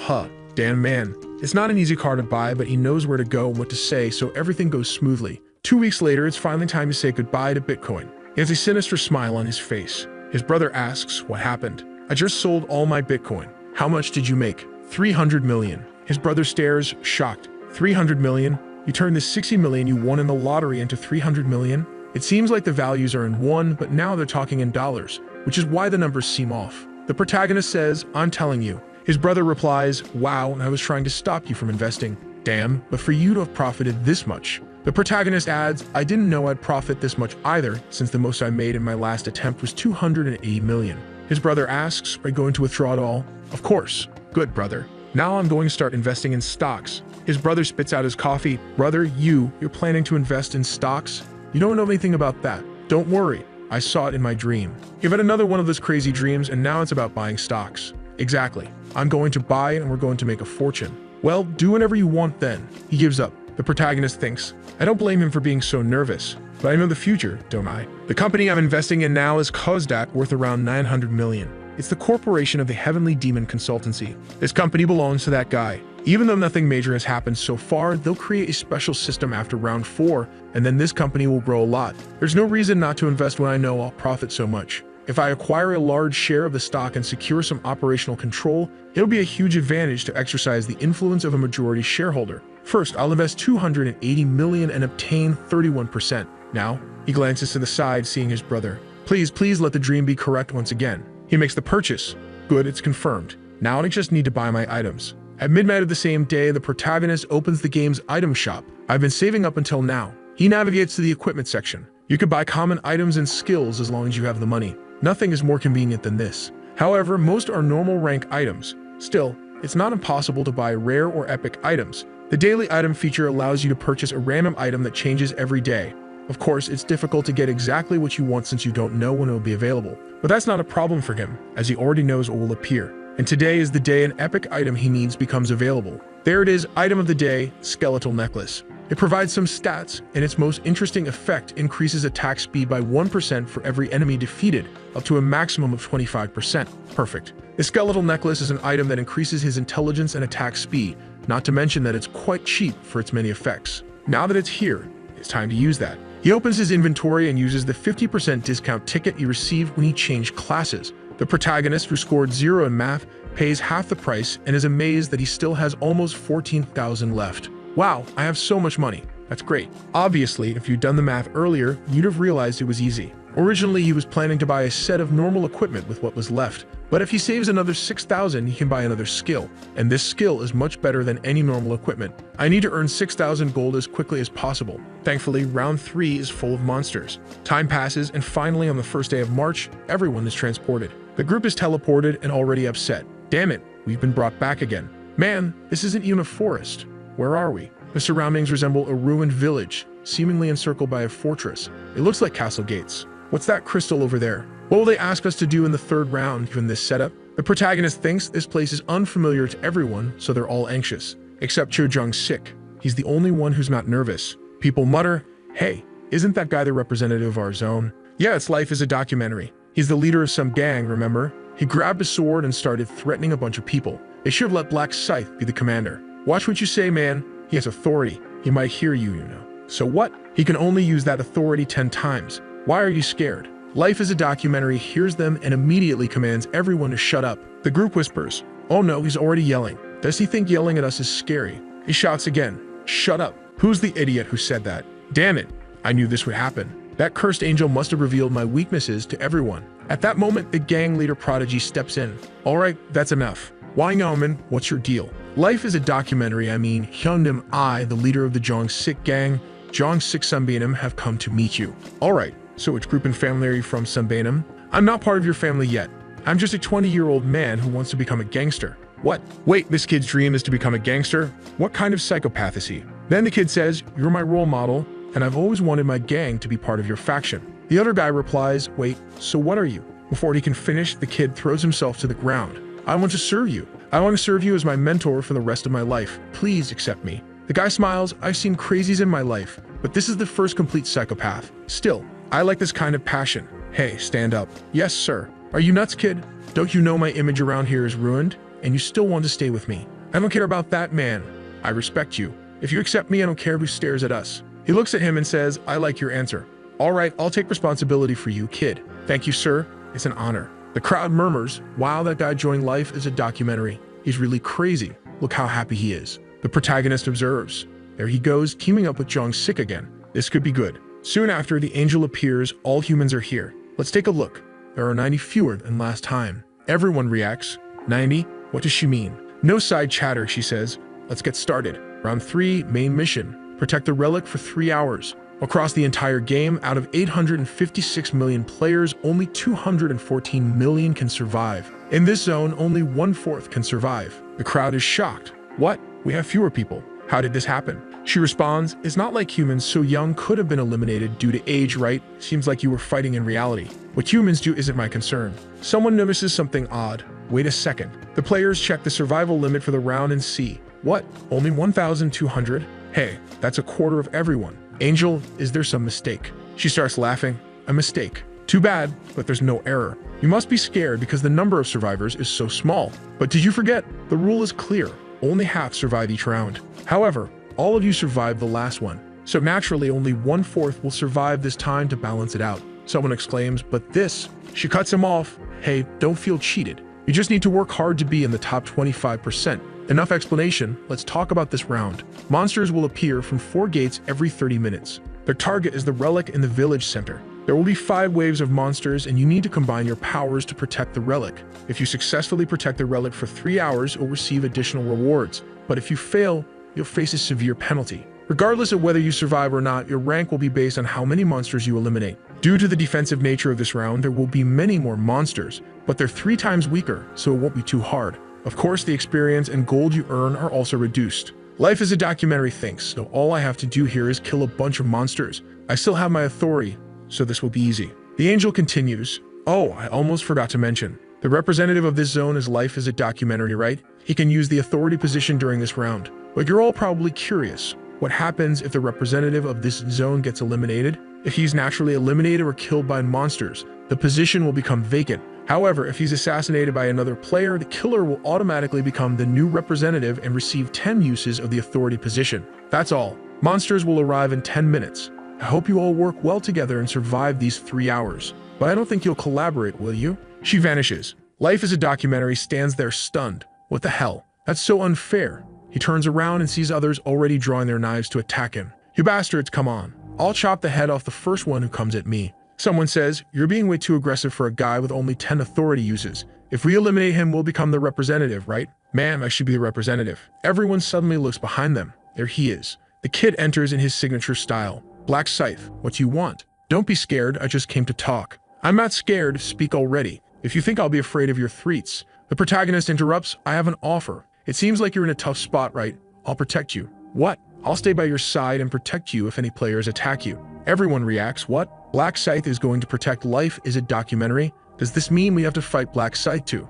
damn man. It's not an easy car to buy, but he knows where to go and what to say, so everything goes smoothly. 2 weeks later, it's finally time to say goodbye to Bitcoin. He has a sinister smile on his face. His brother asks, what happened? "I just sold all my Bitcoin." "How much did you make?" 300 million. His brother stares, shocked. 300 million? You turned the 60 million you won in the lottery into 300 million? It seems like the values are in won, but now they're talking in dollars, which is why the numbers seem off. The protagonist says, "I'm telling you." His brother replies, "Wow, I was trying to stop you from investing." "Damn, but for you to have profited this much." The protagonist adds, "I didn't know I'd profit this much either, since the most I made in my last attempt was 280 million. His brother asks, "Are you going to withdraw it all?" "Of course." "Good, brother. Now I'm going to start investing in stocks." His brother spits out his coffee. "Brother, you're planning to invest in stocks? You don't know anything about that." "Don't worry. I saw it in my dream." You've had another one of those crazy dreams, and now it's about buying stocks. "Exactly. I'm going to buy it and we're going to make a fortune." "Well, do whatever you want then." He gives up. The protagonist thinks, I don't blame him for being so nervous, but I know the future, don't I? The company I'm investing in now is Kozdak, worth around 900 million. It's the corporation of the Heavenly Demon Consultancy. This company belongs to that guy. Even though nothing major has happened so far, they'll create a special system after round 4, and then this company will grow a lot. There's no reason not to invest when I know I'll profit so much. If I acquire a large share of the stock and secure some operational control, it'll be a huge advantage to exercise the influence of a majority shareholder. First, I'll invest 280 million and obtain 31%. Now, he glances to the side, seeing his brother. Please let the dream be correct once again. He makes the purchase. Good, it's confirmed. Now I just need to buy my items. At midnight of the same day, the protagonist opens the game's item shop. I've been saving up until now. He navigates to the equipment section. You can buy common items and skills as long as you have the money. Nothing is more convenient than this. However, most are normal rank items. Still, it's not impossible to buy rare or epic items. The daily item feature allows you to purchase a random item that changes every day. Of course, it's difficult to get exactly what you want since you don't know when it will be available. But that's not a problem for him, as he already knows what will appear. And today is the day an epic item he needs becomes available. There it is, item of the day, skeletal necklace. It provides some stats, and its most interesting effect increases attack speed by 1% for every enemy defeated, up to a maximum of 25%. Perfect. The skeletal necklace is an item that increases his intelligence and attack speed, not to mention that it's quite cheap for its many effects. Now that it's here, it's time to use that. He opens his inventory and uses the 50% discount ticket he received when he changed classes. The protagonist, who scored 0 in math, pays half the price and is amazed that he still has almost 14,000 left. Wow, I have so much money. That's great. Obviously, if you'd done the math earlier, you'd have realized it was easy. Originally, he was planning to buy a set of normal equipment with what was left. But if he saves another 6,000, he can buy another skill. And this skill is much better than any normal equipment. I need to earn 6,000 gold as quickly as possible. Thankfully, round 3 is full of monsters. Time passes, and finally, on the first day of March, everyone is transported. The group is teleported and already upset. Damn it, we've been brought back again. Man, this isn't even a forest. Where are we? The surroundings resemble a ruined village, seemingly encircled by a fortress. It looks like castle gates. What's that crystal over there? What will they ask us to do in the third round, given this setup? The protagonist thinks this place is unfamiliar to everyone, so they're all anxious. Except Cho Jung-sik. He's the only one who's not nervous. People mutter, "Hey, isn't that guy the representative of our zone?" Yeah, it's life as a documentary. He's the leader of some gang, remember? He grabbed a sword and started threatening a bunch of people. They should have let Black Scythe be the commander. Watch what you say, man. He has authority. He might hear you, you know. So what? He can only use that authority 10 times. Why are you scared? Life as a documentary hears them and immediately commands everyone to shut up. The group whispers, "Oh no, he's already yelling. Does he think yelling at us is scary?" He shouts again, "Shut up. Who's the idiot who said that? Damn it. I knew this would happen. That cursed angel must have revealed my weaknesses to everyone." At that moment, the gang leader Prodigy steps in. "All right, that's enough. Why Nauman, what's your deal?" Life is a documentary. I mean, Hyundam, I, the leader of the Jong-sik gang, Jong-sik Sunbainam, have come to meet you. All right, so which group and family are you from, Sunbainam? I'm not part of your family yet. I'm just a 20-year-old man who wants to become a gangster. What? Wait, this kid's dream is to become a gangster? What kind of psychopath is he? Then the kid says, "You're my role model, and I've always wanted my gang to be part of your faction." The other guy replies, "Wait, so what are you?" Before he can finish, the kid throws himself to the ground. "I want to serve you. I want to serve you as my mentor for the rest of my life. Please accept me." The guy smiles, "I've seen crazies in my life, but this is the first complete psychopath. Still, I like this kind of passion. Hey, stand up." "Yes, sir." "Are you nuts, kid? Don't you know my image around here is ruined? And you still want to stay with me?" "I don't care about that, man. I respect you. If you accept me, I don't care who stares at us." He looks at him and says, "I like your answer. All right, I'll take responsibility for you, kid." "Thank you, sir. It's an honor." The crowd murmurs, "Wow, that guy joined Life as a documentary. He's really crazy. Look how happy he is." The protagonist observes. There he goes, teaming up with Jong-sik again. This could be good. Soon after, the angel appears. All humans are here. Let's take a look. There are 90 fewer than last time. Everyone reacts. 90? What does she mean? No side chatter, she says. Let's get started. Round 3, main mission. Protect the relic for 3 hours. Across the entire game, out of 856 million players, only 214 million can survive. In this zone, only 1/4 can survive. The crowd is shocked. What? We have fewer people. How did this happen? She responds, "It's not like humans, so young could have been eliminated due to age, right? Seems like you were fighting in reality. What humans do isn't my concern." Someone notices something odd. Wait a second. The players check the survival limit for the round and see. What? Only 1,200? Hey, that's a quarter of everyone. Angel, is there some mistake? She starts laughing. A mistake. Too bad, but there's no error. You must be scared because the number of survivors is so small. But did you forget? The rule is clear. Only half survive each round. However, all of you survived the last one. So naturally, only 1/4 will survive this time to balance it out. Someone exclaims, "But this..." She cuts him off. Hey, don't feel cheated. You just need to work hard to be in the top 25%. Enough explanation, let's talk about this round. Monsters will appear from 4 gates every 30 minutes. Their target is the relic in the village center. There will be 5 waves of monsters and you need to combine your powers to protect the relic. If you successfully protect the relic for 3 hours, you'll receive additional rewards. But if you fail, you'll face a severe penalty. Regardless of whether you survive or not, your rank will be based on how many monsters you eliminate. Due to the defensive nature of this round, there will be many more monsters, but they're 3 times weaker, so it won't be too hard. Of course, the experience and gold you earn are also reduced. Life is a documentary thinks, so all I have to do here is kill a bunch of monsters. I still have my authority, so this will be easy. The angel continues. Oh, I almost forgot to mention. The representative of this zone is Life is a documentary, right? He can use the authority position during this round. But you're all probably curious. What happens if the representative of this zone gets eliminated? If he's naturally eliminated or killed by monsters, the position will become vacant. However, if he's assassinated by another player, the killer will automatically become the new representative and receive 10 uses of the authority position. That's all. Monsters will arrive in 10 minutes. I hope you all work well together and survive these 3 hours. But I don't think you'll collaborate, will you? She vanishes. Life as a documentary stands there stunned. What the hell? That's so unfair. He turns around and sees others already drawing their knives to attack him. You bastards, come on. I'll chop the head off the first one who comes at me. Someone says, you're being way too aggressive for a guy with only 10 authority uses. If we eliminate him, we'll become the representative, right? Ma'am, I should be the representative. Everyone suddenly looks behind them. There he is. The kid enters in his signature style. Black Scythe, what do you want? Don't be scared, I just came to talk. I'm not scared, speak already. If you think I'll be afraid of your threats. The protagonist interrupts, I have an offer. It seems like you're in a tough spot, right? I'll protect you. What? I'll stay by your side and protect you if any players attack you. Everyone reacts, what? Black Scythe is going to protect Life is a documentary? Does this mean we have to fight Black Scythe too?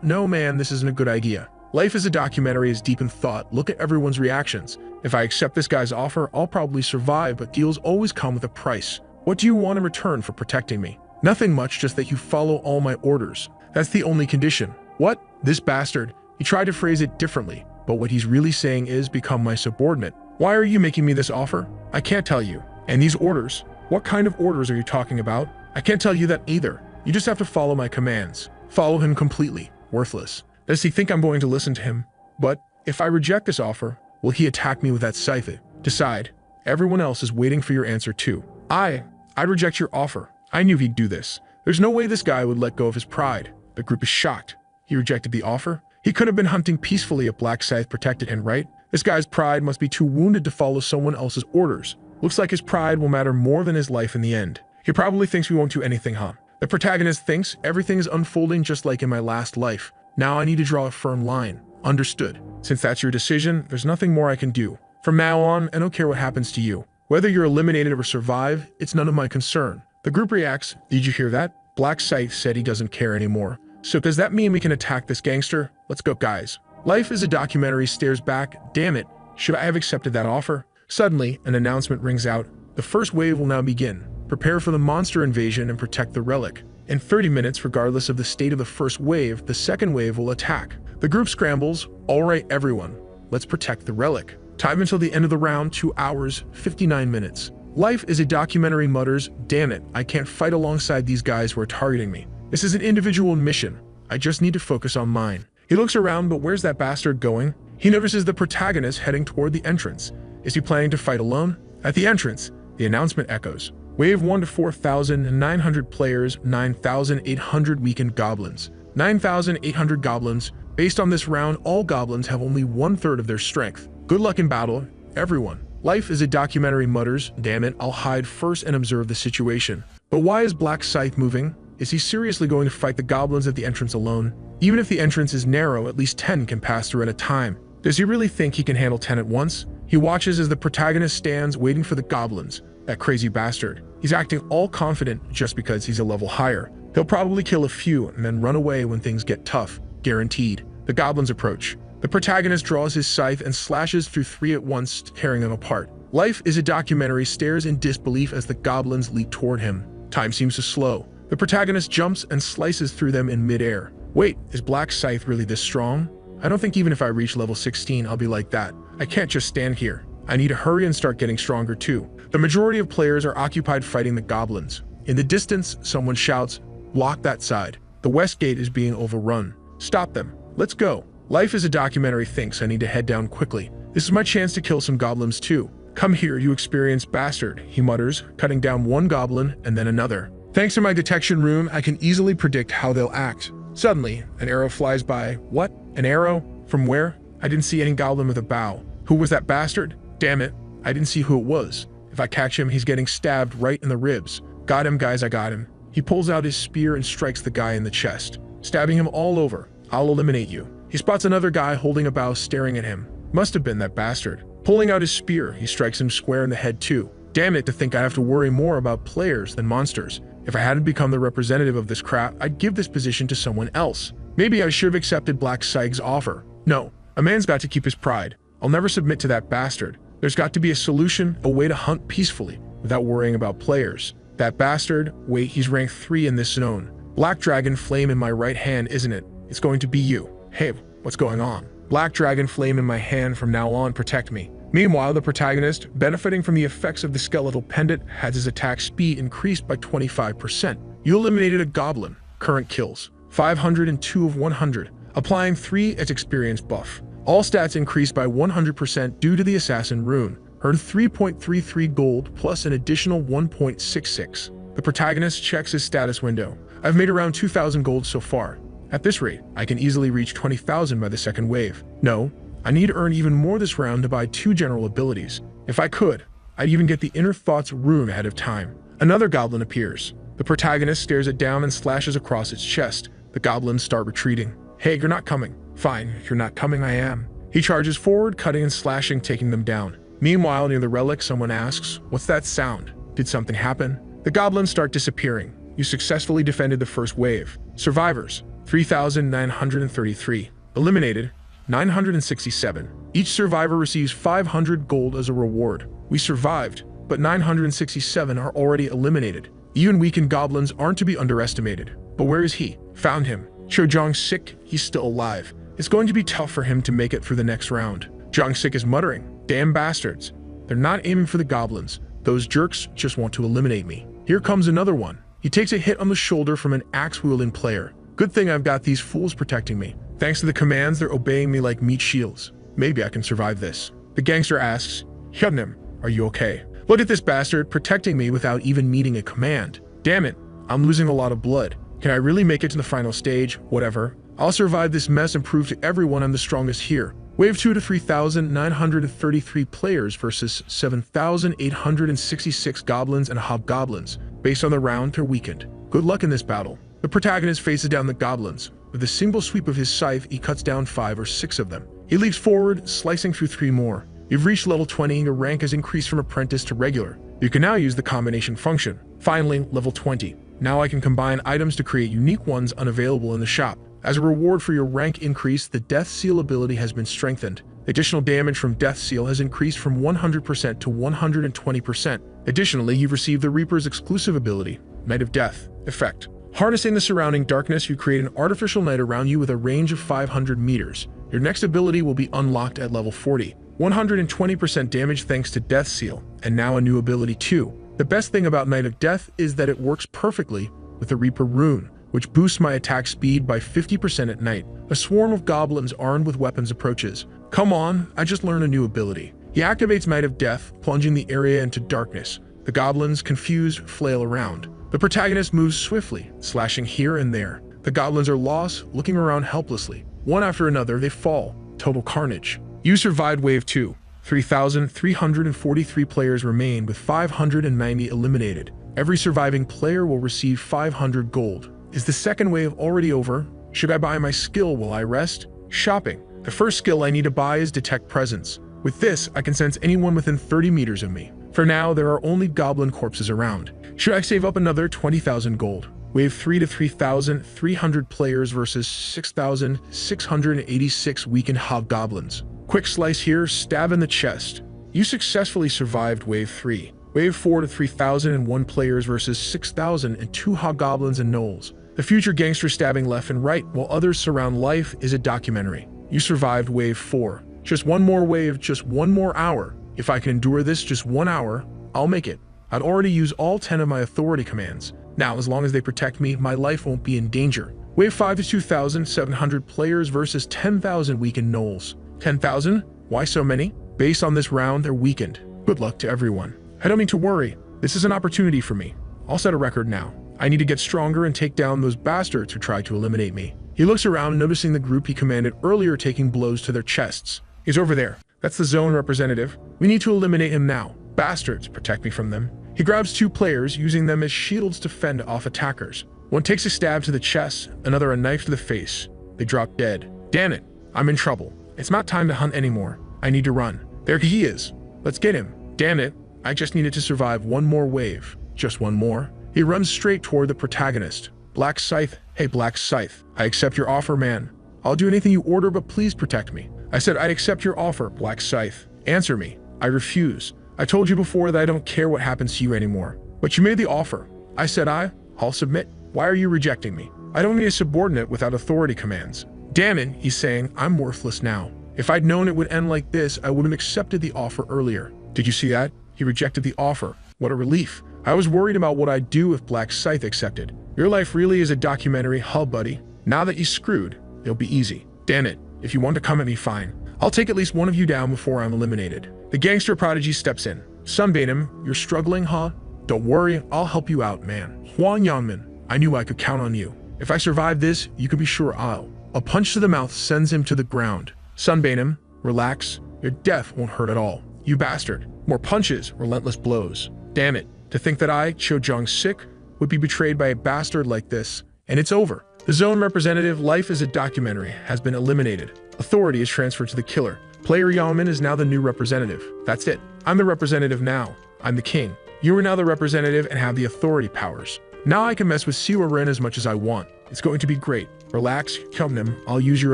No man, this isn't a good idea. Life is a documentary is deep in thought. Look at everyone's reactions. If I accept this guy's offer, I'll probably survive, but deals always come with a price. What do you want in return for protecting me? Nothing much, just that you follow all my orders. That's the only condition. What? This bastard. He tried to phrase it differently, but what he's really saying is become my subordinate. Why are you making me this offer? I can't tell you. And these orders? What kind of orders are you talking about? I can't tell you that either. You just have to follow my commands. Follow him completely. Worthless. Does he think I'm going to listen to him? But if I reject this offer, will he attack me with that scythe? Decide. Everyone else is waiting for your answer too. I'd reject your offer. I knew he'd do this. There's no way this guy would let go of his pride. The group is shocked. He rejected the offer? He could have been hunting peacefully if Black Scythe protected him, right? This guy's pride must be too wounded to follow someone else's orders. Looks like his pride will matter more than his life in the end. He probably thinks we won't do anything, huh? The protagonist thinks everything is unfolding just like in my last life. Now I need to draw a firm line. Understood. Since that's your decision, there's nothing more I can do. From now on, I don't care what happens to you. Whether you're eliminated or survive, it's none of my concern. The group reacts. Did you hear that? Black Scythe said he doesn't care anymore. So does that mean we can attack this gangster? Let's go, guys. Life is a documentary stares back. Damn it. Should I have accepted that offer? Suddenly, an announcement rings out. The first wave will now begin. Prepare for the monster invasion and protect the relic. In 30 minutes, regardless of the state of the first wave, the second wave will attack. The group scrambles. All right, everyone. Let's protect the relic. Time until the end of the round, 2 hours, 59 minutes. Life is a documentary mutters, damn it, I can't fight alongside these guys who are targeting me. This is an individual mission. I just need to focus on mine. He looks around, but where's that bastard going? He notices the protagonist heading toward the entrance. Is he planning to fight alone? At the entrance, the announcement echoes. Wave 1 to 4,900 players, 9,800 weakened goblins. 9,800 goblins. Based on this round, all goblins have only 1/3 of their strength. Good luck in battle, everyone. Life is a documentary mutters, damn it, I'll hide first and observe the situation. But why is Black Scythe moving? Is he seriously going to fight the goblins at the entrance alone? Even if the entrance is narrow, at least 10 can pass through at a time. Does he really think he can handle 10 at once? He watches as the protagonist stands waiting for the goblins. That crazy bastard. He's acting all confident just because he's a level higher. He'll probably kill a few and then run away when things get tough. Guaranteed. The goblins approach. The protagonist draws his scythe and slashes through 3 at once, tearing them apart. Life is a documentary stares in disbelief as the goblins leap toward him. Time seems to slow. The protagonist jumps and slices through them in midair. Wait, is Black Scythe really this strong? I don't think even if I reach level 16, I'll be like that. I can't just stand here. I need to hurry and start getting stronger too. The majority of players are occupied fighting the goblins. In the distance, someone shouts, block that side. The west gate is being overrun. Stop them. Let's go. Life is a documentary thinks I need to head down quickly. This is my chance to kill some goblins too. Come here, you experienced bastard, he mutters, cutting down one goblin and then another. Thanks to my detection room, I can easily predict how they'll act. Suddenly, an arrow flies by. What? An arrow? From where? I didn't see any goblin with a bow. Who was that bastard? Damn it, I didn't see who it was. If I catch him, he's getting stabbed right in the ribs. Got him, guys, I got him. He pulls out his spear and strikes the guy in the chest, stabbing him all over. I'll eliminate you. He spots another guy holding a bow staring at him. Must have been that bastard. Pulling out his spear, he strikes him square in the head too. Damn it, to think I have to worry more about players than monsters. If I hadn't become the representative of this crap, I'd give this position to someone else. Maybe I should have accepted Black Scythe's offer. No, a man's got to keep his pride. I'll never submit to that bastard. There's got to be a solution, a way to hunt peacefully without worrying about players. That bastard, wait, he's rank 3 in this zone. Black Dragon Flame in my right hand, isn't it? It's going to be you. Hey, what's going on? Black Dragon Flame in my hand from now on, protect me. Meanwhile, the protagonist, benefiting from the effects of the skeletal pendant, has his attack speed increased by 25%. You eliminated a goblin. Current kills, 502 of 100, applying 3 its experience buff. All stats increased by 100% due to the assassin rune. Earned 3.33 gold plus an additional 1.66. The protagonist checks his status window. I've made around 2,000 gold so far. At this rate, I can easily reach 20,000 by the second wave. No, I need to earn even more this round to buy 2 general abilities. If I could, I'd even get the Inner Thoughts rune ahead of time. Another goblin appears. The protagonist stares it down and slashes across its chest. The goblins start retreating. Hey, you're not coming. Fine, if you're not coming, I am. He charges forward, cutting and slashing, taking them down. Meanwhile, near the relic, someone asks, what's that sound? Did something happen? The goblins start disappearing. You successfully defended the first wave. Survivors, 3,933. Eliminated, 967. Each survivor receives 500 gold as a reward. We survived, but 967 are already eliminated. Even weakened goblins aren't to be underestimated. But where is he? Found him. Chojong's sick, he's still alive. It's going to be tough for him to make it through the next round. Jongsik is muttering, damn bastards. They're not aiming for the goblins. Those jerks just want to eliminate me. Here comes another one. He takes a hit on the shoulder from an axe-wielding player. Good thing I've got these fools protecting me. Thanks to the commands, they're obeying me like meat shields. Maybe I can survive this. The gangster asks, Hyunnim, are you okay? Look at this bastard protecting me without even needing a command. Damn it, I'm losing a lot of blood. Can I really make it to the final stage? Whatever. I'll survive this mess and prove to everyone I'm the strongest here. Wave 2 to 3,933 players versus 7,866 goblins and hobgoblins. Based on the round, they're weakened. Good luck in this battle. The protagonist faces down the goblins. With a single sweep of his scythe, he cuts down 5 or 6 of them. He leaps forward, slicing through 3 more. You've reached level 20 and your rank has increased from apprentice to regular. You can now use the combination function. Finally, level 20. Now I can combine items to create unique ones unavailable in the shop. As a reward for your rank increase, the Death Seal ability has been strengthened. Additional damage from Death Seal has increased from 100% to 120%. Additionally, you've received the Reaper's exclusive ability, Night of Death, effect. Harnessing the surrounding darkness, you create an artificial night around you with a range of 500 meters. Your next ability will be unlocked at level 40. 120% damage thanks to Death Seal, and now a new ability too. The best thing about Night of Death is that it works perfectly with the Reaper rune, which boosts my attack speed by 50% at night. A swarm of goblins armed with weapons approaches. Come on, I just learned a new ability. He activates Night of Death, plunging the area into darkness. The goblins, confused, flail around. The protagonist moves swiftly, slashing here and there. The goblins are lost, looking around helplessly. One after another, they fall. Total carnage. You survived Wave 2. 3,343 players remain with 590 eliminated. Every surviving player will receive 500 gold. Is the second wave already over? Should I buy my skill while I rest? Shopping. The first skill I need to buy is Detect Presence. With this, I can sense anyone within 30 meters of me. For now, there are only goblin corpses around. Should I save up another 20,000 gold? Wave 3 to 3,300 players versus 6,686 weakened hobgoblins. Quick slice here, stab in the chest. You successfully survived Wave 3. Wave 4 to 3,001 players versus 6,002 hobgoblins and gnolls. The future gangster stabbing left and right while others surround life is a documentary. You survived Wave 4. Just one more wave, just one more hour. If I can endure this just 1 hour, I'll make it. I'd already used all 10 of my authority commands. Now, as long as they protect me, my life won't be in danger. Wave 5 to 2,700 players versus 10,000 weakened gnolls. 10,000? Why so many? Based on this round, they're weakened. Good luck to everyone. I don't need to worry. This is an opportunity for me. I'll set a record now. I need to get stronger and take down those bastards who tried to eliminate me. He looks around, noticing the group he commanded earlier taking blows to their chests. He's over there. That's the zone representative. We need to eliminate him now. Bastards, protect me from them. He grabs 2 players, using them as shields to fend off attackers. One takes a stab to the chest, another a knife to the face. They drop dead. Damn it, I'm in trouble. It's not time to hunt anymore. I need to run. There he is. Let's get him. Damn it, I just needed to survive one more wave. Just one more. He runs straight toward the protagonist. Black Scythe, hey Black Scythe, I accept your offer, man. I'll do anything you order, but please protect me. I said I'd accept your offer, Black Scythe. Answer me. I refuse. I told you before that I don't care what happens to you anymore. But you made the offer. I said I'll submit. Why are you rejecting me? I don't need a subordinate without authority commands. Damn it, he's saying, I'm worthless now. If I'd known it would end like this, I would have accepted the offer earlier. Did you see that? He rejected the offer. What a relief. I was worried about what I'd do if Black Scythe accepted. Your life really is a documentary, huh, buddy? Now that you screwed, it'll be easy. Damn it. If you want to come at me, fine. I'll take at least one of you down before I'm eliminated. The gangster prodigy steps in. Sunbeam, you're struggling, huh? Don't worry, I'll help you out, man. Huang Yanmin, I knew I could count on you. If I survive this, you can be sure I'll. A punch to the mouth sends him to the ground. Sunbeam, relax. Your death won't hurt at all. You bastard. More punches, relentless blows. Damn it. To think that I, Cho Jong-sik, would be betrayed by a bastard like this. And it's over. The zone representative, life as a documentary, has been eliminated. Authority is transferred to the killer. Player Yaomin is now the new representative. That's it. I'm the representative now. I'm the king. You are now the representative and have the authority powers. Now I can mess with Siwa Ren as much as I want. It's going to be great. Relax, Kumnim. I'll use your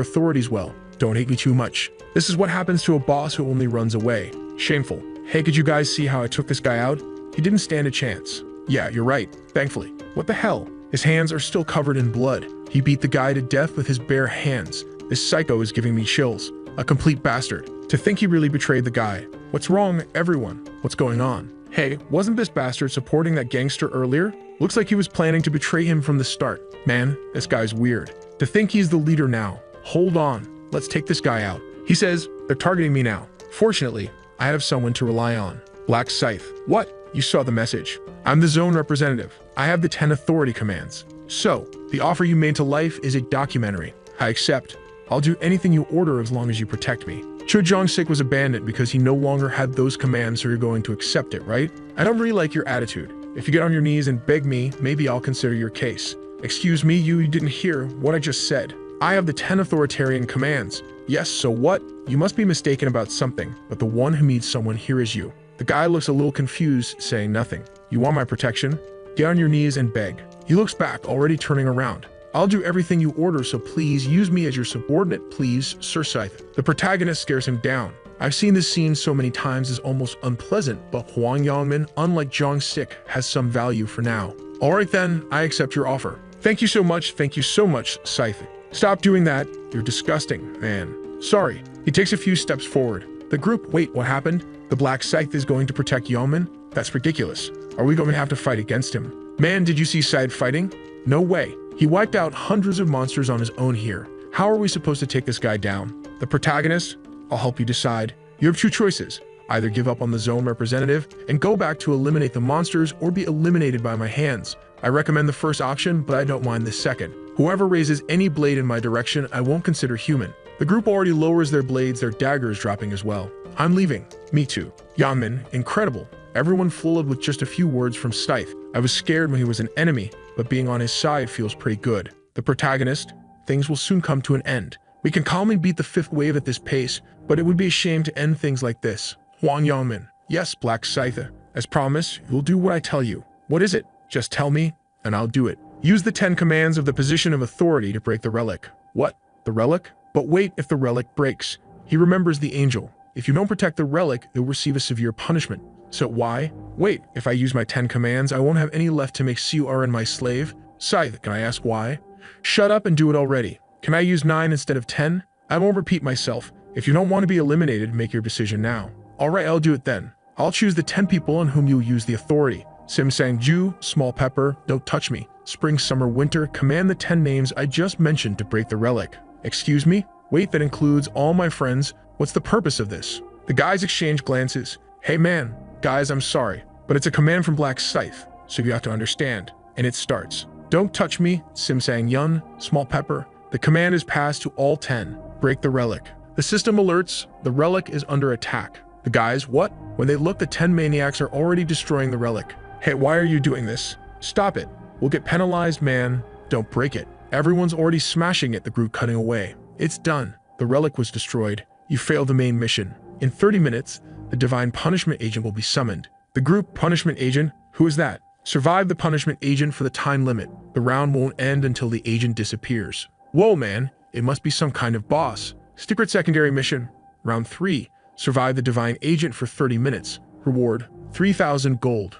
authorities well. Don't hate me too much. This is what happens to a boss who only runs away. Shameful. Hey, could you guys see how I took this guy out? He didn't stand a chance. Yeah, you're right. Thankfully. What the hell? His hands are still covered in blood. He beat the guy to death with his bare hands. This psycho is giving me chills. A complete bastard. To think he really betrayed the guy. What's wrong, everyone? What's going on? Hey, wasn't this bastard supporting that gangster earlier? Looks like he was planning to betray him from the start. Man, this guy's weird. To think he's the leader now. Hold on. Let's take this guy out. He says, they're targeting me now. Fortunately, I have someone to rely on. Black Scythe. What? You saw the message. I'm the zone representative. I have the 10 authority commands. So, the offer you made to life is a documentary. I accept. I'll do anything you order as long as you protect me. Cho Jong-sik was abandoned because he no longer had those commands, so you're going to accept it, right? I don't really like your attitude. If you get on your knees and beg me, maybe I'll consider your case. Excuse me, you didn't hear what I just said. I have the 10 authoritarian commands. Yes, so what? You must be mistaken about something, but the one who needs someone here is you. The guy looks a little confused, saying nothing. You want my protection? Get on your knees and beg. He looks back, already turning around. I'll do everything you order, so please use me as your subordinate, please, Sir Scythe. The protagonist stares him down. I've seen this scene so many times it's almost unpleasant, but Huang Yanmin, unlike Jong-sik, has some value for now. Alright then, I accept your offer. Thank you so much, Scythe. Stop doing that. You're disgusting, man. Sorry. He takes a few steps forward. The group, wait, what happened? The Black Scythe is going to protect Yeoman? That's ridiculous. Are we going to have to fight against him? Man, did you see Scythe fighting? No way. He wiped out hundreds of monsters on his own here. How are we supposed to take this guy down? The protagonist? I'll help you decide. You have two choices. Either give up on the zone representative and go back to eliminate the monsters, or be eliminated by my hands. I recommend the first option, but I don't mind the second. Whoever raises any blade in my direction, I won't consider human. The group already lowers their blades, their daggers dropping as well. I'm leaving. Me too. Yanmin, incredible. Everyone followed with just a few words from Scythe. I was scared when he was an enemy, but being on his side feels pretty good. The protagonist, things will soon come to an end. We can calmly beat the fifth wave at this pace, but it would be a shame to end things like this. Huang Yanmin. Yes, Black Scythe. As promised, you'll do what I tell you. What is it? Just tell me, and I'll do it. Use the 10 commands of the position of authority to break the relic. What? The relic? But wait, if the relic breaks. He remembers the angel. If you don't protect the relic, you'll receive a severe punishment. So why? Wait, if I use my 10 commands, I won't have any left to make CURN my slave? Scythe, can I ask why? Shut up and do it already. Can I use 9 instead of 10? I won't repeat myself. If you don't want to be eliminated, make your decision now. Alright, I'll do it then. I'll choose the 10 people on whom you'll use the authority. Sim Sang Ju, Small Pepper, Don't Touch Me. Spring, Summer, Winter, command the 10 names I just mentioned to break the relic. Excuse me? Wait, that includes all my friends. What's the purpose of this? The guys exchange glances. Hey man, guys, I'm sorry, but it's a command from Black Scythe, so you have to understand. And it starts. Don't touch me, Sim Sang Yun, Small Pepper. The command is passed to all 10. Break the relic. The system alerts, the relic is under attack. The guys, what? When they look, the 10 maniacs are already destroying the relic. Hey, why are you doing this? Stop it. We'll get penalized, man. Don't break it. Everyone's already smashing it, the group cutting away. It's done. The relic was destroyed. You failed the main mission. In 30 minutes, the Divine Punishment Agent will be summoned. The group Punishment Agent, who is that? Survive the Punishment Agent for the time limit. The round won't end until the agent disappears. Whoa, man. It must be some kind of boss. Secret secondary mission. Round 3. Survive the Divine Agent for 30 minutes. Reward, 3,000 gold.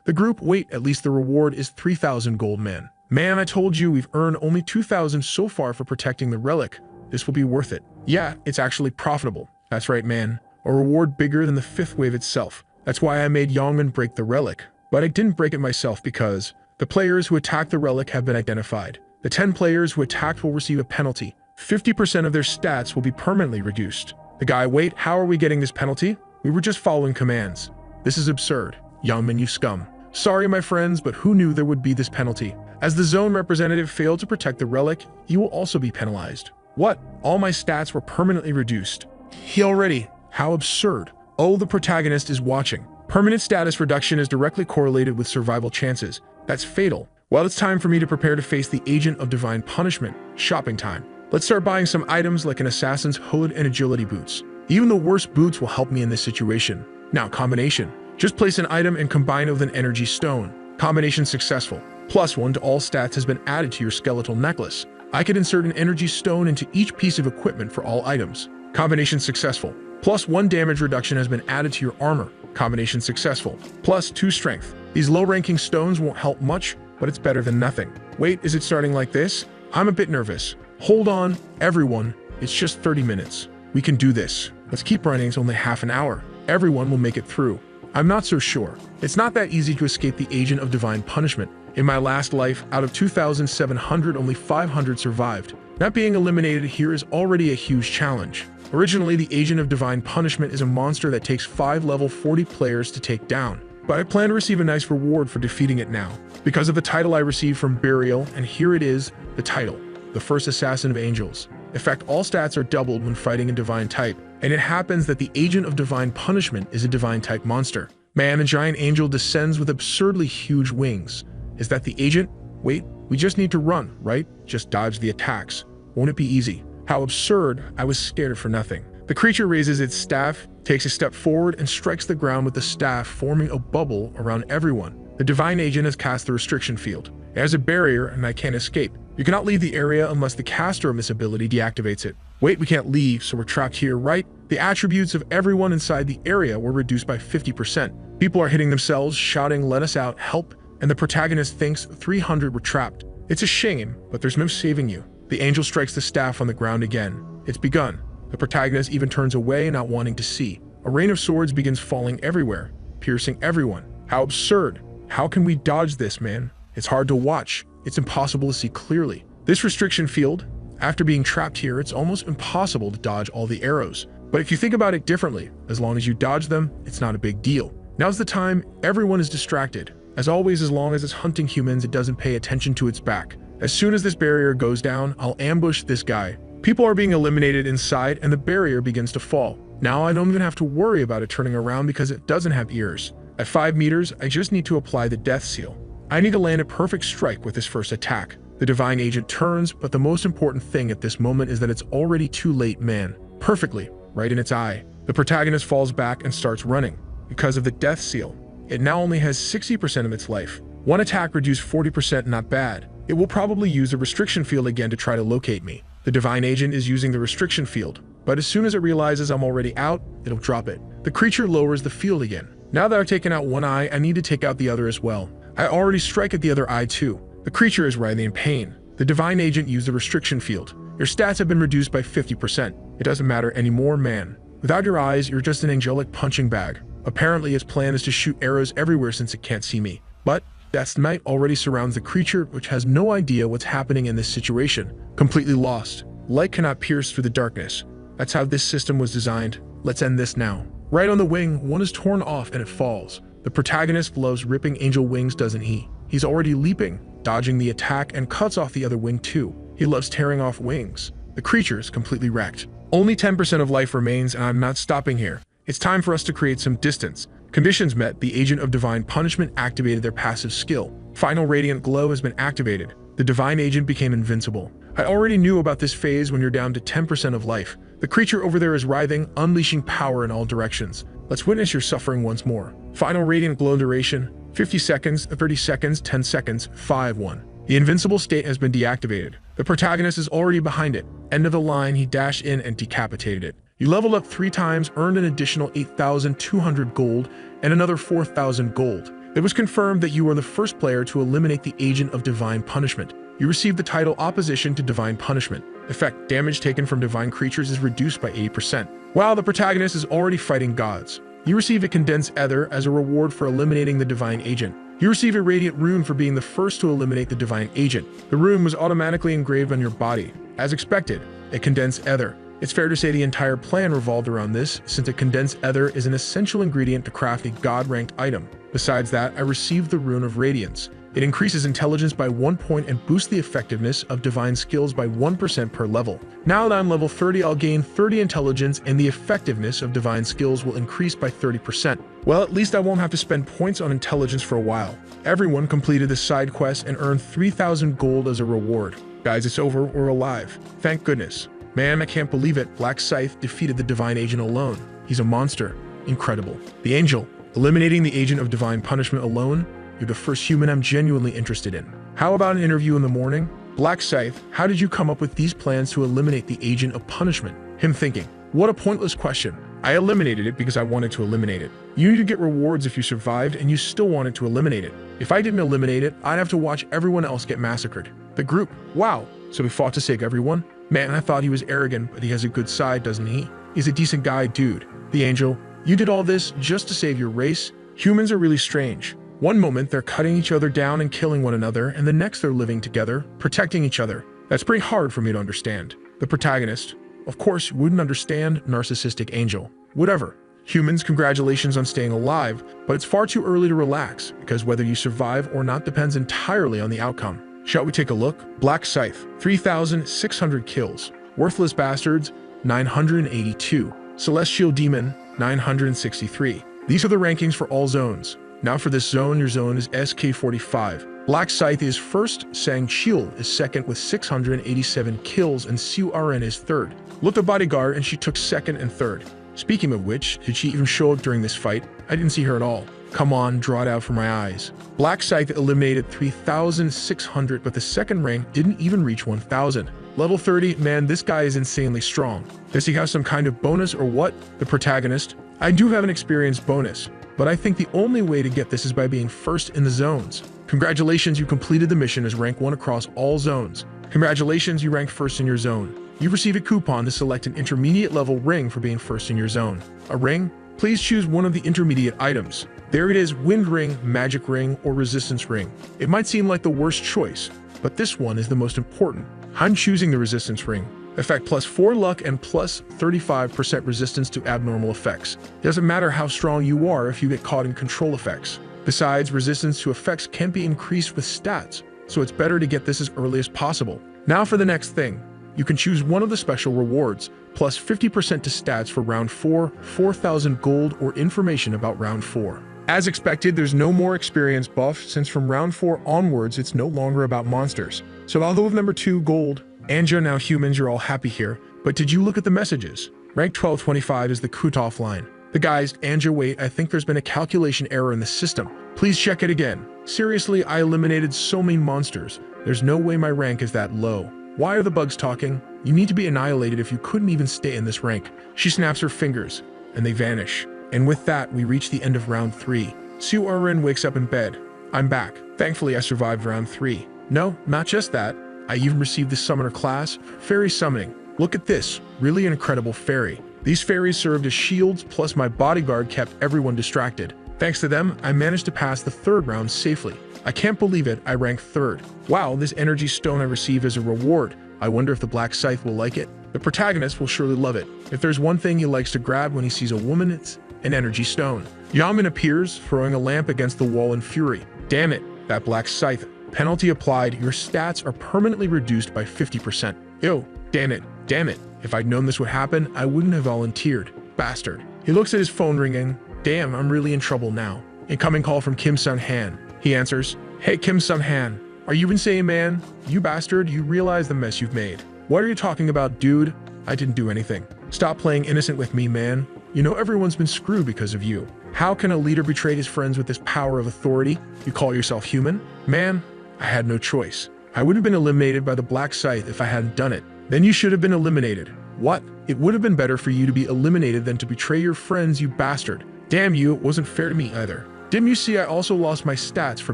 The group, wait, at least the reward is 3,000 gold, man. Man, I told you we've earned only 2,000 so far for protecting the relic. This will be worth it. Yeah, it's actually profitable. That's right, man. A reward bigger than the 5th wave itself. That's why I made Yongman break the relic. But I didn't break it myself because the players who attacked the relic have been identified. The 10 players who attacked will receive a penalty. 50% of their stats will be permanently reduced. The guy, wait, how are we getting this penalty? We were just following commands. This is absurd. Yongman, you scum. Sorry, my friends, but who knew there would be this penalty? As the zone representative failed to protect the relic, you will also be penalized. What? All my stats were permanently reduced. He already. How absurd. Oh, the protagonist is watching. Permanent status reduction is directly correlated with survival chances. That's fatal. Well, it's time for me to prepare to face the Agent of Divine Punishment. Shopping time. Let's start buying some items like an assassin's hood and agility boots. Even the worst boots will help me in this situation. Now, combination. Just place an item and combine it with an energy stone. Combination successful. +1 to all stats has been added to your skeletal necklace. I could insert an energy stone into each piece of equipment for all items. Combination successful. +1 damage reduction has been added to your armor. Combination successful. +2 strength. These low-ranking stones won't help much, but it's better than nothing. Wait, is it starting like this? I'm a bit nervous. Hold on, everyone. It's just 30 minutes. We can do this. Let's keep running. It's only half an hour. Everyone will make it through. I'm not so sure. It's not that easy to escape the Agent of Divine Punishment. In my last life, out of 2,700, only 500 survived. Not being eliminated here is already a huge challenge. Originally, the Agent of Divine Punishment is a monster that takes 5 level 40 players to take down. But I plan to receive a nice reward for defeating it now. Because of the title I received from Burial, and here it is, the title. The First Assassin of Angels. In fact, all stats are doubled when fighting a Divine type. And it happens that the Agent of Divine Punishment is a Divine type monster. Man, a giant angel descends with absurdly huge wings. Is that the agent? Wait, we just need to run, right? Just dodge the attacks. Won't it be easy? How absurd, I was scared for nothing. The creature raises its staff, takes a step forward, and strikes the ground with the staff, forming a bubble around everyone. The Divine Agent has cast the restriction field. It has a barrier, and I can't escape. You cannot leave the area unless the caster of this ability deactivates it. Wait, we can't leave, so we're trapped here, right? The attributes of everyone inside the area were reduced by 50%. People are hitting themselves, shouting, "Let us out, help," and the protagonist thinks 300 were trapped. It's a shame, but there's no saving you. The angel strikes the staff on the ground again. It's begun. The protagonist even turns away, not wanting to see. A rain of swords begins falling everywhere, piercing everyone. How absurd. How can we dodge this, man? It's hard to watch. It's impossible to see clearly. This restriction field, after being trapped here, it's almost impossible to dodge all the arrows. But if you think about it differently, as long as you dodge them, it's not a big deal. Now's the time. Everyone is distracted. As always, as long as it's hunting humans, it doesn't pay attention to its back. As soon as this barrier goes down, I'll ambush this guy. People are being eliminated inside, and the barrier begins to fall. Now I don't even have to worry about it turning around because it doesn't have ears. At 5 meters, I just need to apply the death seal. I need to land a perfect strike with this first attack. The Divine Agent turns, but the most important thing at this moment is that it's already too late, man. Perfectly, right in its eye. The protagonist falls back and starts running. Because of the death seal, it now only has 60% of its life. One attack reduced 40%, not bad. It will probably use the restriction field again to try to locate me. The Divine Agent is using the restriction field, but as soon as it realizes I'm already out, it'll drop it. The creature lowers the field again. Now that I've taken out one eye, I need to take out the other as well. I already strike at the other eye too. The creature is writhing in pain. The Divine Agent used the restriction field. Your stats have been reduced by 50%. It doesn't matter anymore, man. Without your eyes, you're just an angelic punching bag. Apparently, its plan is to shoot arrows everywhere since it can't see me. But Death's Night already surrounds the creature, which has no idea what's happening in this situation. Completely lost. Light cannot pierce through the darkness. That's how this system was designed. Let's end this now. Right on the wing, one is torn off and it falls. The protagonist loves ripping angel wings, doesn't he? He's already leaping, dodging the attack, and cuts off the other wing too. He loves tearing off wings. The creature is completely wrecked. Only 10% of life remains, and I'm not stopping here. It's time for us to create some distance. Conditions met, the Agent of Divine Punishment activated their passive skill. Final Radiant Glow has been activated. The Divine Agent became invincible. I already knew about this phase when you're down to 10% of life. The creature over there is writhing, unleashing power in all directions. Let's witness your suffering once more. Final Radiant Glow duration, 50 seconds, 30 seconds, 10 seconds, 5-1. The invincible state has been deactivated. The protagonist is already behind it. End of the line, he dashed in and decapitated it. You leveled up 3 times, earned an additional 8,200 gold, and another 4,000 gold. It was confirmed that you are the first player to eliminate the Agent of Divine Punishment. You received the title Opposition to Divine Punishment. Effect: damage taken from divine creatures is reduced by 80%. While the protagonist is already fighting gods, you receive a condensed ether as a reward for eliminating the divine agent. You receive a radiant rune for being the first to eliminate the divine agent. The rune was automatically engraved on your body. As expected, a condensed ether. It's fair to say the entire plan revolved around this, since a condensed ether is an essential ingredient to craft a god-ranked item. Besides that, I received the Rune of Radiance. It increases intelligence by 1 point and boosts the effectiveness of divine skills by 1% per level. Now that I'm level 30, I'll gain 30 intelligence and the effectiveness of divine skills will increase by 30%. Well, at least I won't have to spend points on intelligence for a while. Everyone completed the side quest and earned 3,000 gold as a reward. Guys, it's over, we're alive. Thank goodness. Man, I can't believe it. Black Scythe defeated the divine agent alone. He's a monster. Incredible. The angel. Eliminating the agent of divine punishment alone? You're the first human I'm genuinely interested in. How about an interview in the morning? Black Scythe, how did you come up with these plans to eliminate the agent of punishment? Him thinking, what a pointless question. I eliminated it because I wanted to eliminate it. You need to get rewards if you survived and you still wanted to eliminate it. If I didn't eliminate it, I'd have to watch everyone else get massacred. The group, wow, so we fought to save everyone? Man, I thought he was arrogant, but he has a good side, doesn't he? He's a decent guy, dude. The angel, you did all this just to save your race? Humans are really strange. One moment they're cutting each other down and killing one another, and the next they're living together, protecting each other. That's pretty hard for me to understand. The protagonist, of course, you wouldn't understand narcissistic angel. Whatever. Humans, congratulations on staying alive, but it's far too early to relax, because whether you survive or not depends entirely on the outcome. Shall we take a look? Black Scythe, 3,600 kills. Worthless Bastards, 982. Celestial Demon, 963. These are the rankings for all zones. Now for this zone, your zone is SK45. Black Scythe is first, Sang Chil is second with 687 kills, and Su Ren is third. Looked a bodyguard and she took second and third. Speaking of which, did she even show up during this fight? I didn't see her at all. Come on, draw it out for my eyes. Black Scythe eliminated 3,600, but the second rank didn't even reach 1,000. Level 30, man, this guy is insanely strong. Does he have some kind of bonus or what? The protagonist? I do have an experience bonus, but I think the only way to get this is by being first in the zones. Congratulations, you completed the mission as rank 1 across all zones. Congratulations, you ranked first in your zone. You receive a coupon to select an intermediate level ring for being first in your zone. A ring? Please choose one of the intermediate items. There it is, Wind Ring, Magic Ring, or Resistance Ring. It might seem like the worst choice, but this one is the most important. I'm choosing the Resistance Ring. Effect plus 4 luck and plus 35% resistance to abnormal effects. Doesn't matter how strong you are if you get caught in control effects. Besides, resistance to effects can be increased with stats, so it's better to get this as early as possible. Now for the next thing. You can choose one of the special rewards, plus 50% to stats for round 4, 4,000 gold, or information about round 4. As expected, there's no more experience buff, since from round 4 onwards, it's no longer about monsters. So although with number 2 gold, and you're now humans, you're all happy here, but did you look at the messages? Rank 1225 is the cutoff line. The guys, Anja, wait, I think there's been a calculation error in the system. Please check it again. Seriously, I eliminated so many monsters. There's no way my rank is that low. Why are the bugs talking? You need to be annihilated if you couldn't even stay in this rank. She snaps her fingers, and they vanish. And with that, we reach the end of round 3. Su Ren wakes up in bed. I'm back. Thankfully, I survived round 3. No, not just that. I even received the summoner class, Fairy Summoning. Look at this, really an incredible fairy. These fairies served as shields, plus my bodyguard kept everyone distracted. Thanks to them, I managed to pass the 3rd round safely. I can't believe it, I ranked 3rd. Wow, this energy stone I received as a reward. I wonder if the Black Scythe will like it. The protagonist will surely love it. If there's one thing he likes to grab when he sees a woman, it's an energy stone. Yaman appears, throwing a lamp against the wall in fury. Damn it, that Black Scythe. Penalty applied, your stats are permanently reduced by 50%. Ew, damn it. If I'd known this would happen, I wouldn't have volunteered. Bastard. He looks at his phone ringing. Damn, I'm really in trouble now. Incoming call from Kim Sun-han. He answers, Hey Kim Sun-han, are you insane, man? You bastard, you realize the mess you've made. What are you talking about, dude? I didn't do anything. Stop playing innocent with me, man. You know everyone's been screwed because of you. How can a leader betray his friends with this power of authority? You call yourself human? Man, I had no choice. I would have been eliminated by the Black Scythe if I hadn't done it. Then you should have been eliminated. What? It would have been better for you to be eliminated than to betray your friends, you bastard. Damn you, it wasn't fair to me either. Didn't you see I also lost my stats for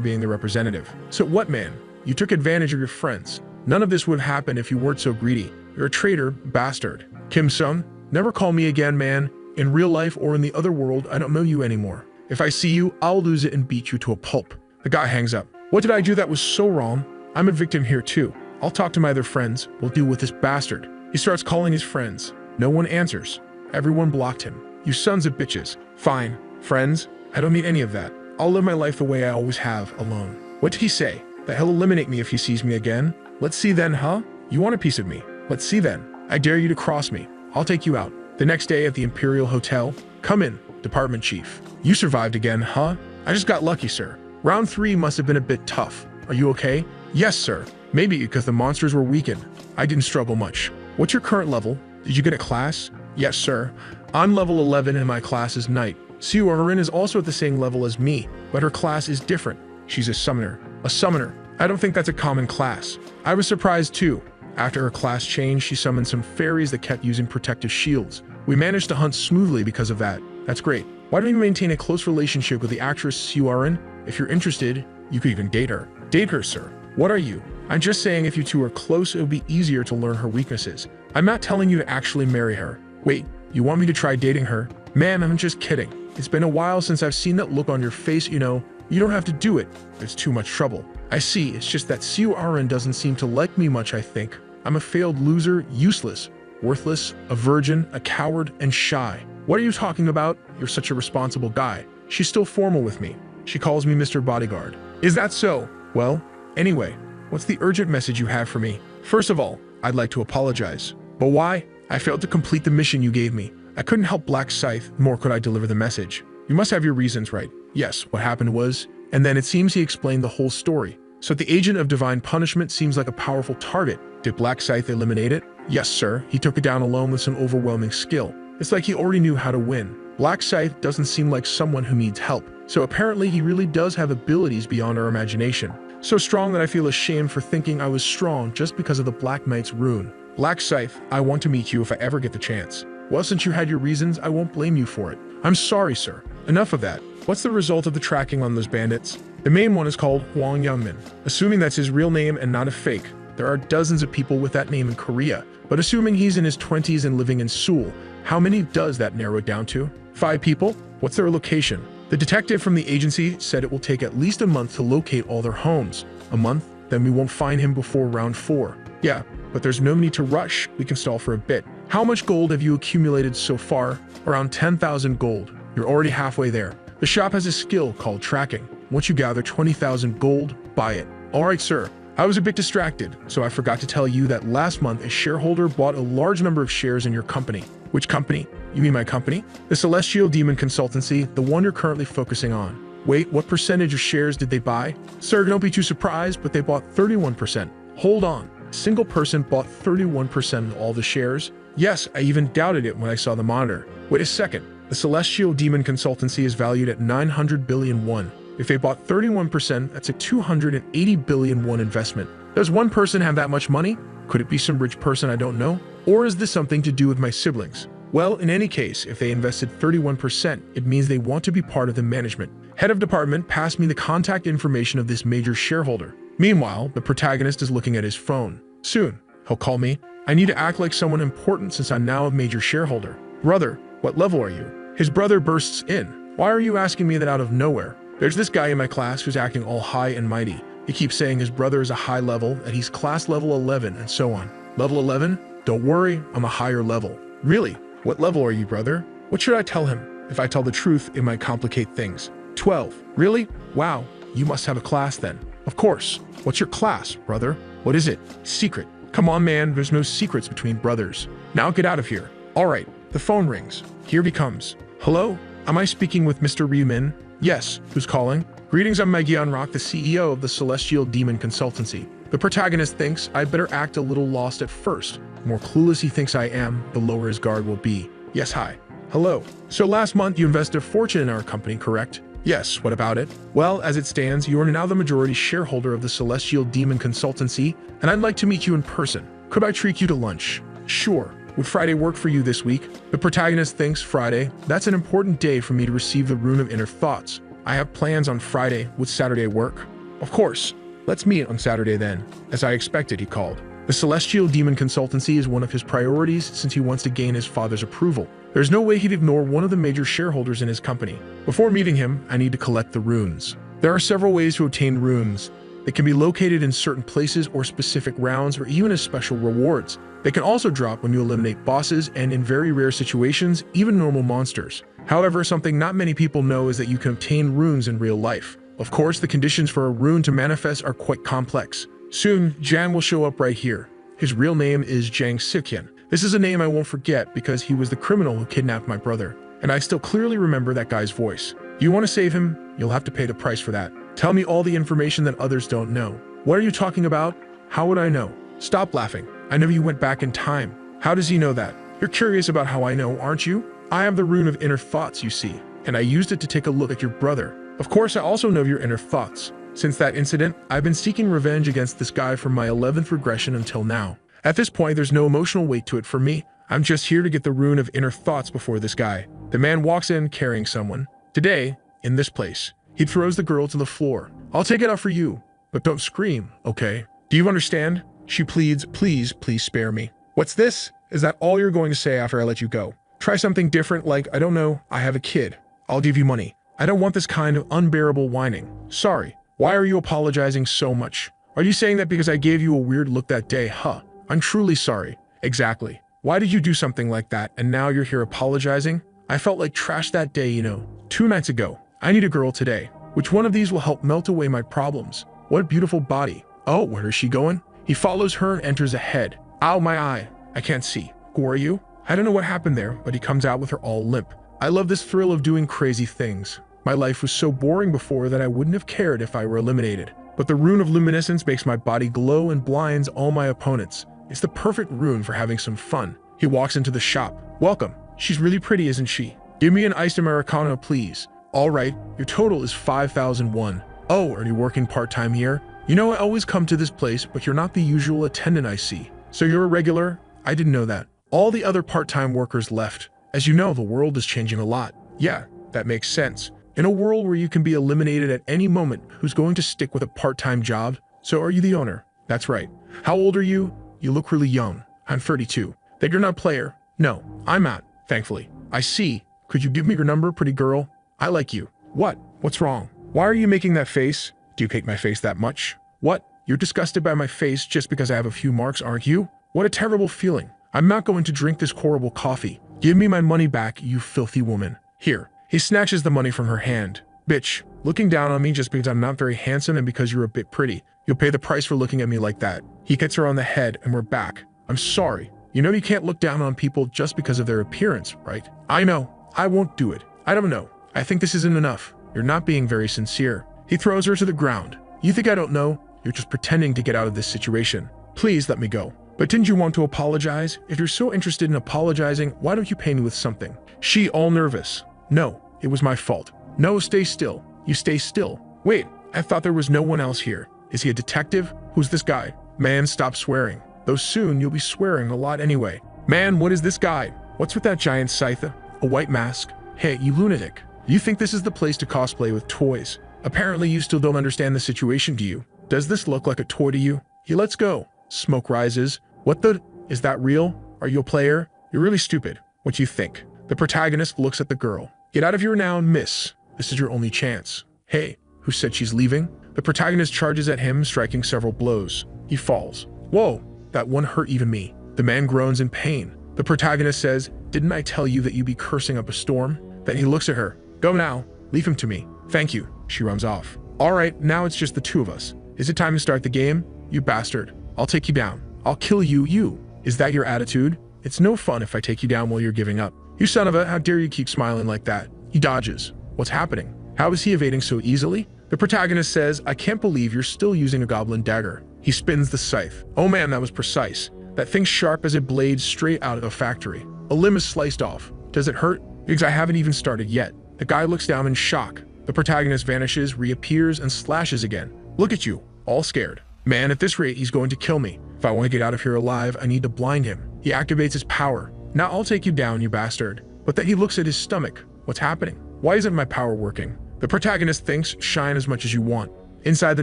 being the representative? So what, man? You took advantage of your friends. None of this would happen if you weren't so greedy. You're a traitor, bastard. Kim-sung, never call me again, man. In real life or in the other world, I don't know you anymore. If I see you, I'll lose it and beat you to a pulp. The guy hangs up. What did I do that was so wrong? I'm a victim here too. I'll talk to my other friends. We'll deal with this bastard. He starts calling his friends. No one answers. Everyone blocked him. You sons of bitches. Fine. Friends? I don't need any of that. I'll live my life the way I always have, alone. What did he say? That he'll eliminate me if he sees me again? Let's see then, huh? You want a piece of me? Let's see then. I dare you to cross me. I'll take you out. The next day at the Imperial Hotel. Come in, Department Chief. You survived again, huh? I just got lucky, sir. Round 3 must have been a bit tough. Are you okay? Yes, sir. Maybe because the monsters were weakened. I didn't struggle much. What's your current level? Did you get a class? Yes, sir. I'm level 11 and my class is Knight. Surin is also at the same level as me, but her class is different. She's a summoner. A summoner. I don't think that's a common class. I was surprised too. After her class changed, she summoned some fairies that kept using protective shields. We managed to hunt smoothly because of that. That's great. Why don't you maintain a close relationship with the actress Surin? If you're interested, you could even date her. Date her, sir. What are you? I'm just saying if you two are close, it would be easier to learn her weaknesses. I'm not telling you to actually marry her. Wait, you want me to try dating her? Man, I'm just kidding. It's been a while since I've seen that look on your face, you know. You don't have to do it. There's too much trouble. I see, it's just that Surin doesn't seem to like me much, I think. I'm a failed loser, useless, worthless, a virgin, a coward, and shy. What are you talking about? You're such a responsible guy. She's still formal with me. She calls me Mr. Bodyguard. Is that so? Well, anyway, what's the urgent message you have for me? First of all, I'd like to apologize. But why? I failed to complete the mission you gave me. I couldn't help Black Scythe, nor could I deliver the message. You must have your reasons, right? Yes, what happened was... And then it seems he explained the whole story. So the agent of divine punishment seems like a powerful target. Did Black Scythe eliminate it? Yes, sir. He took it down alone with some overwhelming skill. It's like he already knew how to win. Black Scythe doesn't seem like someone who needs help. So apparently he really does have abilities beyond our imagination. So strong that I feel ashamed for thinking I was strong just because of the Black Knight's rune. Black Scythe, I want to meet you if I ever get the chance. Well, since you had your reasons, I won't blame you for it. I'm sorry, sir. Enough of that. What's the result of the tracking on those bandits? The main one is called Hwang Youngmin. Assuming that's his real name and not a fake, there are dozens of people with that name in Korea. But assuming he's in his 20s and living in Seoul, how many does that narrow it down to? 5 people? What's their location? The detective from the agency said it will take at least a month to locate all their homes. A month? Then we won't find him before round 4. Yeah, but there's no need to rush. We can stall for a bit. How much gold have you accumulated so far? Around 10,000 gold. You're already halfway there. The shop has a skill called tracking. Once you gather 20,000 gold, buy it. Alright, sir. I was a bit distracted, so I forgot to tell you that last month a shareholder bought a large number of shares in your company. Which company? You mean my company? The Celestial Demon Consultancy, the one you're currently focusing on. Wait, what percentage of shares did they buy? Sir, don't be too surprised, but they bought 31%. Hold on. A single person bought 31% of all the shares? Yes, I even doubted it when I saw the monitor. Wait a second. The Celestial Demon Consultancy is valued at 900 billion won. If they bought 31%, that's a 280 billion won investment. Does one person have that much money? Could it be some rich person I don't know? Or is this something to do with my siblings? Well, in any case, if they invested 31%, it means they want to be part of the management. Head of department passed me the contact information of this major shareholder. Meanwhile, the protagonist is looking at his phone. Soon, he'll call me. I need to act like someone important since I'm now a major shareholder. Brother, what level are you? His brother bursts in. Why are you asking me that out of nowhere? There's this guy in my class who's acting all high and mighty. He keeps saying his brother is a high level, that he's class level 11, and so on. Level 11? Don't worry, I'm a higher level. Really? What level are you, brother? What should I tell him? If I tell the truth, it might complicate things. 12. Really? Wow, you must have a class then. Of course. What's your class, brother? What is it? Secret. Come on, man, there's no secrets between brothers. Now get out of here. Alright, the phone rings. Here he comes. Hello? Am I speaking with Mr. Ryumin? Yes. Who's calling? Greetings, I'm Megyeon Rock, the CEO of the Celestial Demon Consultancy. The protagonist thinks I'd better act a little lost at first. The more clueless he thinks I am, the lower his guard will be. Yes, hi. Hello. So last month you invested a fortune in our company, correct? Yes, what about it? Well, as it stands, you are now the majority shareholder of the Celestial Demon Consultancy, and I'd like to meet you in person. Could I treat you to lunch? Sure. Would Friday work for you this week? The protagonist thinks Friday. That's an important day for me to receive the rune of inner thoughts. I have plans on Friday. Would Saturday work? Of course. Let's meet on Saturday then. As I expected, he called. The Celestial Demon Consultancy is one of his priorities since he wants to gain his father's approval. There's no way he'd ignore one of the major shareholders in his company. Before meeting him, I need to collect the runes. There are several ways to obtain runes. They can be located in certain places or specific rounds or even as special rewards. They can also drop when you eliminate bosses and in very rare situations, even normal monsters. However, something not many people know is that you can obtain runes in real life. Of course, the conditions for a rune to manifest are quite complex. Soon, Jan will show up right here. His real name is Jang Sikyan. This is a name I won't forget because he was the criminal who kidnapped my brother. And I still clearly remember that guy's voice. Do you want to save him? You'll have to pay the price for that. Tell me all the information that others don't know. What are you talking about? How would I know? Stop laughing. I know you went back in time. How does he know that? You're curious about how I know, aren't you? I have the rune of inner thoughts, you see, and I used it to take a look at your brother. Of course, I also know your inner thoughts. Since that incident, I've been seeking revenge against this guy from my 11th regression until now. At this point, there's no emotional weight to it for me. I'm just here to get the rune of inner thoughts before this guy. The man walks in carrying someone. Today, in this place, he throws the girl to the floor. I'll take it out for you, but don't scream, okay? Do you understand? She pleads, please spare me. What's this? Is that all you're going to say after I let you go? Try something different like, I don't know, I have a kid. I'll give you money. I don't want this kind of unbearable whining. Sorry. Why are you apologizing so much? Are you saying that because I gave you a weird look that day, huh? I'm truly sorry. Exactly. Why did you do something like that and now you're here apologizing? I felt like trash that day, you know. 2 nights ago. I need a girl today. Which one of these will help melt away my problems? What a beautiful body. Oh, where is she going? He follows her and enters ahead. Ow, my eye. I can't see. Who are you? I don't know what happened there, but he comes out with her all limp. I love this thrill of doing crazy things. My life was so boring before that I wouldn't have cared if I were eliminated. But the rune of luminescence makes my body glow and blinds all my opponents. It's the perfect rune for having some fun. He walks into the shop. Welcome. She's really pretty, isn't she? Give me an iced Americano, please. All right, your total is 5,001. Oh, are you working part-time here? You know I always come to this place, but you're not the usual attendant I see. So you're a regular? I didn't know that. All the other part-time workers left. As you know, the world is changing a lot. Yeah, that makes sense. In a world where you can be eliminated at any moment, who's going to stick with a part-time job? So are you the owner? That's right. How old are you? You look really young. I'm 32. That you're not a player? No, I'm not, thankfully. I see. Could you give me your number, pretty girl? I like you. What? What's wrong? Why are you making that face? Do you hate my face that much? What? You're disgusted by my face just because I have a few marks, aren't you? What a terrible feeling. I'm not going to drink this horrible coffee. Give me my money back, you filthy woman. Here. He snatches the money from her hand. Bitch, looking down on me just because I'm not very handsome and because you're a bit pretty. You'll pay the price for looking at me like that. He hits her on the head and we're back. I'm sorry. You know you can't look down on people just because of their appearance, right? I know. I won't do it. I don't know. I think this isn't enough. You're not being very sincere. He throws her to the ground. You think I don't know? You're just pretending to get out of this situation. Please let me go. But didn't you want to apologize? If you're so interested in apologizing, why don't you pay me with something? She all nervous. No, it was my fault. No, stay still. You stay still. Wait, I thought there was no one else here. Is he a detective? Who's this guy? Man, stop swearing. Though soon you'll be swearing a lot anyway. Man, what is this guy? What's with that giant scythe? A white mask? Hey, you lunatic. You think this is the place to cosplay with toys? Apparently you still don't understand the situation, do you? Does this look like a toy to you? He lets go. Smoke rises. What the? Is that real? Are you a player? You're really stupid. What do you think? The protagonist looks at the girl. Get out of here now, miss. This is your only chance. Hey, who said she's leaving? The protagonist charges at him, striking several blows. He falls. Whoa, that one hurt even me. The man groans in pain. The protagonist says, didn't I tell you that you'd be cursing up a storm? Then he looks at her. Go now. Leave him to me. Thank you. She runs off. All right, now it's just the two of us. Is it time to start the game? You bastard. I'll take you down. I'll kill you, you. Is that your attitude? It's no fun if I take you down while you're giving up. You son of a, how dare you keep smiling like that? He dodges. What's happening? How is he evading so easily? The protagonist says, I can't believe you're still using a goblin dagger. He spins the scythe. Oh man, that was precise. That thing's sharp as a blade straight out of a factory. A limb is sliced off. Does it hurt? Because I haven't even started yet. The guy looks down in shock. The protagonist vanishes, reappears, and slashes again. Look at you, all scared. Man, at this rate, he's going to kill me. If I want to get out of here alive, I need to blind him. He activates his power. Now I'll take you down, you bastard. But then he looks at his stomach. What's happening? Why isn't my power working? The protagonist thinks, shine as much as you want. Inside the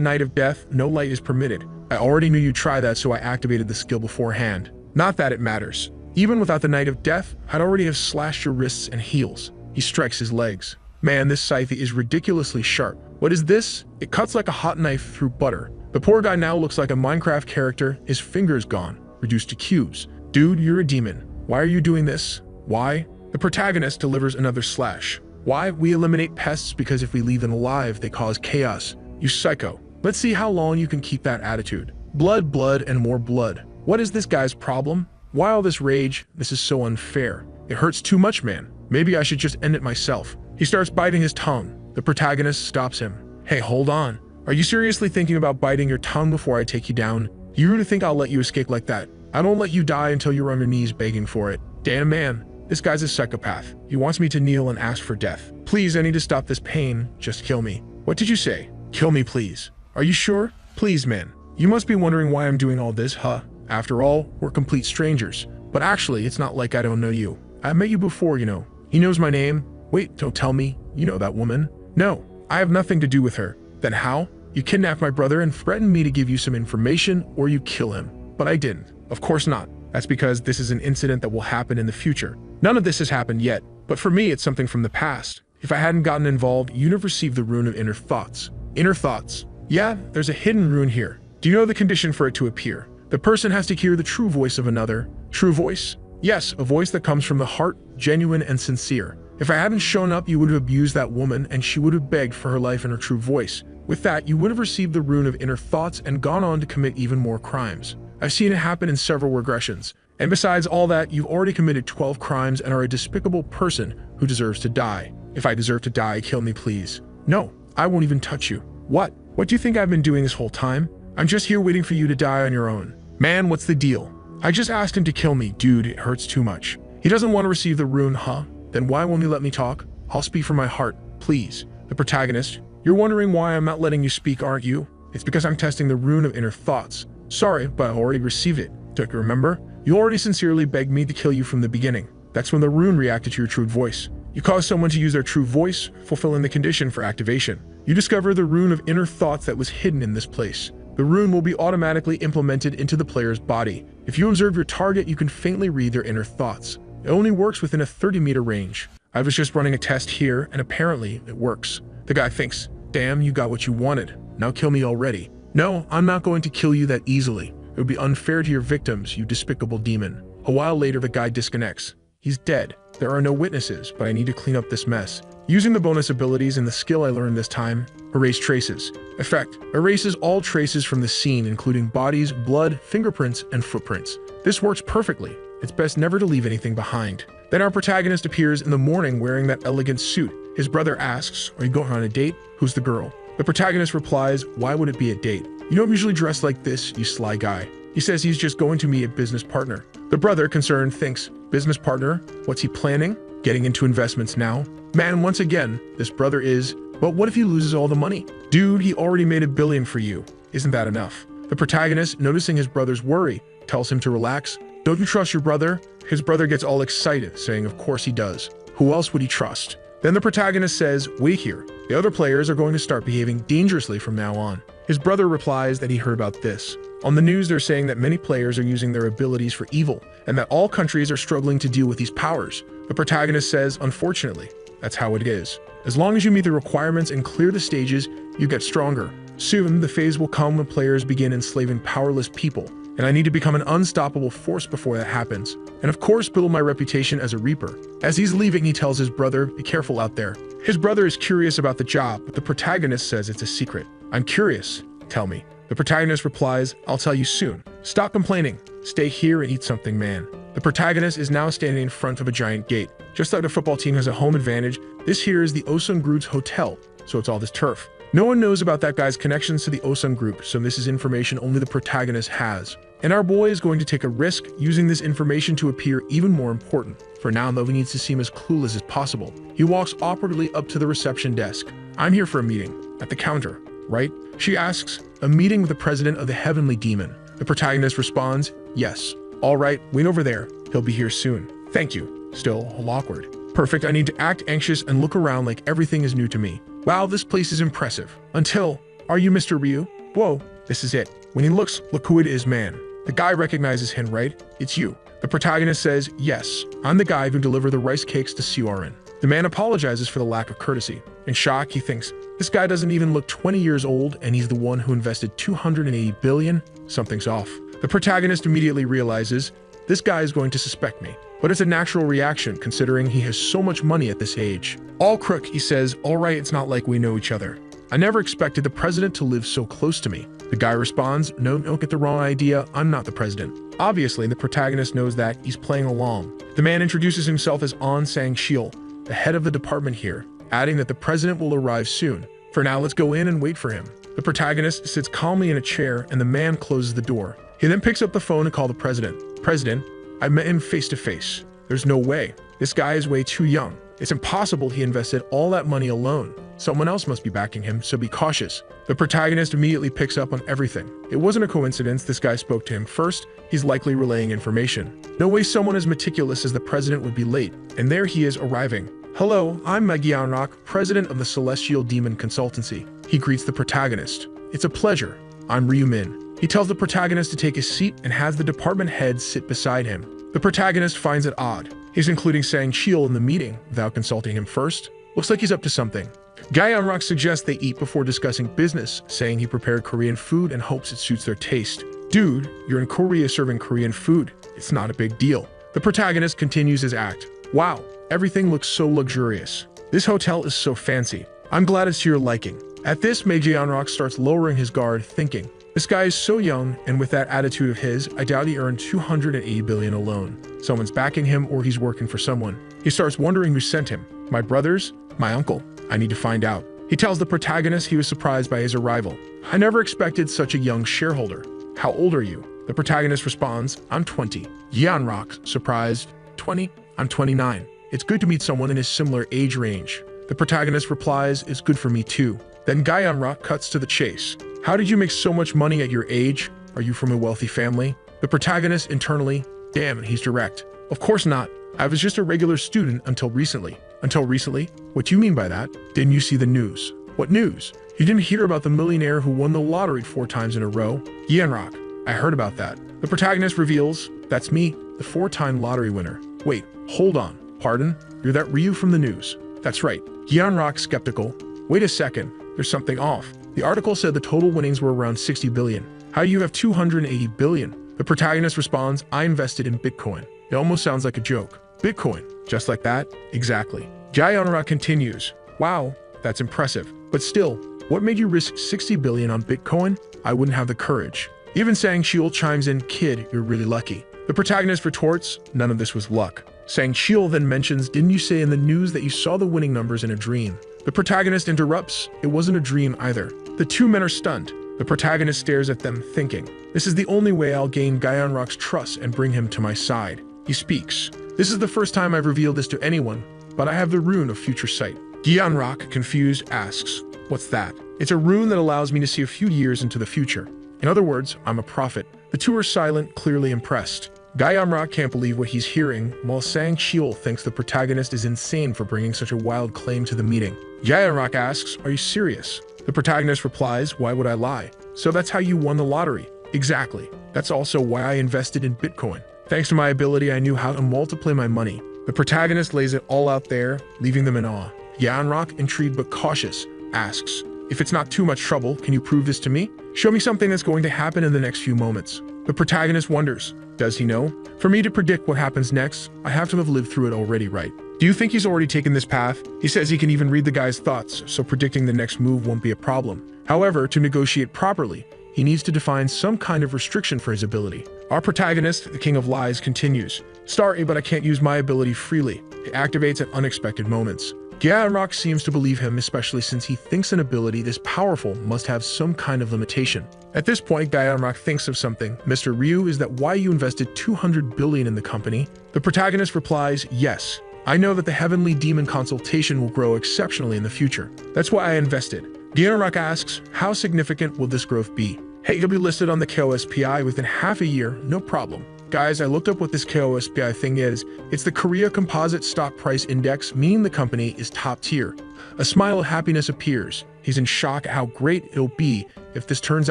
Night of Death, no light is permitted. I already knew you'd try that, so I activated the skill beforehand. Not that it matters. Even without the Night of Death, I'd already have slashed your wrists and heels. He strikes his legs. Man, this scythe is ridiculously sharp. What is this? It cuts like a hot knife through butter. The poor guy now looks like a Minecraft character, his fingers gone, reduced to cubes. Dude, you're a demon. Why are you doing this? Why? The protagonist delivers another slash. Why? We eliminate pests because if we leave them alive, they cause chaos. You psycho. Let's see how long you can keep that attitude. Blood, blood, and more blood. What is this guy's problem? Why all this rage? This is so unfair. It hurts too much, man. Maybe I should just end it myself. He starts biting his tongue. The protagonist stops him. Hey, hold on. Are you seriously thinking about biting your tongue before I take you down? You really think I'll let you escape like that? I don't let you die until you're on your knees begging for it. Damn, man. This guy's a psychopath. He wants me to kneel and ask for death. Please, I need to stop this pain. Just kill me. What did you say? Kill me, please. Are you sure? Please, man. You must be wondering why I'm doing all this, huh? After all, we're complete strangers. But actually, it's not like I don't know you. I met you before, you know. He knows my name. Wait, don't tell me. You know that woman? No, I have nothing to do with her. Then how? You kidnapped my brother and threatened me to give you some information or you kill him. But I didn't. Of course not. That's because this is an incident that will happen in the future. None of this has happened yet, but for me, it's something from the past. If I hadn't gotten involved, you'd have received the rune of inner thoughts. Inner thoughts. Yeah, there's a hidden rune here. Do you know the condition for it to appear? The person has to hear the true voice of another. True voice? Yes, a voice that comes from the heart, genuine and sincere. If I hadn't shown up, you would have abused that woman and she would have begged for her life in her true voice. With that, you would have received the rune of inner thoughts and gone on to commit even more crimes. I've seen it happen in several regressions. And besides all that, you've already committed 12 crimes and are a despicable person who deserves to die. If I deserve to die, kill me, please. No, I won't even touch you. What? What do you think I've been doing this whole time? I'm just here waiting for you to die on your own. Man, what's the deal? I just asked him to kill me. Dude, it hurts too much. He doesn't want to receive the rune, huh? Then why won't he let me talk? I'll speak from my heart, please. The protagonist, you're wondering why I'm not letting you speak, aren't you? It's because I'm testing the rune of inner thoughts. Sorry, but I already received it. Don't you remember? You already sincerely begged me to kill you from the beginning. That's when the rune reacted to your true voice. You caused someone to use their true voice, fulfilling the condition for activation. You discover the rune of inner thoughts that was hidden in this place. The rune will be automatically implemented into the player's body. If you observe your target, you can faintly read their inner thoughts. It only works within a 30-meter range. I was just running a test here, and apparently it works. The guy thinks, damn, you got what you wanted. Now kill me already. No, I'm not going to kill you that easily. It would be unfair to your victims, you despicable demon. A while later, the guy disconnects. He's dead. There are no witnesses, but I need to clean up this mess. Using the bonus abilities and the skill I learned this time, erase traces. Effect: erases all traces from the scene, including bodies, blood, fingerprints, and footprints. This works perfectly. It's best never to leave anything behind. Then our protagonist appears in the morning wearing that elegant suit. His brother asks, are you going on a date? Who's the girl? The protagonist replies, why would it be a date? You don't usually dress like this, you sly guy. He says he's just going to meet a business partner. The brother, concerned, thinks, business partner? What's he planning? Getting into investments now? Man, once again, this brother is, but what if he loses all the money? Dude, he already made $1 billion for you. Isn't that enough? The protagonist, noticing his brother's worry, tells him to relax. Don't you trust your brother? His brother gets all excited, saying of course he does. Who else would he trust? Then the protagonist says, wait here. The other players are going to start behaving dangerously from now on. His brother replies that he heard about this. On the news, they're saying that many players are using their abilities for evil, and that all countries are struggling to deal with these powers. The protagonist says, unfortunately, that's how it is. As long as you meet the requirements and clear the stages, you get stronger. Soon, the phase will come when players begin enslaving powerless people, and I need to become an unstoppable force before that happens. And of course, build my reputation as a reaper. As he's leaving, he tells his brother, be careful out there. His brother is curious about the job, but the protagonist says it's a secret. I'm curious. Tell me. The protagonist replies, I'll tell you soon. Stop complaining. Stay here and eat something, man. The protagonist is now standing in front of a giant gate. Just like the football team has a home advantage, this here is the Osun Group's hotel, so it's all this turf. No one knows about that guy's connections to the Osun Group, so this is information only the protagonist has. And our boy is going to take a risk, using this information to appear even more important. For now, though, he needs to seem as clueless as possible. He walks awkwardly up to the reception desk. I'm here for a meeting. At the counter, right? She asks, a meeting with the president of the Heavenly Demon. The protagonist responds, yes. All right, wait over there. He'll be here soon. Thank you. Still all awkward. Perfect, I need to act anxious and look around like everything is new to me. Wow, this place is impressive. Until, are you Mr. Ryu? Whoa, this is it. When he looks, look who it is, man. The guy recognizes him, right? It's you. The protagonist says, yes, I'm the guy who delivered the rice cakes to Surin. The man apologizes for the lack of courtesy. In shock, he thinks, this guy doesn't even look 20 years old and he's the one who invested 280 billion? Something's off. The protagonist immediately realizes, this guy is going to suspect me. But it's a natural reaction considering he has so much money at this age. All crook, he says, all right, it's not like we know each other. I never expected the president to live so close to me. The guy responds, no, don't get the wrong idea, I'm not the president. Obviously, the protagonist knows that, he's playing along. The man introduces himself as On Sang-shil, the head of the department here, adding that the president will arrive soon. For now, let's go in and wait for him. The protagonist sits calmly in a chair and the man closes the door. He then picks up the phone and calls the president. President, I met him face to face. There's no way. This guy is way too young. It's impossible he invested all that money alone. Someone else must be backing him, so be cautious. The protagonist immediately picks up on everything. It wasn't a coincidence this guy spoke to him first. He's likely relaying information. No way someone as meticulous as the president would be late. And there he is arriving. Hello, I'm Magianrock, president of the Celestial Demon Consultancy. He greets the protagonist. It's a pleasure. I'm Ryu Min. He tells the protagonist to take his seat and has the department head sit beside him. The protagonist finds it odd. He's including Sang-shil in the meeting without consulting him first. Looks like he's up to something. Gyeonrock suggests they eat before discussing business, saying he prepared Korean food and hopes it suits their taste. Dude, you're in Korea serving Korean food. It's not a big deal. The protagonist continues his act. Wow, everything looks so luxurious. This hotel is so fancy. I'm glad it's to your liking. At this, Gyeonrock starts lowering his guard, thinking, this guy is so young, and with that attitude of his, I doubt he earned 280 billion alone. Someone's backing him or he's working for someone. He starts wondering who sent him. My brothers? My uncle? I need to find out. He tells the protagonist he was surprised by his arrival. I never expected such a young shareholder. How old are you? The protagonist responds, I'm 20. Gyeonrock, surprised, 20? I'm 29. It's good to meet someone in his similar age range. The protagonist replies, it's good for me too. Then Gyeonrock cuts to the chase. How did you make so much money at your age? Are you from a wealthy family? The protagonist internally, damn, he's direct. Of course not. I was just a regular student until recently. Until recently? What do you mean by that? Didn't you see the news? What news? You didn't hear about the millionaire who won the lottery 4 times in a row? Gyeonrock, I heard about that. The protagonist reveals, that's me, the 4-time lottery winner. Wait, hold on. Pardon? You're that Ryu from the news. That's right. Gyeonrock skeptical. Wait a second, there's something off. The article said the total winnings were around 60 billion. How do you have 280 billion? The protagonist responds, I invested in Bitcoin. It almost sounds like a joke. Bitcoin, just like that? Exactly. Gyeonrock continues, wow, that's impressive. But still, what made you risk 60 billion on Bitcoin? I wouldn't have the courage. Even Sang-shil chimes in, kid, you're really lucky. The protagonist retorts, none of this was luck. Sang-shil then mentions, didn't you say in the news that you saw the winning numbers in a dream? The protagonist interrupts, it wasn't a dream either. The two men are stunned. The protagonist stares at them, thinking, this is the only way I'll gain Gyeonrock's trust and bring him to my side. He speaks, this is the first time I've revealed this to anyone, but I have the rune of future sight. Gyeonrock, confused, asks, what's that? It's a rune that allows me to see a few years into the future. In other words, I'm a prophet. The two are silent, clearly impressed. Gyeonrock can't believe what he's hearing, while Sang-shil thinks the protagonist is insane for bringing such a wild claim to the meeting. Gyeonrock asks, are you serious? The protagonist replies, why would I lie? So that's how you won the lottery. Exactly. That's also why I invested in Bitcoin. Thanks to my ability, I knew how to multiply my money. The protagonist lays it all out there, leaving them in awe. Gyeonrock, intrigued but cautious, asks, if it's not too much trouble, can you prove this to me? Show me something that's going to happen in the next few moments. The protagonist wonders, does he know? For me to predict what happens next, I have to have lived through it already, right? Do you think he's already taken this path? He says he can even read the guy's thoughts, so predicting the next move won't be a problem. However, to negotiate properly, he needs to define some kind of restriction for his ability. Our protagonist, the King of Lies, continues, sorry, but I can't use my ability freely. It activates at unexpected moments. Gyeonrock seems to believe him, especially since he thinks an ability this powerful must have some kind of limitation. At this point, Gyeonrock thinks of something. Mr. Ryu, is that why you invested 200 billion in the company? The protagonist replies, yes. I know that the Heavenly Demon Consultation will grow exceptionally in the future. That's why I invested. Gyeonrock asks, how significant will this growth be? Hey, you'll be listed on the KOSPI within half a year, no problem. Guys, I looked up what this KOSPI thing is. It's the Korea Composite Stock Price Index, meaning the company is top tier. A smile of happiness appears. He's in shock at how great it'll be if this turns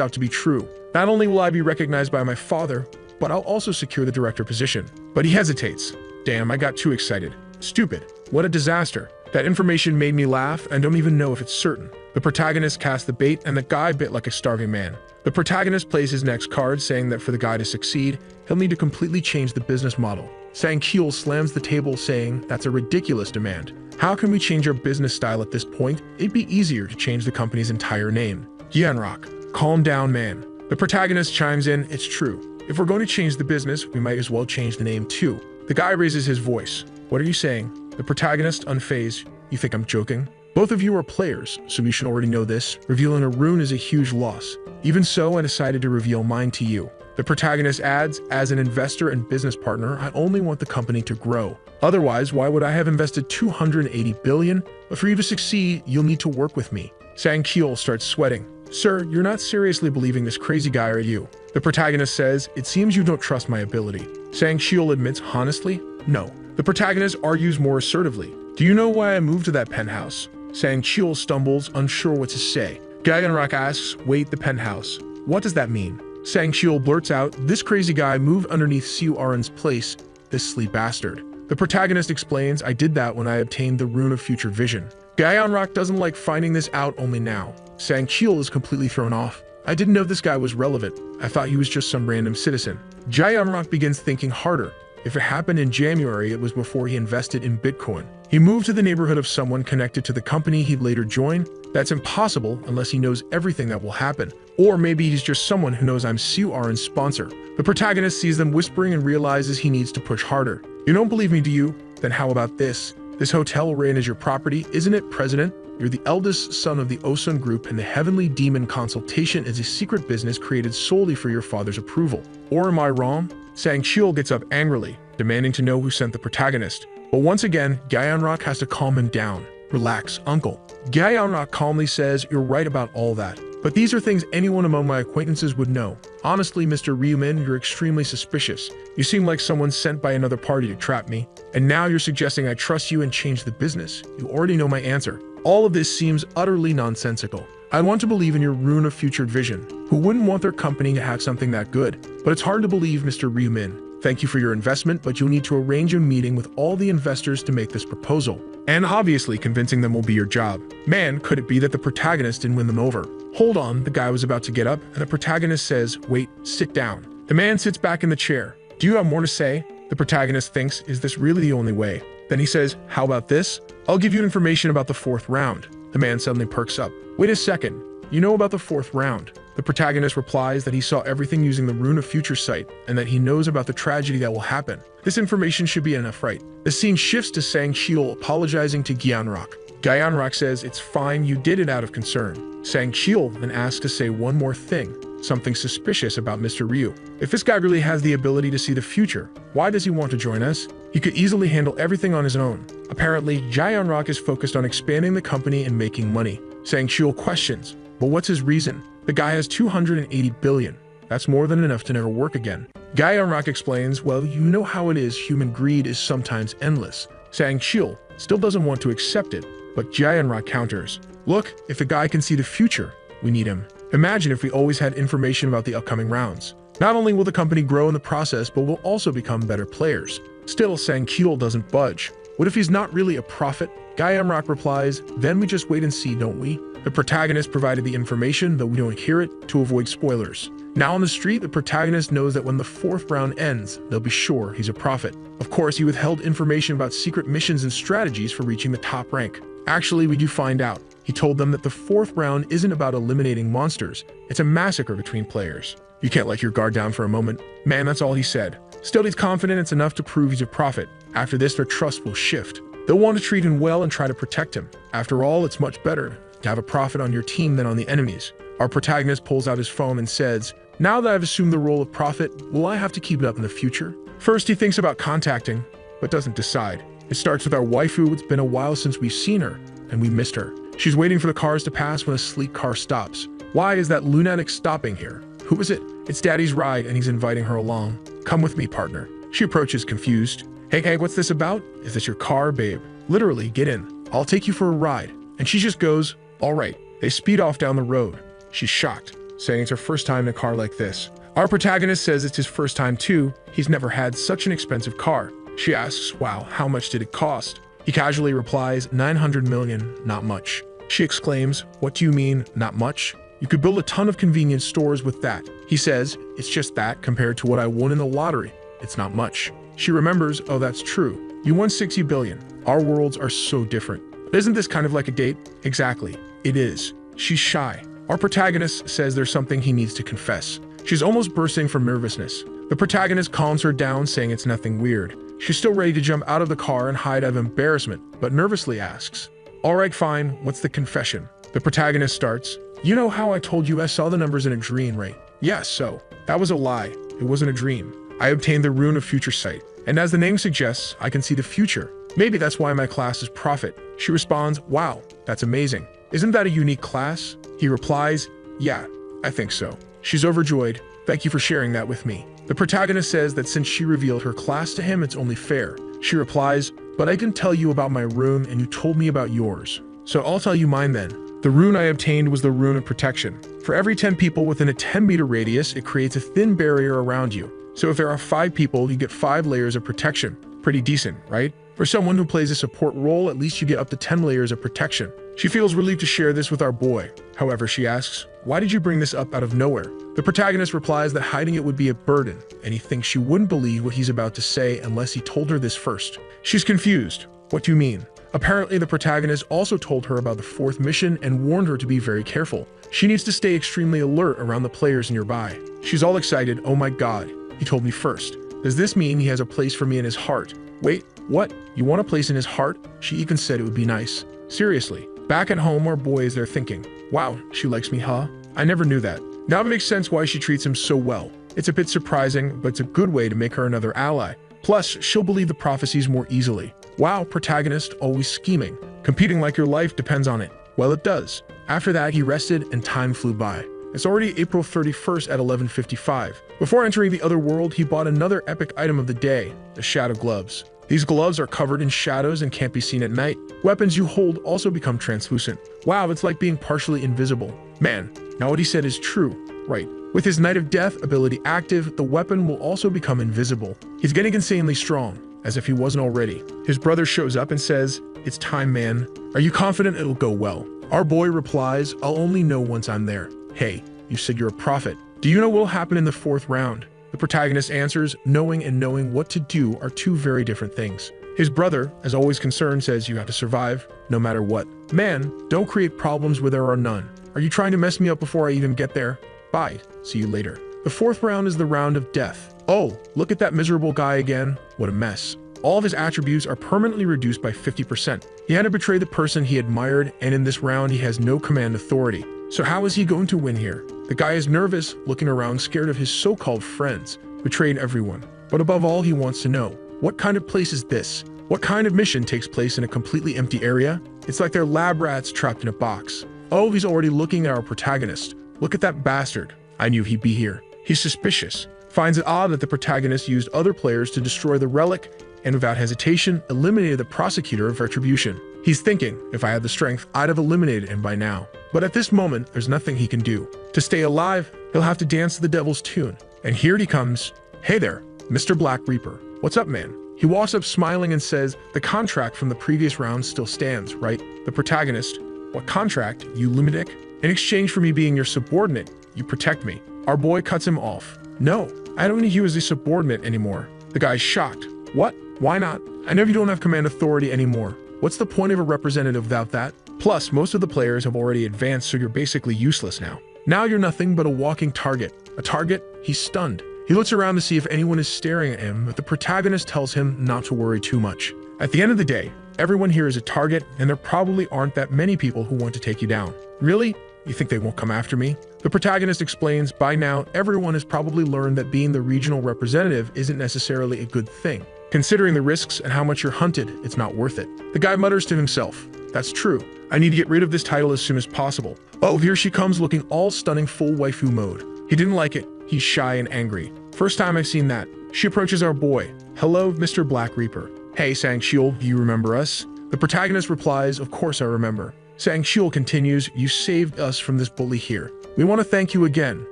out to be true. Not only will I be recognized by my father, but I'll also secure the director position. But he hesitates. Damn, I got too excited. Stupid. What a disaster. That information made me laugh and don't even know if it's certain. The protagonist cast the bait and the guy bit like a starving man. The protagonist plays his next card, saying that for the guy to succeed, he'll need to completely change the business model. Sang-Kyul slams the table, saying that's a ridiculous demand. How can we change our business style at this point? It'd be easier to change the company's entire name. Yeonrak, calm down, man. The protagonist chimes in, it's true. If we're going to change the business, we might as well change the name too. The guy raises his voice. What are you saying? The protagonist, unfazed. You think I'm joking? Both of you are players, so you should already know this. Revealing a rune is a huge loss. Even so, I decided to reveal mine to you. The protagonist adds, as an investor and business partner, I only want the company to grow. Otherwise, why would I have invested 280 billion? But for you to succeed, you'll need to work with me. Sang-Kyul starts sweating. Sir, you're not seriously believing this crazy guy, are you? The protagonist says, it seems you don't trust my ability. Sang-Kyul admits honestly, no. The protagonist argues more assertively. Do you know why I moved to that penthouse? Sang-Kyul stumbles, unsure what to say. Yeonrak asks, wait, the penthouse. What does that mean? Sang-Kyul blurts out, this crazy guy moved underneath Siu Aren's place, this sleep bastard. The protagonist explains, I did that when I obtained the Rune of Future Vision. Yeonrak doesn't like finding this out only now. Sang-Kyul is completely thrown off. I didn't know this guy was relevant. I thought he was just some random citizen. Yeonrak begins thinking harder. If it happened in January, it was before he invested in Bitcoin. He moved to the neighborhood of someone connected to the company he'd later join. That's impossible unless he knows everything that will happen. Or maybe he's just someone who knows I'm Siu Aren's sponsor. The protagonist sees them whispering and realizes he needs to push harder. You don't believe me, do you? Then how about this? This hotel ran as your property, isn't it, President? You're the eldest son of the Osun Group, and the Heavenly Demon Consultation is a secret business created solely for your father's approval. Or am I wrong? Sang-Kyul gets up angrily, demanding to know who sent the protagonist. But once again, Yeonrak has to calm him down. Relax, uncle. Yeonrak calmly says, you're right about all that. But these are things anyone among my acquaintances would know. Honestly, Mr. Ryumin, you're extremely suspicious. You seem like someone sent by another party to trap me. And now you're suggesting I trust you and change the business. You already know my answer. All of this seems utterly nonsensical. I want to believe in your Rune of Future Vision. Who wouldn't want their company to have something that good? But it's hard to believe, Mr. Ryumin. Thank you for your investment, but you'll need to arrange a meeting with all the investors to make this proposal. And obviously, convincing them will be your job. Man, could it be that the protagonist didn't win them over? Hold on, the guy was about to get up, and the protagonist says, wait, sit down. The man sits back in the chair. Do you have more to say? The protagonist thinks, is this really the only way? Then he says, how about this? I'll give you information about the 4th round. The man suddenly perks up. Wait a second, you know about the 4th round? The protagonist replies that he saw everything using the Rune of Future Sight, and that he knows about the tragedy that will happen. This information should be enough, right? The scene shifts to Sang-Kyul apologizing to Yeonrak. Yeonrak says, it's fine, you did it out of concern. Sang-Kyul then asks to say one more thing, something suspicious about Mr. Ryu. If this guy really has the ability to see the future, why does he want to join us? He could easily handle everything on his own. Apparently, Yeonrak is focused on expanding the company and making money. Sang-Kyul questions, but what's his reason? The guy has 280 billion. That's more than enough to never work again. Yeonrak explains, well, you know how it is, human greed is sometimes endless. Sang-Kyul still doesn't want to accept it, but Yeonrak counters, look, if the guy can see the future, we need him. Imagine if we always had information about the upcoming rounds. Not only will the company grow in the process, but we'll also become better players. Still, Sang-Kyul doesn't budge. What if he's not really a prophet? Yeonrak replies, then we just wait and see, don't we? The protagonist provided the information, though we don't hear it, to avoid spoilers. Now on the street, the protagonist knows that when the 4th round ends, they'll be sure he's a prophet. Of course, he withheld information about secret missions and strategies for reaching the top rank. Actually, we do find out. He told them that the 4th round isn't about eliminating monsters, it's a massacre between players. You can't let your guard down for a moment. Man, that's all he said. Still, he's confident it's enough to prove he's a prophet. After this, their trust will shift. They'll want to treat him well and try to protect him. After all, it's much better to have a prophet on your team than on the enemies. Our protagonist pulls out his phone and says, now that I've assumed the role of prophet, will I have to keep it up in the future? First, he thinks about contacting, but doesn't decide. It starts with our waifu. It's been a while since we've seen her, and we missed her. She's waiting for the cars to pass when a sleek car stops. Why is that lunatic stopping here? Who is it? It's Daddy's ride, and he's inviting her along. Come with me, partner. She approaches confused. Hey, what's this about? Is this your car, babe? Literally, get in. I'll take you for a ride. And she just goes, all right. They speed off down the road. She's shocked, saying it's her first time in a car like this. Our protagonist says it's his first time too. He's never had such an expensive car. She asks, wow, how much did it cost? He casually replies, 900 million, not much. She exclaims, what do you mean, not much? You could build a ton of convenience stores with that. He says, it's just that compared to what I won in the lottery. It's not much. She remembers, oh, that's true. You won 60 billion. Our worlds are so different. Isn't this kind of like a date? Exactly. It is. She's shy. Our protagonist says there's something he needs to confess. She's almost bursting from nervousness. The protagonist calms her down, saying it's nothing weird. She's still ready to jump out of the car and hide out of embarrassment, but nervously asks, all right, fine, what's the confession? The protagonist starts, you know how I told you I saw the numbers in a dream, right? Yes, so. That was a lie. It wasn't a dream. I obtained the Rune of Future Sight, and as the name suggests, I can see the future. Maybe that's why my class is Prophet. She responds, wow, that's amazing. Isn't that a unique class? He replies, yeah, I think so. She's overjoyed. Thank you for sharing that with me. The protagonist says that since she revealed her class to him, it's only fair. She replies, but I didn't tell you about my rune and you told me about yours. So I'll tell you mine then. The rune I obtained was the Rune of Protection. For every 10 people within a 10-meter radius, it creates a thin barrier around you. So if there are 5 people, you get 5 layers of protection. Pretty decent, right? For someone who plays a support role, at least you get up to 10 layers of protection. She feels relieved to share this with our boy. However, she asks, why did you bring this up out of nowhere? The protagonist replies that hiding it would be a burden, and he thinks she wouldn't believe what he's about to say unless he told her this first. She's confused. What do you mean? Apparently, the protagonist also told her about the 4th mission and warned her to be very careful. She needs to stay extremely alert around the players nearby. She's all excited. Oh my god, he told me first. Does this mean he has a place for me in his heart? Wait, what? You want a place in his heart? She even said it would be nice. Seriously. Back at home, our boy is there thinking, wow, she likes me, huh? I never knew that. Now it makes sense why she treats him so well. It's a bit surprising, but it's a good way to make her another ally. Plus, she'll believe the prophecies more easily. Wow, protagonist, always scheming. Competing like your life depends on it. Well, it does. After that, he rested and time flew by. It's already April 31st at 11:55. Before entering the other world, he bought another epic item of the day, the shadow gloves. These gloves are covered in shadows and can't be seen at night. Weapons you hold also become translucent. Wow, it's like being partially invisible. Man, now what he said is true. Right. With his Knight of Death ability active, the weapon will also become invisible. He's getting insanely strong, as if he wasn't already. His brother shows up and says, it's time, man. Are you confident it'll go well? Our boy replies, I'll only know once I'm there. Hey, you said you're a prophet. Do you know what will happen in the 4th round? The protagonist answers, knowing and knowing what to do are 2 very different things. His brother, as always concerned, says you have to survive, no matter what. Man, don't create problems where there are none. Are you trying to mess me up before I even get there? Bye. See you later. The 4th round is the round of death. Oh, look at that miserable guy again. What a mess. All of his attributes are permanently reduced by 50%. He had to betray the person he admired, and in this round he has no command authority. So how is he going to win here? The guy is nervous, looking around scared of his so-called friends, betrayed everyone. But above all, he wants to know, what kind of place is this? What kind of mission takes place in a completely empty area? It's like they're lab rats trapped in a box. Oh, he's already looking at our protagonist. Look at that bastard. I knew he'd be here. He's suspicious. Finds it odd that the protagonist used other players to destroy the relic and without hesitation eliminated the prosecutor of retribution. He's thinking, if I had the strength, I'd have eliminated him by now. But at this moment, there's nothing he can do. To stay alive, he'll have to dance to the devil's tune. And here he comes. Hey there, Mr. Black Reaper. What's up, man? He walks up smiling and says, the contract from the previous round still stands, right? The protagonist, what contract, you lunatic? In exchange for me being your subordinate, you protect me. Our boy cuts him off. No, I don't need you as a subordinate anymore. The guy's shocked. What? Why not? I know you don't have command authority anymore. What's the point of a representative without that? Plus, most of the players have already advanced, so you're basically useless now. Now you're nothing but a walking target. A target? He's stunned. He looks around to see if anyone is staring at him, but the protagonist tells him not to worry too much. At the end of the day, everyone here is a target, and there probably aren't that many people who want to take you down. Really? You think they won't come after me? The protagonist explains, by now, everyone has probably learned that being the regional representative isn't necessarily a good thing. Considering the risks and how much you're hunted, it's not worth it. The guy mutters to himself, that's true. I need to get rid of this title as soon as possible. Oh, here she comes looking all stunning full waifu mode. He didn't like it. He's shy and angry. First time I've seen that. She approaches our boy. Hello, Mr. Black Reaper. Hey, Sang-Shiul, you remember us? The protagonist replies, of course I remember. Sang-Shiul continues, you saved us from this bully here. We want to thank you again.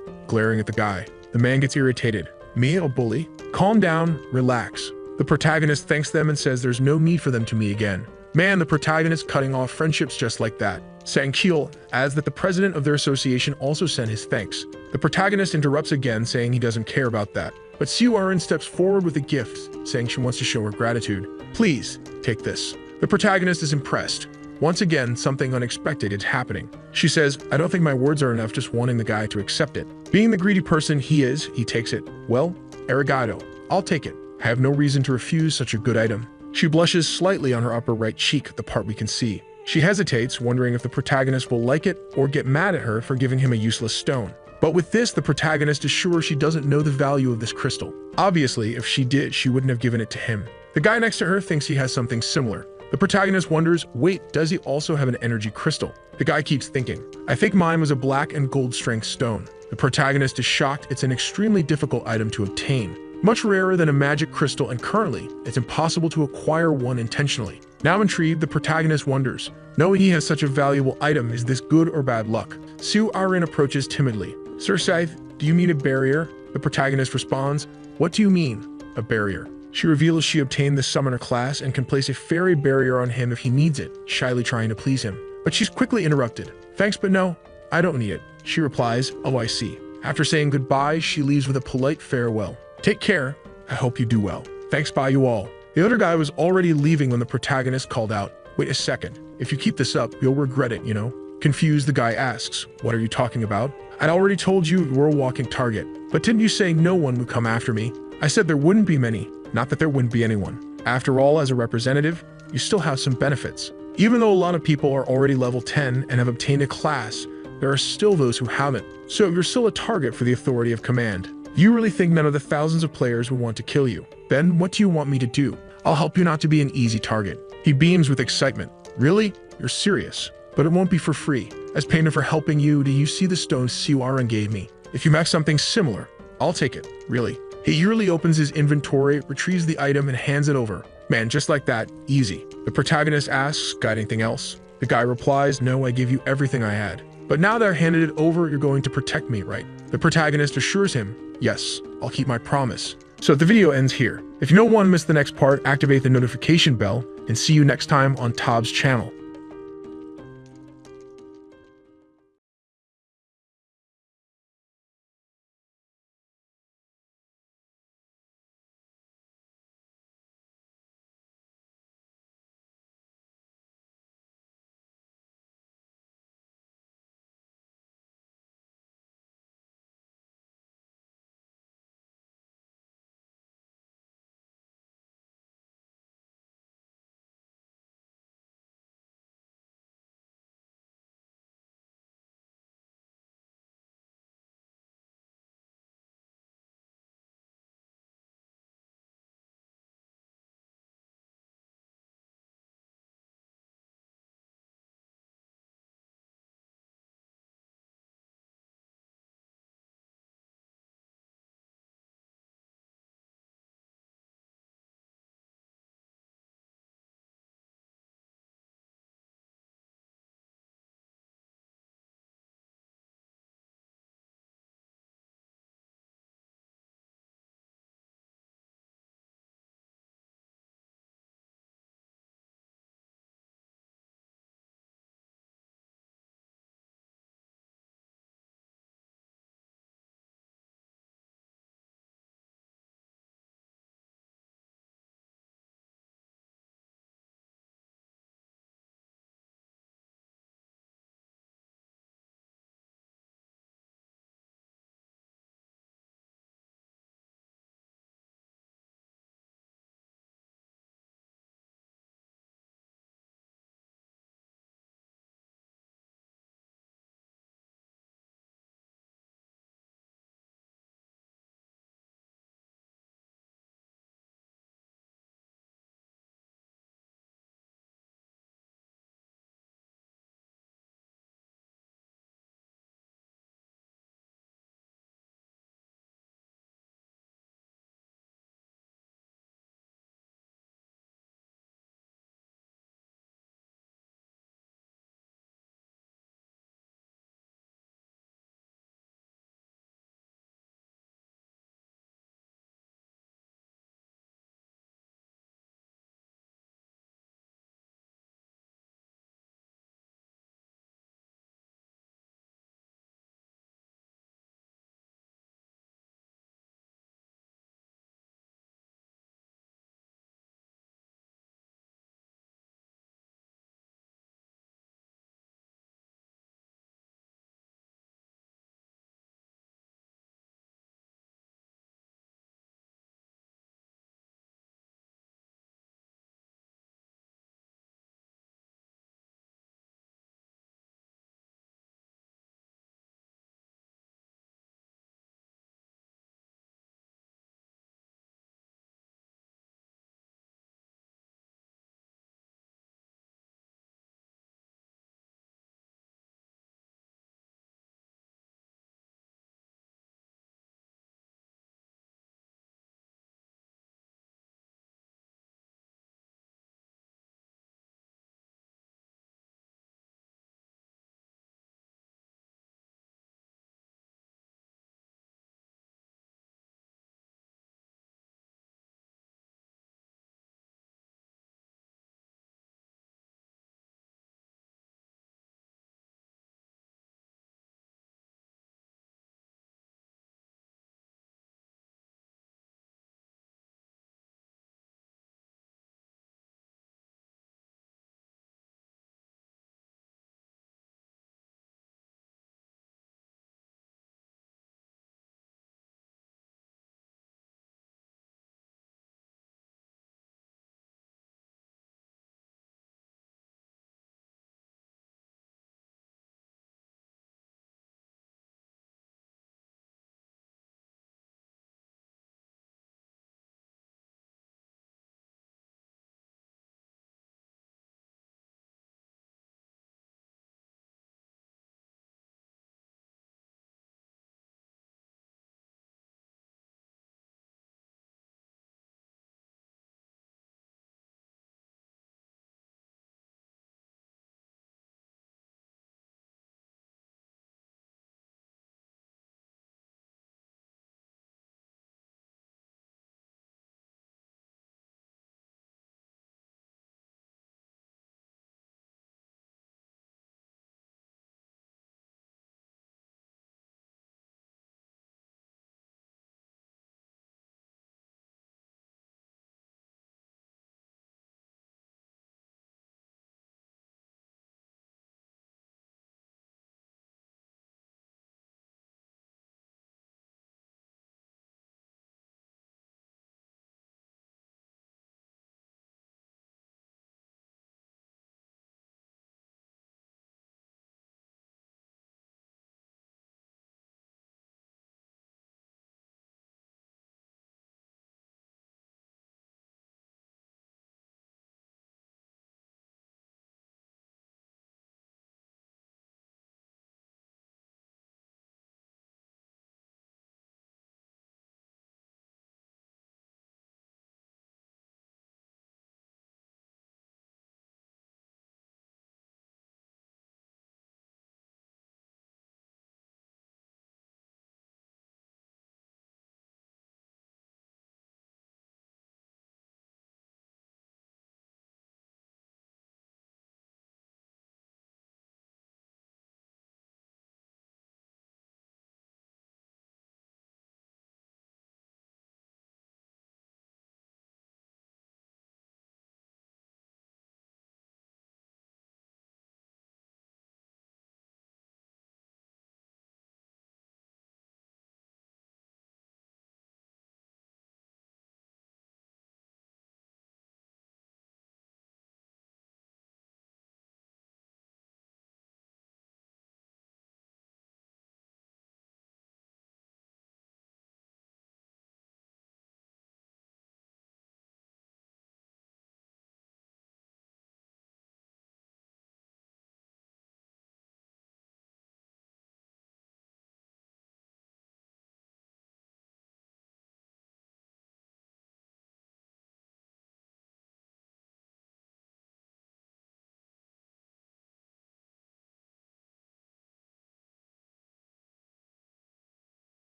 Glaring at the guy. The man gets irritated. Me, a bully? Calm down, relax. The protagonist thanks them and says there's no need for them to meet again. Man, the protagonist cutting off friendships just like that. Sang-Shiul adds that the president of their association also sent his thanks. The protagonist interrupts again, saying he doesn't care about that. But Siu-Arin steps forward with a gift, saying she wants to show her gratitude. Please, take this. The protagonist is impressed. Once again, something unexpected is happening. She says, I don't think my words are enough, just wanting the guy to accept it. Being the greedy person he is, he takes it. Well, arigato. I'll take it. I have no reason to refuse such a good item. She blushes slightly on her upper right cheek, the part we can see. She hesitates, wondering if the protagonist will like it or get mad at her for giving him a useless stone. But with this, the protagonist is sure she doesn't know the value of this crystal. Obviously, if she did, she wouldn't have given it to him. The guy next to her thinks he has something similar. The protagonist wonders, wait, does he also have an energy crystal? The guy keeps thinking, I think mine was a black and gold strength stone. The protagonist is shocked. It's an extremely difficult item to obtain. Much rarer than a magic crystal, and currently, it's impossible to acquire one intentionally. Now intrigued, the protagonist wonders, knowing he has such a valuable item, is this good or bad luck? Siu-Arin approaches timidly. Sir Scythe, do you mean a barrier? The protagonist responds, what do you mean, a barrier? She reveals she obtained the summoner class and can place a fairy barrier on him if he needs it, shyly trying to please him. But she's quickly interrupted. Thanks, but no, I don't need it. She replies, oh, I see. After saying goodbye, she leaves with a polite farewell. Take care. I hope you do well. Thanks, bye you all. The other guy was already leaving when the protagonist called out, wait a second. If you keep this up, you'll regret it, you know? Confused, the guy asks, what are you talking about? I'd already told you we're a walking target. But didn't you say no one would come after me? I said there wouldn't be many, not that there wouldn't be anyone. After all, as a representative, you still have some benefits. Even though a lot of people are already level 10 and have obtained a class, there are still those who haven't. So you're still a target for the authority of command. You really think none of the thousands of players would want to kill you? Then what do you want me to do? I'll help you not to be an easy target. He beams with excitement. Really? You're serious? But it won't be for free. As payment for helping you, do you see the stone Siu-Arin gave me? If you make something similar, I'll take it. Really? He eagerly opens his inventory, retrieves the item, and hands it over. Man, just like that, easy. The protagonist asks, got anything else? The guy replies, no, I gave you everything I had. But now that I handed it over, you're going to protect me, right? The protagonist assures him, yes, I'll keep my promise. So the video ends here. If you don't want to miss the next part, activate the notification bell, and see you next time on Tob's channel.